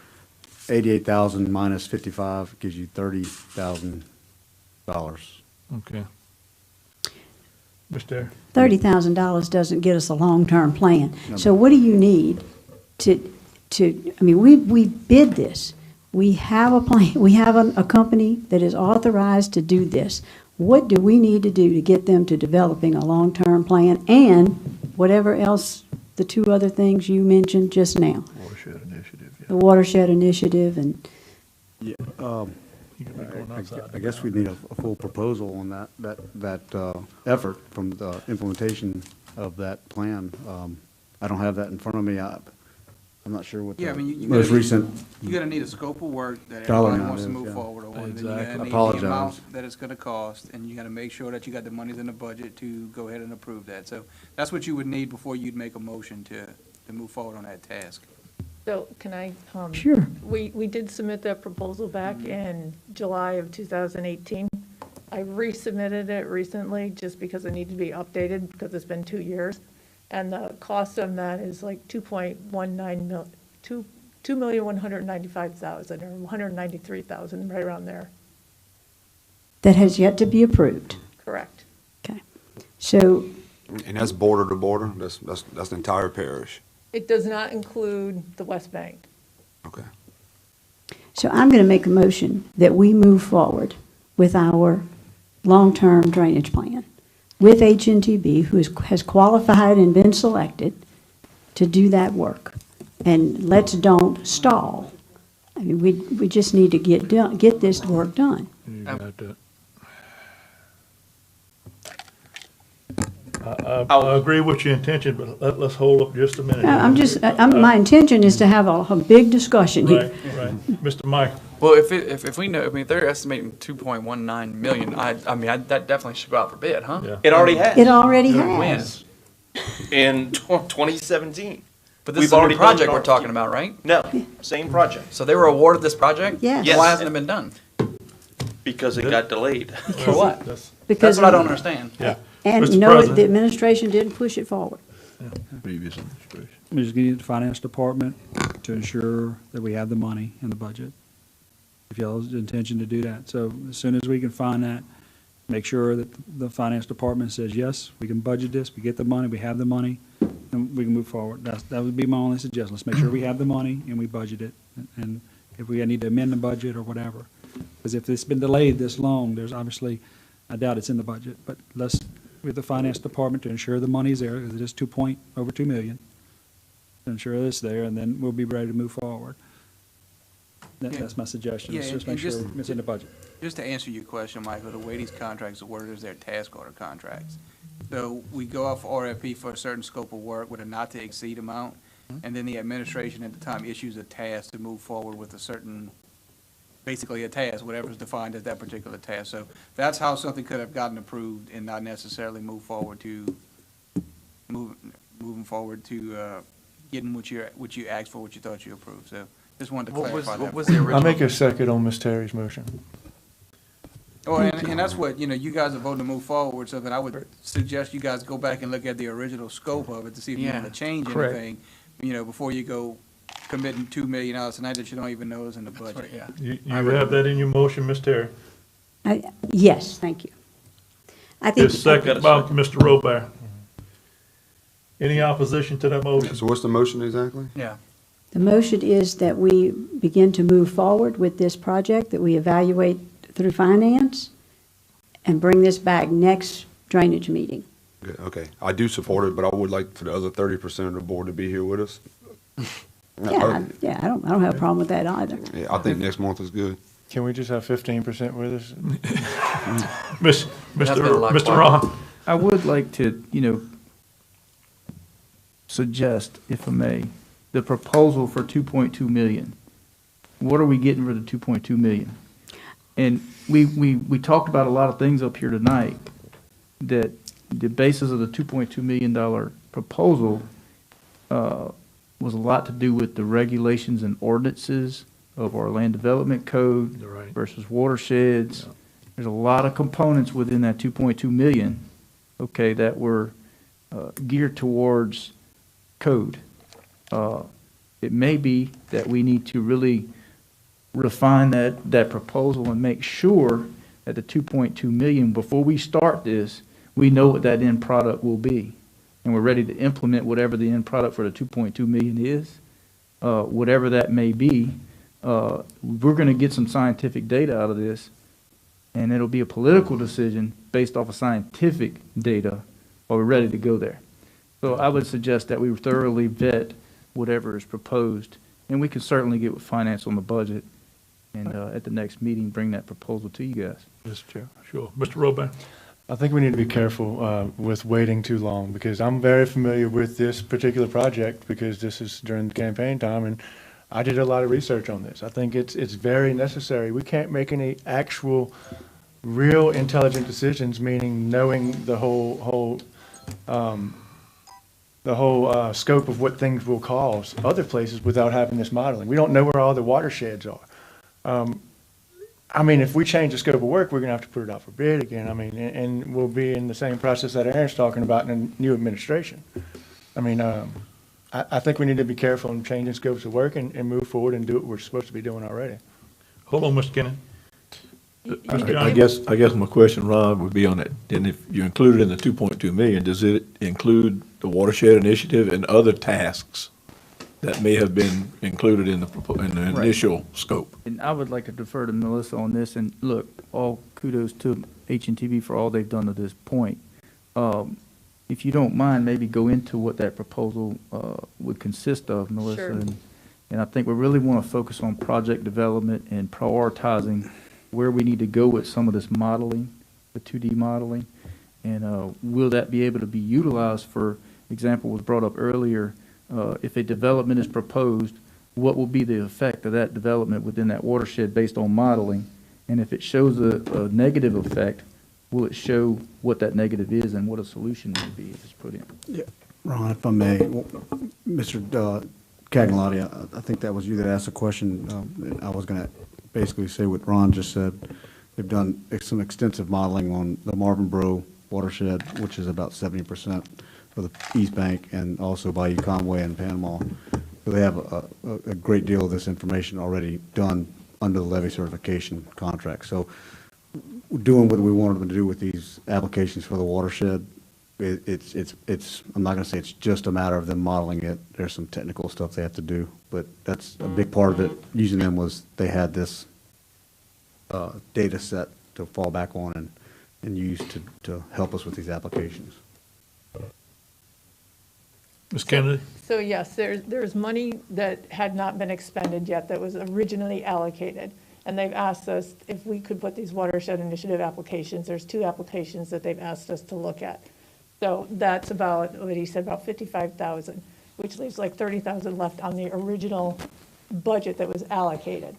88,000 minus 55 gives you $30,000. Okay. Mr. $30,000 doesn't get us a long-term plan. No. So what do you need to, I mean, we bid this. We have a plan, we have a company that is authorized to do this. What do we need to do to get them to developing a long-term plan and whatever else, the two other things you mentioned just now? Watershed initiative, yeah. The watershed initiative and, Yeah, You can be going outside. I guess we need a full proposal on that effort from the implementation of that plan. I don't have that in front of me. I'm not sure what Yeah, I mean, the you most gotta- recent. You're gonna need a scope of work that Dollar everybody amount wants to is, move yeah. forward on. Then Exactly. you're gonna need Apologize. the amount that it's gonna cost, and you gotta make sure that you got the monies in the budget to go ahead and approve that. So that's what you would need before you'd make a motion to move forward on that task. So can I? Sure. We did submit that proposal back in July of 2018. I resubmitted it recently just because it needed to be updated because it's been 2 years. And the cost of that is like 2.19 mil, 2,195,000 or 193,000, right around there. that has yet to be approved. Correct. Okay. So, And that's border to border? That's the entire parish? It does not include the West Bank. Okay. so I'm going to make a motion that we move forward with our long-term drainage plan with HNTB, who has qualified and been selected to do that work. And let's don't stall. I mean, we just need to get this work done. You got that. I agree with your intention, but let's hold up just a minute. My intention is to have a big discussion here. Right. Mr. Mike? Well, if we know, I mean, if they're estimating 2.19 million, I mean, that definitely should go out for bid, huh? Yeah. It already has. It already When? has. In 2017. But this We've is a new already done project an we're RFQ. talking about, right? No, same project, So they were awarded this project? Yes. Yes. Why hasn't it been done? because it got delayed. For what? That's- Because That's what I don't understand. Yeah. And Mr. no, President. the administration didn't push it forward. Previous administration. We just need the finance department to ensure that we have the money in the budget. If y'all's intention to do that. So as soon as we can find that, make sure that the finance department says, yes, we can budget this, we get the money, we have the money, and we can move forward. That would be my only suggestion. Let's make sure we have the money and we budget it. And if we need to amend the budget or whatever. Because if it's been delayed this long, there's obviously, I doubt it's in the budget, but with the finance department to ensure the money's there, because it is over 2 million. To ensure it's there, and then we'll be ready to move forward. That's my suggestion, Yeah, let's just and make sure just- it's in the budget. Just to answer your question, Michael, the way these contracts are worded is they're task order contracts. So we go off RFP for a certain scope of work with a not-to-exceed amount, and then the administration at the time issues a task to move forward with a certain, basically a task, whatever's defined as that particular task. So that's how something could have gotten approved and not necessarily moving forward to getting what you asked for, what you thought you approved. So just wanted to clarify that. what was for the you. I'll make a second on Ms. Terry's motion. Oh, and that's what, you guys are voting to move forward, so that I would suggest you guys go back and look at the original scope of it to see if you want to change correct. anything, before you go committing $2 million tonight that you don't even know is in the budget. You have that in your motion, Ms. Terry? Yes, thank you. I think. It's second by Mr. Robert. Any opposition to that motion? So what's the motion exactly? Yeah. The motion is that we begin to move forward with this project, that we evaluate through finance, and bring this back next drainage meeting. Good, okay. I do support it, but I would like for the other 30% of the board to be here with us. Yeah, I don't have a problem with that either. Yeah, I think next month is good. Can we just have 15% with us? Mr. Ron? I would like to, suggest, if I may, the proposal for 2.2 million. What are we getting for the 2.2 million? And we talked about a lot of things up here tonight, that the basis of the $2.2 million proposal was a lot to do with the regulations and ordinances of our land development code versus watersheds. Yeah. There's a lot of components within that 2.2 million, okay, that were geared towards code. It may be that we need to really refine that proposal and make sure that the 2.2 million, before we start this, we know what that end product will be. And we're ready to implement whatever the end product for the 2.2 million is, whatever that may be. We're going to get some scientific data out of this, and it'll be a political decision based off of scientific data. Are we ready to go there? So I would suggest that we thoroughly vet whatever is proposed, and we can certainly get with finance on the budget, and at the next meeting, bring that proposal to you guys. Mr. Chair. Sure. Mr. Robert? I think we need to be careful with waiting too long, because I'm very familiar with this particular project, because this is during the campaign time, and I did a lot of research on this. I think it's very necessary. We can't make any actual, real intelligent decisions, meaning knowing the whole scope of what things will cause other places without having this modeling. We don't know where all the watersheds are. If we change the scope of work, we're going to have to put it out for bid again. And we'll be in the same process that Aaron's talking about in the new administration. I think we need to be careful in changing scopes of work and move forward and do what we're supposed to be doing already. Hold on, Mr. Kenny. I guess my question, Ron, would be on it. And if you include it in the 2.2 million, does it include the watershed initiative and other tasks that may have been included in the initial scope? And I would like to defer to Melissa on this, and look, all kudos to HNTB for all they've done to this point. If you don't mind, maybe go into what that proposal would consist of, Melissa. Sure. And I think we really want to focus on project development and prioritizing where we need to go with some of this modeling, the 2D modeling. And will that be able to be utilized, for example, was brought up earlier, if a development is proposed, what will be the effect of that development within that watershed based on modeling? And if it shows a negative effect, will it show what that negative is and what a solution would be if it's put in? Yeah, Ron, if I may, Mr. Cagnotti, I think that was you that asked the question. I was going to basically say what Ron just said. They've done some extensive modeling on the Marvin Bro watershed, which is about 70% for the East Bank, and also Bayou Conway and Panama. So they have a great deal of this information already done under the levee certification contract. So we're doing what we wanted them to do with these applications for the watershed. It's I'm not going to say it's just a matter of them modeling it. There's some technical stuff they have to do, but that's a big part of it. Using them was they had this data set to fall back on and use to help us with these applications. Ms. Kennedy? So yes, there's money that had not been expended yet that was originally allocated. And they've asked us if we could put these watershed initiative applications, there's 2 applications that they've asked us to look at. So that's about, what he said, about 55,000, which leaves like 30,000 left on the original budget that was allocated.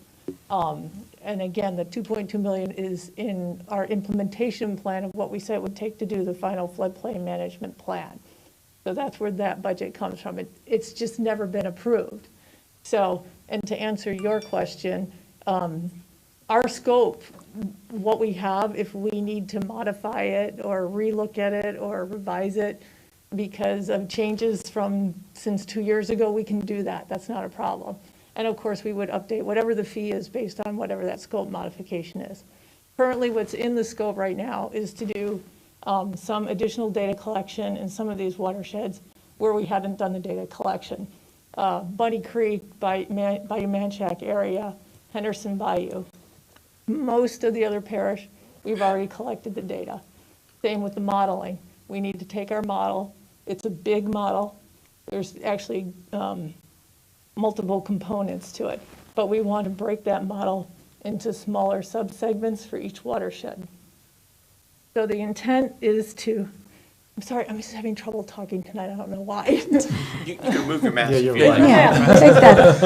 And again, the 2.2 million is in our implementation plan of what we said it would take to do the final floodplain management plan. So that's where that budget comes from. It's just never been approved. So, and to answer your question, our scope, what we have, if we need to modify it or relook at it or revise it because of changes from since 2 years ago, we can do that. That's not a problem. And of course, we would update whatever the fee is based on whatever that scope modification is. Currently, what's in the scope right now is to do some additional data collection in some of these watersheds where we hadn't done the data collection. Buddy Creek by Manchac area, Henderson Bayou. Most of the other parish, we've already collected the data. Same with the modeling. We need to take our model. It's a big model. There's actually multiple components to it, but we want to break that model into smaller subsegments for each watershed. So the intent is to, I'm sorry, I'm just having trouble talking tonight. I don't know why. You can remove your mask. Yeah, if you're you right. like. Yeah, take that.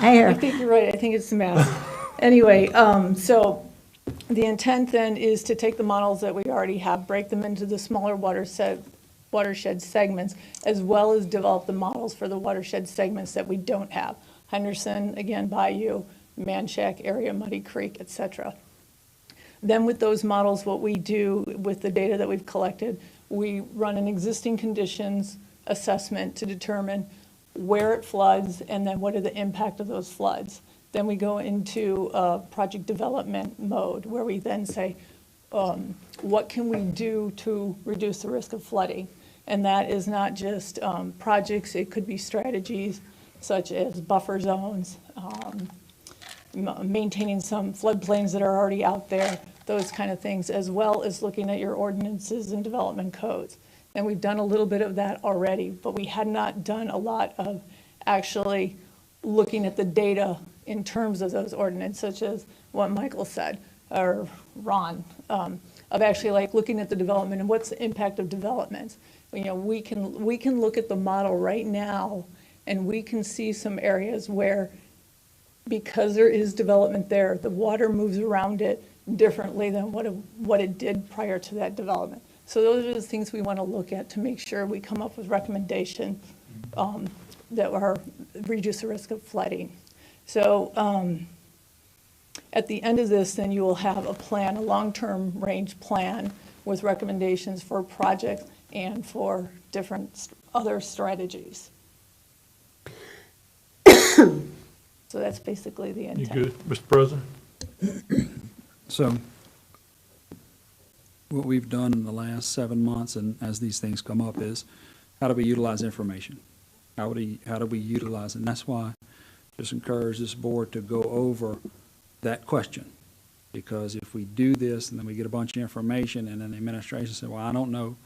I think you're right. I think it's the mask. Anyway, so the intent then is to take the models that we already have, break them into the smaller watershed segments, as well as develop the models for the watershed segments that we don't have. Henderson, again, Bayou, Manchac area, Muddy Creek, et cetera. Then with those models, what we do with the data that we've collected, we run an existing conditions assessment to determine where it floods and then what are the impact of those floods. Then we go into project development mode where we then say, what can we do to reduce the risk of flooding? And that is not just projects, it could be strategies such as buffer zones, maintaining some floodplains that are already out there, those kind of things, as well as looking at your ordinances and development codes. And we've done a little bit of that already, but we had not done a lot of actually looking at the data in terms of those ordinances, such as what Michael said, or Ron, of actually like looking at the development and what's the impact of development. You know, we can look at the model right now and we can see some areas where, because there is development there, the water moves around it differently than what it did prior to that development. So those are the things we want to look at to make sure we come up with recommendations that are reduce the risk of flooding. So at the end of this, then you will have a plan, a long-term range plan with recommendations for projects and for different other strategies. So that's basically the intent. You good, Mr. President? So what we've done in the last 7 months, and as these things come up, is how do we utilize information? How do we utilize it? And that's why I just encourage this board to go over that question. Because if we do this and then we get a bunch of information and then the administration says, well, I don't know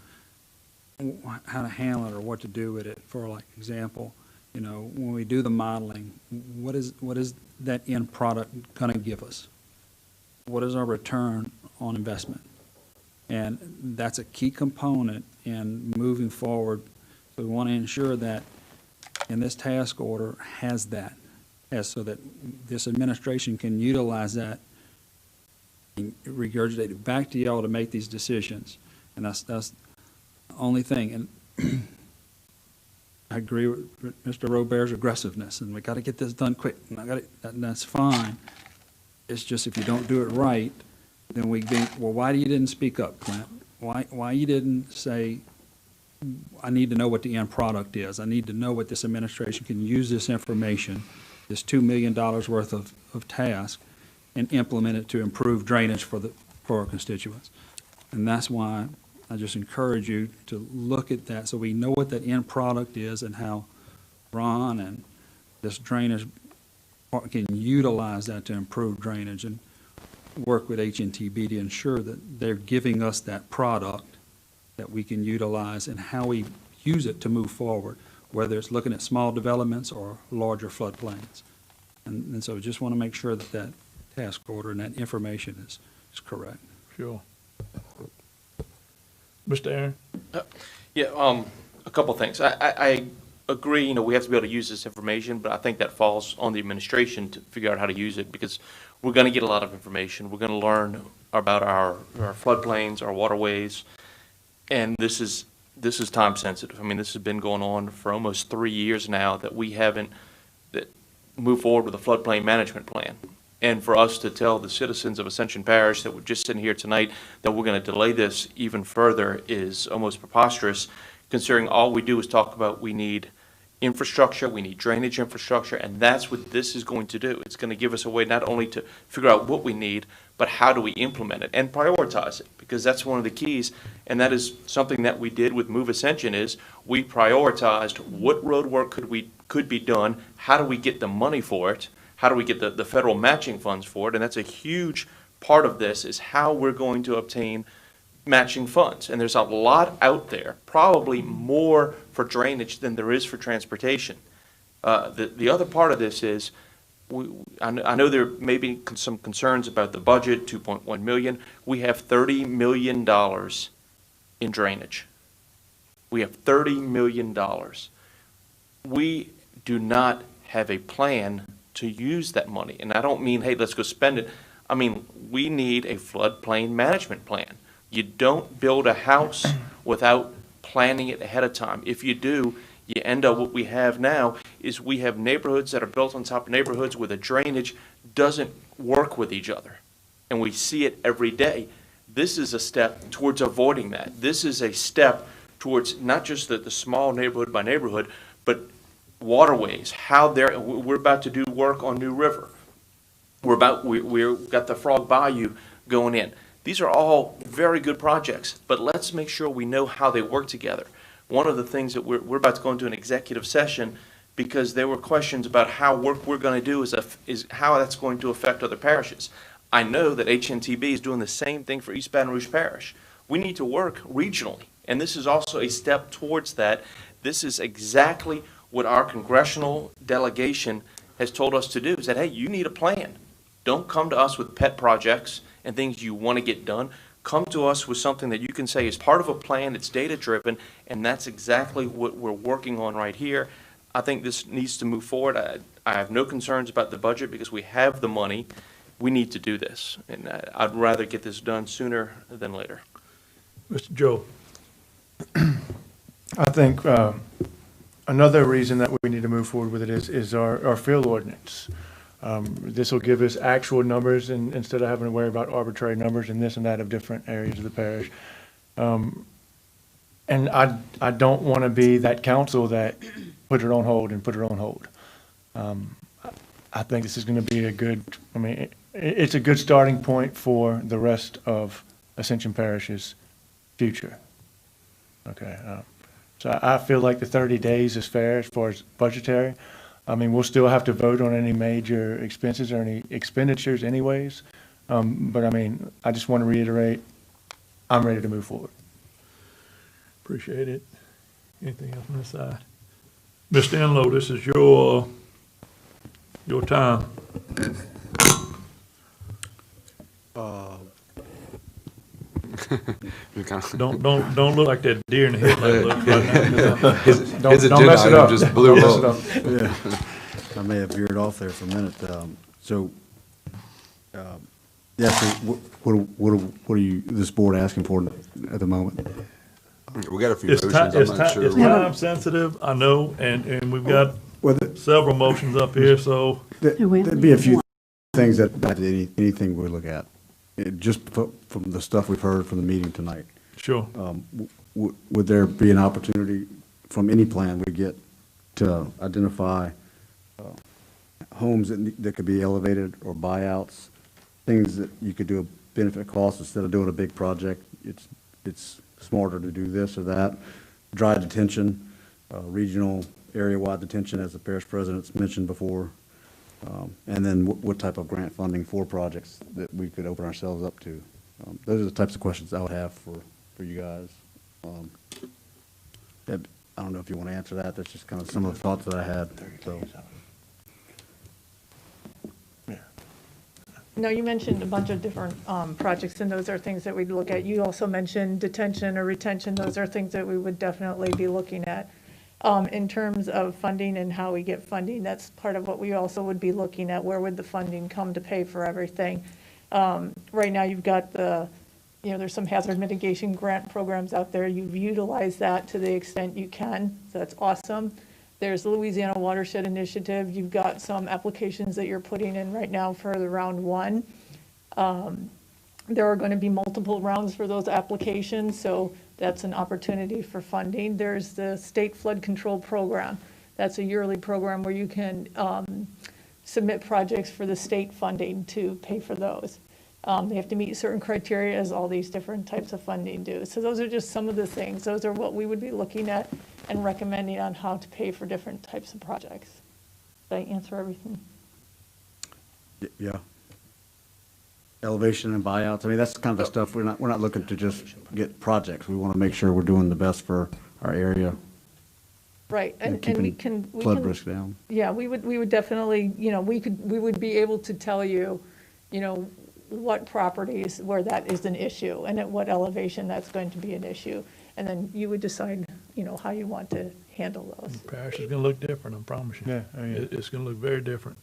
how to handle it or what to do with it. For like example, you know, when we do the modeling, what is that end product going to give us? What is our return on investment? And that's a key component in moving forward. So we want to ensure that in this task order has that, so that this administration can utilize that and regurgitate it back to y'all to make these decisions. And that's the only thing. And I agree with Mr. Robert's aggressiveness, and we got to get this done quick. And that's fine. It's just if you don't do it right, then we think, well, why you didn't speak up, Clint? Why you didn't say, I need to know what the end product is. I need to know what this administration can use this information, this $2 million worth of task, and implement it to improve drainage for our constituents. And that's why I just encourage you to look at that so we know what that end product is and how Ron and this drainage can utilize that to improve drainage. And work with HNTB to ensure that they're giving us that product that we can utilize and how we use it to move forward, whether it's looking at small developments or larger floodplains. And so just want to make sure that that task order and that information is correct. Sure. Mr. Aaron? Yeah, a couple things. I agree, we have to be able to use this information, but I think that falls on the administration to figure out how to use it, because we're going to get a lot of information. We're going to learn about our floodplains, our waterways, and this is time sensitive. I mean, this has been going on for almost 3 years now that we haven't moved forward with a floodplain management plan. And for us to tell the citizens of Ascension Parish that we're just sitting here tonight that we're going to delay this even further is almost preposterous, considering all we do is talk about we need infrastructure, we need drainage infrastructure, and that's what this is going to do. It's going to give us a way not only to figure out what we need, but how do we implement it and prioritize it, because that's one of the keys, and that is something that we did with Move Ascension is we prioritized what road work could be done, how do we get the money for it, how do we get the federal matching funds for it, and that's a huge part of this is how we're going to obtain matching funds. And there's a lot out there, probably more for drainage than there is for transportation. The other part of this is, I know there may be some concerns about the budget, $2.1 million. We have $30 million in drainage. We have $30 million. We do not have a plan to use that money. And I don't mean, hey, let's go spend it. I mean, we need a floodplain management plan. You don't build a house without planning it ahead of time. If you do, you end up what we have now is we have neighborhoods that are built on top of neighborhoods where the drainage doesn't work with each other. And we see it every day. This is a step towards avoiding that. This is a step towards not just the small neighborhood by neighborhood, but waterways, we're about to do work on New River. We've got the Frog Bayou going in. These are all very good projects, but let's make sure we know how they work together. One of the things that we're about to go into an executive session because there were questions about how work we're going to do is how that's going to affect other parishes. I know that HNTB is doing the same thing for East Baton Rouge Parish. We need to work regionally, and this is also a step towards that. This is exactly what our congressional delegation has told us to do, is that, hey, you need a plan. Don't come to us with pet projects and things you want to get done. Come to us with something that you can say is part of a plan, it's data-driven, and that's exactly what we're working on right here. I think this needs to move forward. I have no concerns about the budget because we have the money. We need to do this, and I'd rather get this done sooner than later. Mr. Joe? I think another reason that we need to move forward with it is our field ordinance. This will give us actual numbers instead of having to worry about arbitrary numbers and this and that of different areas of the parish. And I don't want to be that council that put it on hold and put it on hold. I think this is going to be it's a good starting point for the rest of Ascension Parish's future. Okay. So I feel like the 30 days is fair as far as budgetary. I mean, we'll still have to vote on any major expenses or any expenditures anyways. But I mean, I just want to reiterate, I'm ready to move forward. Appreciate it. Anything else on this side? Mr. Enlow, this is your time. Don't look like that deer in the headlight look right now. His Don't mess it up. just blew Don't up. mess it up. Yeah. I may have veered off there for a minute. So what are you, this board asking for at the moment? We got a few It's motions, I'm not sure. It's time sensitive, I know, and we've got several motions up here, so. There'd be a few things that anything we look at, just from the stuff we've heard from the meeting tonight. Sure. Would there be an opportunity from any plan we get to identify homes that could be elevated or buyouts, things that you could do a benefit cost instead of doing a big project? It's smarter to do this or that. Dry detention, regional area-wide detention, as the parish president's mentioned before. And then what type of grant funding for projects that we could open ourselves up to. Those are the types of questions I would have for you guys. I don't know if you want to answer that. That's just kind of some of the thoughts that I had, so. No, you mentioned a bunch of different projects, and those are things that we'd look at. You also mentioned detention or retention. Those are things that we would definitely be looking at. In terms of funding and how we get funding, that's part of what we also would be looking at. Where would the funding come to pay for everything? Right now, you've got there's some hazard mitigation grant programs out there. You've utilized that to the extent you can, so that's awesome. There's the Louisiana Watershed Initiative. You've got some applications that you're putting in right now for the round one. There are going to be multiple rounds for those applications, so that's an opportunity for funding. There's the State Flood Control Program. That's a yearly program where you can submit projects for the state funding to pay for those. They have to meet certain criteria, as all these different types of funding do. So those are just some of the things. Those are what we would be looking at and recommending on how to pay for different types of projects. Did I answer everything? Yeah. Elevation and buyouts, I mean, that's kind of the stuff, we're not looking to just get projects. We want to make sure we're doing the best for our area. Right, and we keeping can. flood risk down. Yeah, we would definitely, we would be able to tell you, what properties where that is an issue and at what elevation that's going to be an issue. And then you would decide, how you want to handle those. Parish is gonna look different, I promise you. Yeah, oh, yeah. It's gonna look very different.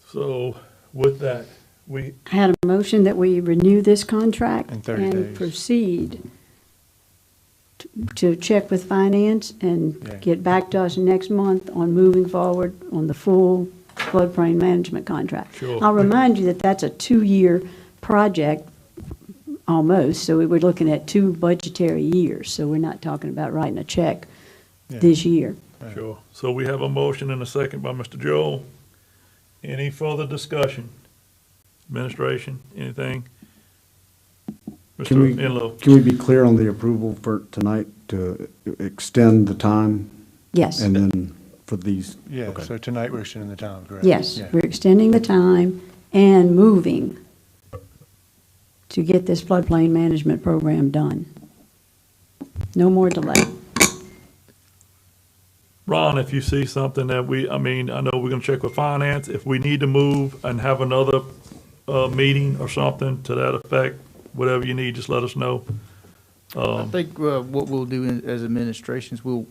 So with that, we, I had a motion that we renew this contract In 30 and days. proceed to check with finance and Yeah. get back to us next month on moving forward on the full floodplain management contract. Sure. I'll remind you that that's a 2-year project almost, so we were looking at 2 budgetary years, so we're not talking about writing a check Yeah. this year. sure. So we have a motion and a second by Mr. Joel. Any further discussion? Administration, anything? Can we, Mr. Enlow? can we be clear on the approval for tonight to extend the time? Yes. And then for these? Yeah, Okay. so tonight we're extending the time, correct? Yes, Yeah. we're extending the time and moving to get this floodplain management program done. No more delay. Ron, if you see something that I know we're gonna check with finance. If we need to move and have another, meeting or something to that effect, whatever you need, just let us know. I think what we'll do as administrations, we'll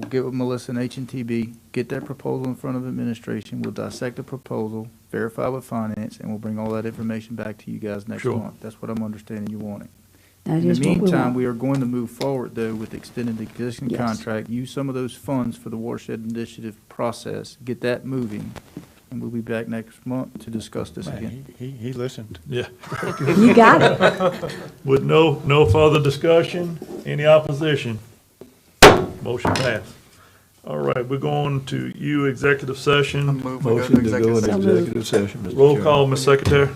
get with Melissa and H&TB, get that proposal in front of administration, we'll dissect the proposal, verify with finance, and we'll bring all that information back to you guys next Sure. month. That's what I'm understanding you wanting. That In the is what we meantime, want. we are going to move forward, though, with extending the existing Yes. contract, use some of those funds for the watershed initiative process, get that moving, and we'll be back next month to discuss this again. Man, he listened. Yeah. You got it. With no further discussion, any opposition? Motion passed. All right, we're going to executive session. Motion to go into session. executive session, Mr. Roll Chairman. call, Ms. Secretary.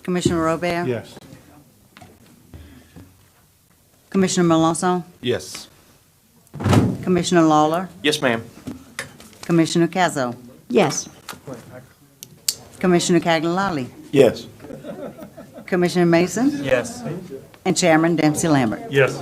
Commissioner Robert? Yes. Commissioner Melanson? Yes. Commissioner Lawler? Yes, ma'am. Commissioner Cazzo? Yes. Commissioner Cagliari? Yes. Commissioner Mason? Yes. And Chairman Dempsey Lambert. Yes.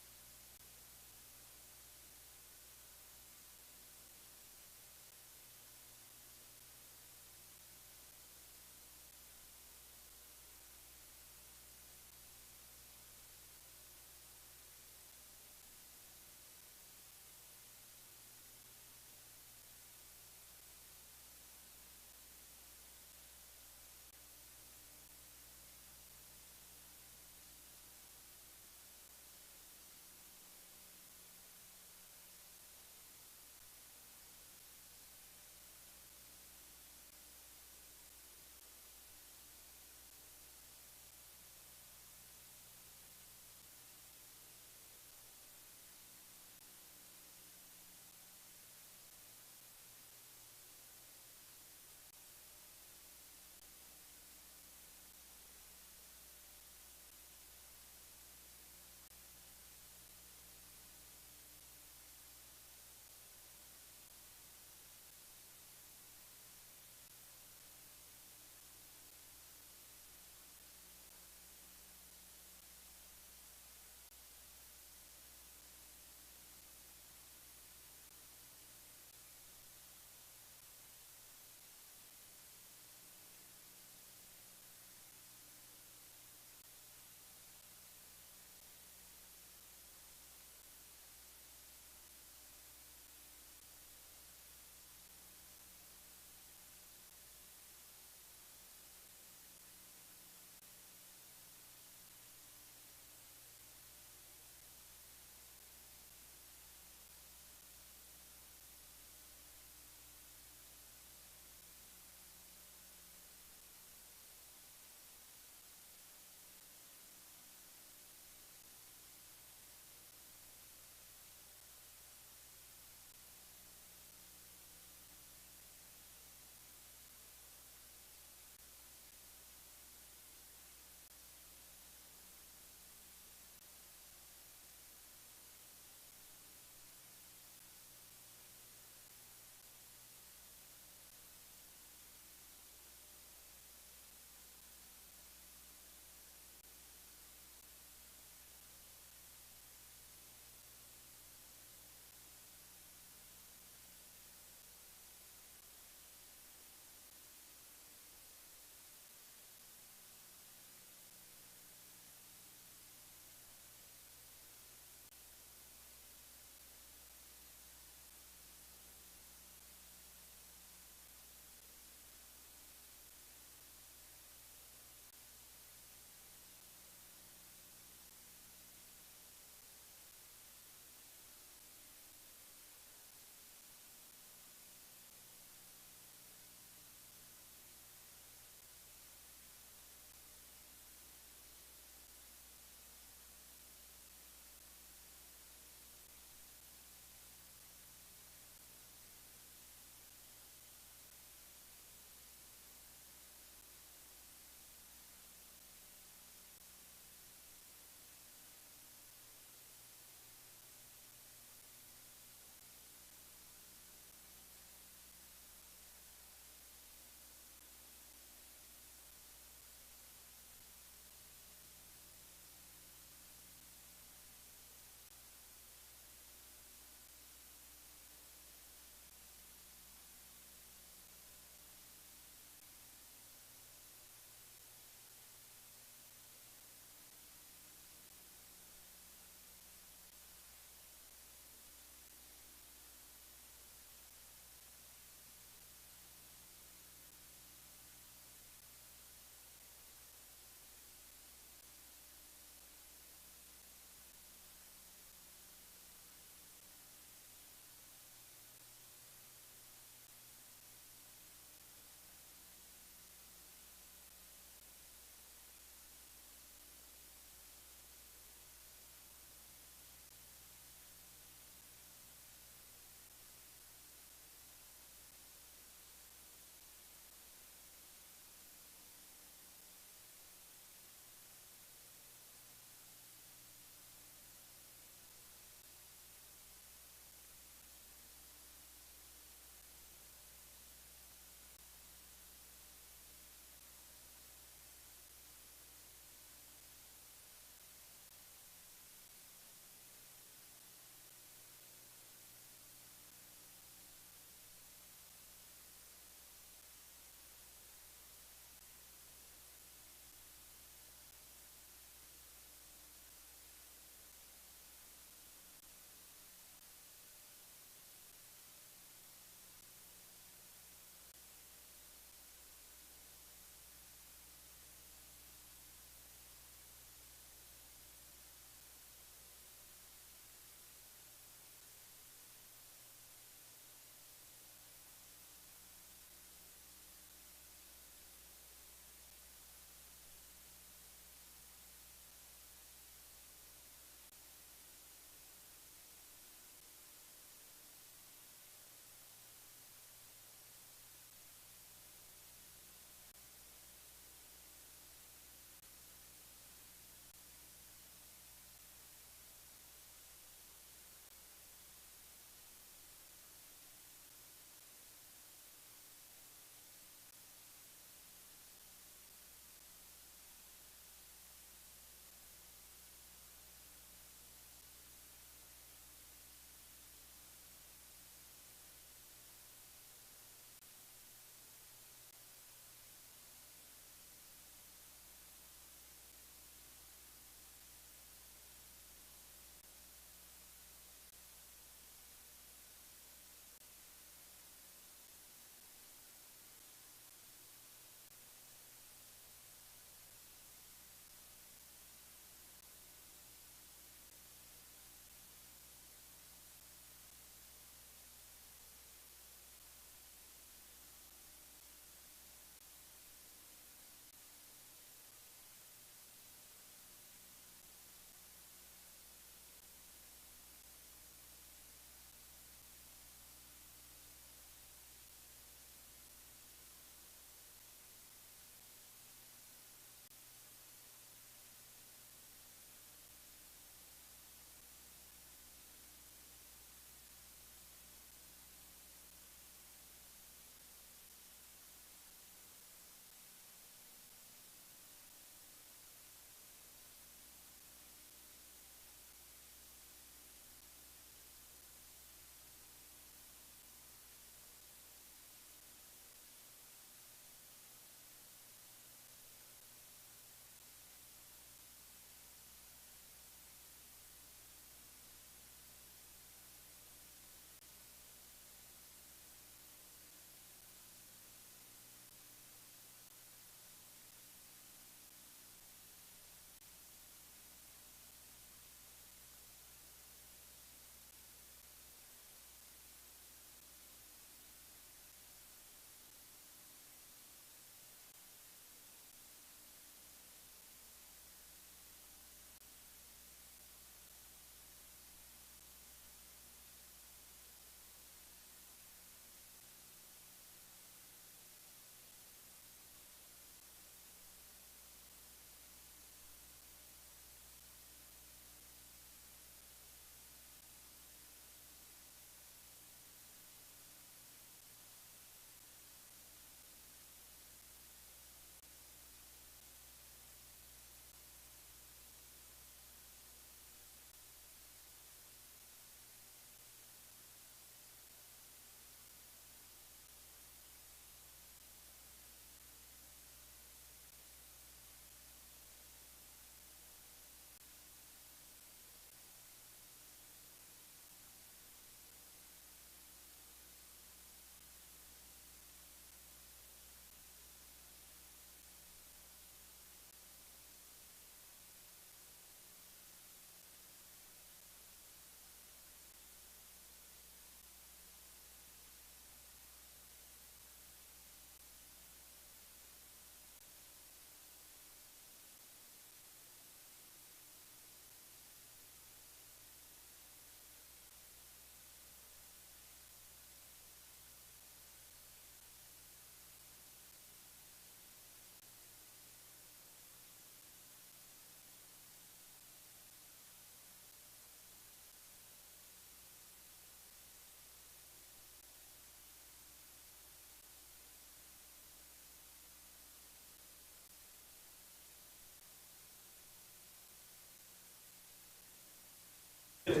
I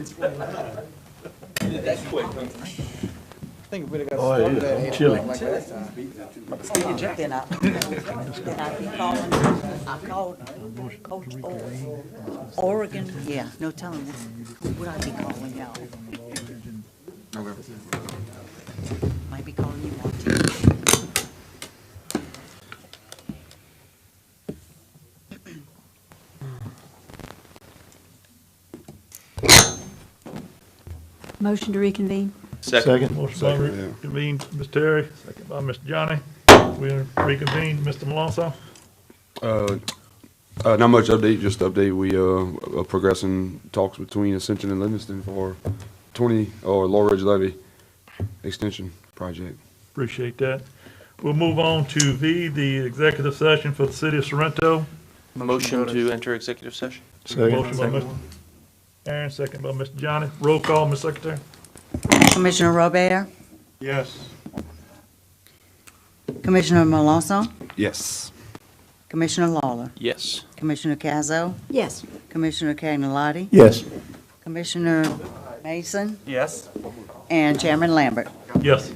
think if we'd have got Oh, it started is. at I'm 8 chilly. o'clock like last time. Then I be calling, I called Coach Oregon, yeah, no telling what I be calling y'all. Might be calling you Martin. Motion to reconvene? Motion by reconvene, Ms. Terry, second by Mr. Johnny. We reconvene, Mr. Malonzo. Not much update, just update. We are progressing talks between Ascension and Livingston for 20, or Laurel Ridge Levee extension project. Appreciate that. We'll move on to V, the executive session for the city of Sorrento. Motion to enter executive session. Motion by Mr. Aaron, second by Mr. Johnny. Roll call, Ms. Secretary. Commissioner Robert, Yes. Commissioner Malonzo, Yes. Commissioner Lawler, Yes. Commissioner Cazzo, Yes. Commissioner Cagnolati, Yes. Commissioner Mason, Yes? and Chairman Lambert. Yes.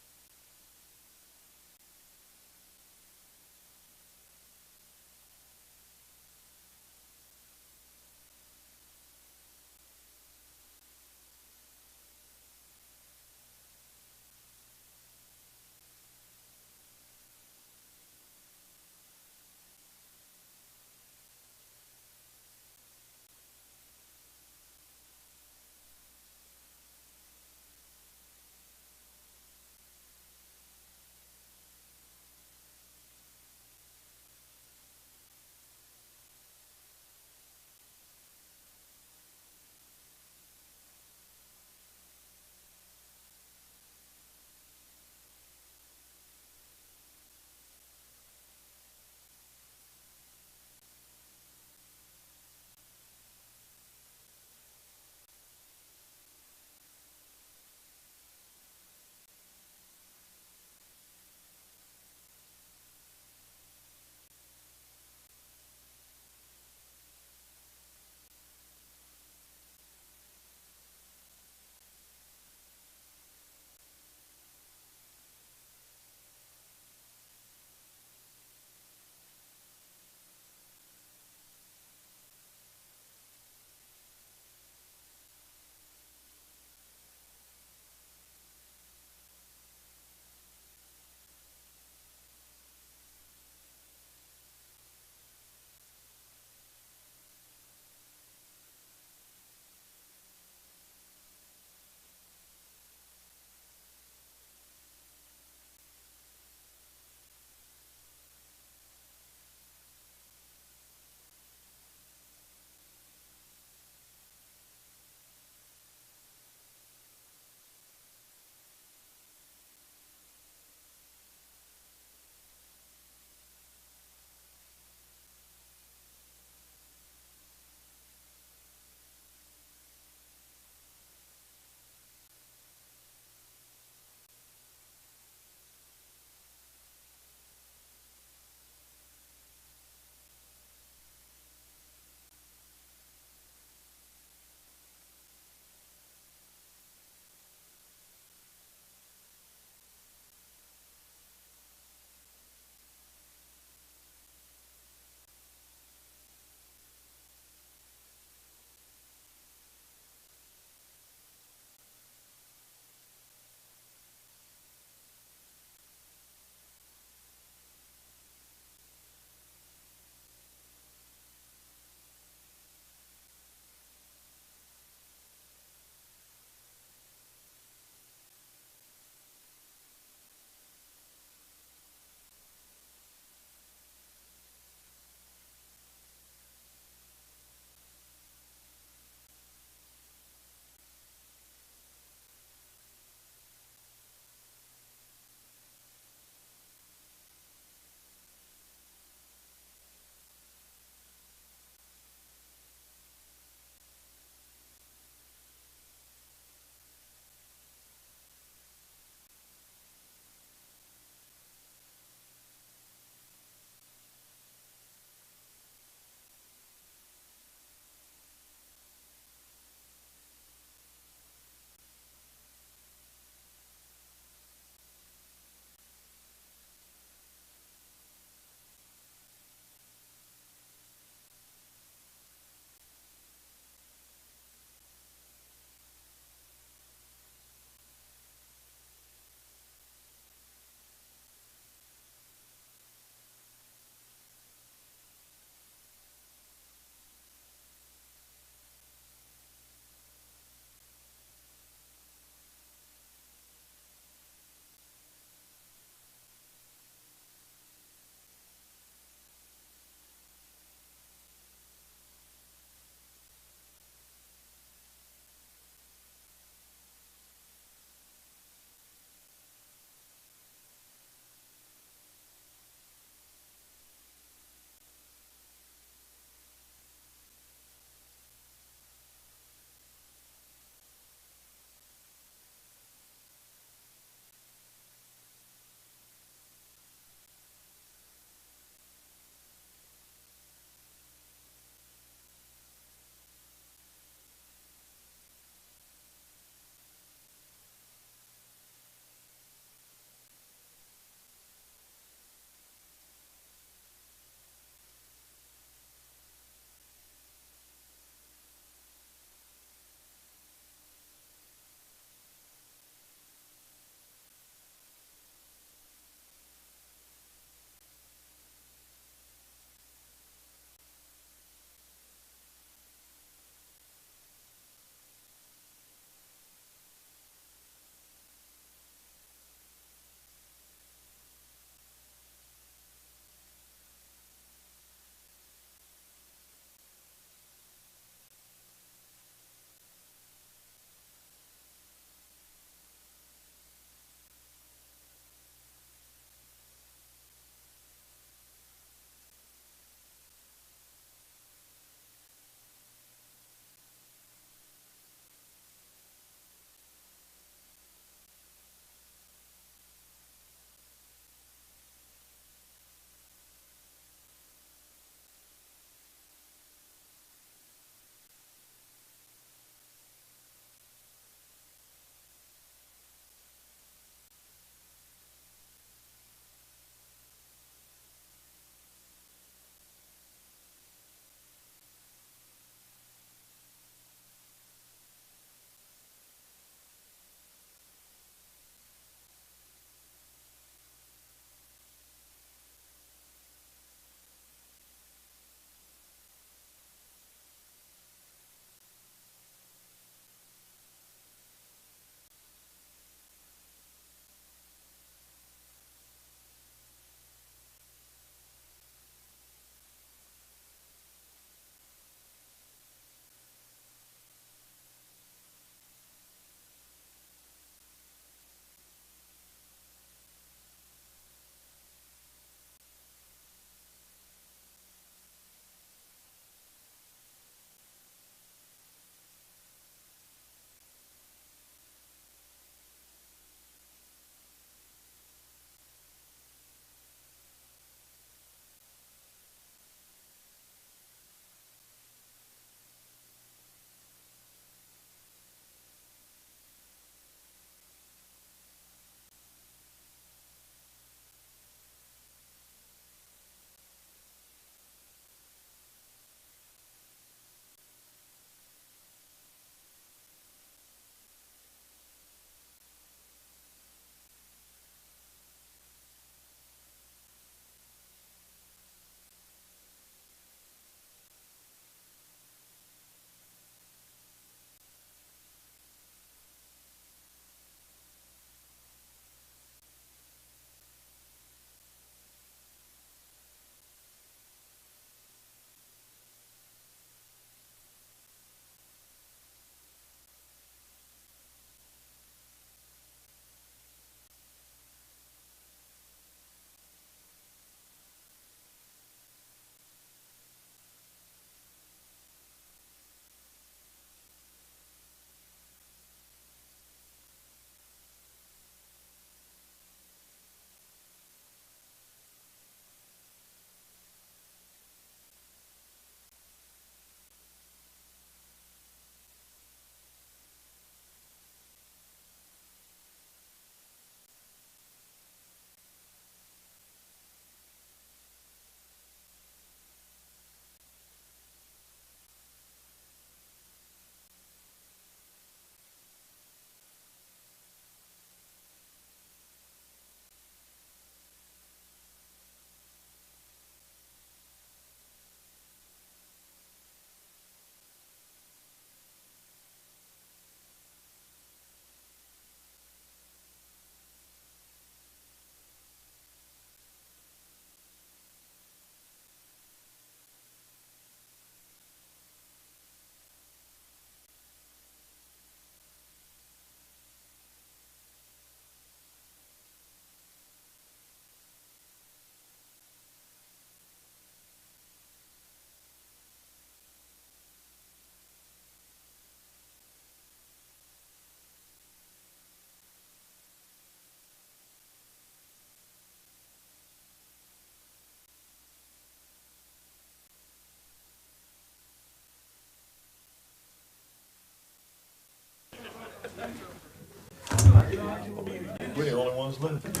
was left.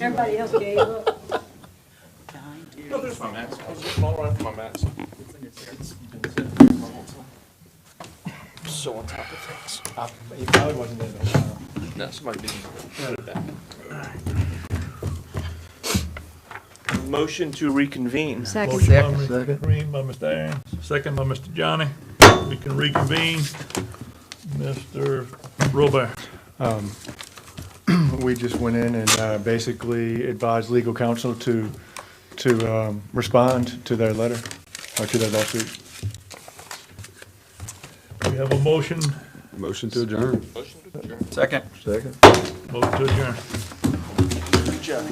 Everybody else gave up. No, there's my mask. All right, my mask. So on top of things. He probably wasn't there. No, somebody didn't put it back. Motion to reconvene. Second. Motion by Mr. Green, by Mr. Aaron, second by Mr. Johnny. We can reconvene. Mr. Robert. We just went in and basically advised legal counsel to respond to their letter, or to their lawsuit. We have a motion. Motion to adjourn. Motion to adjourn. Second. Second. Motion to adjourn. Good job.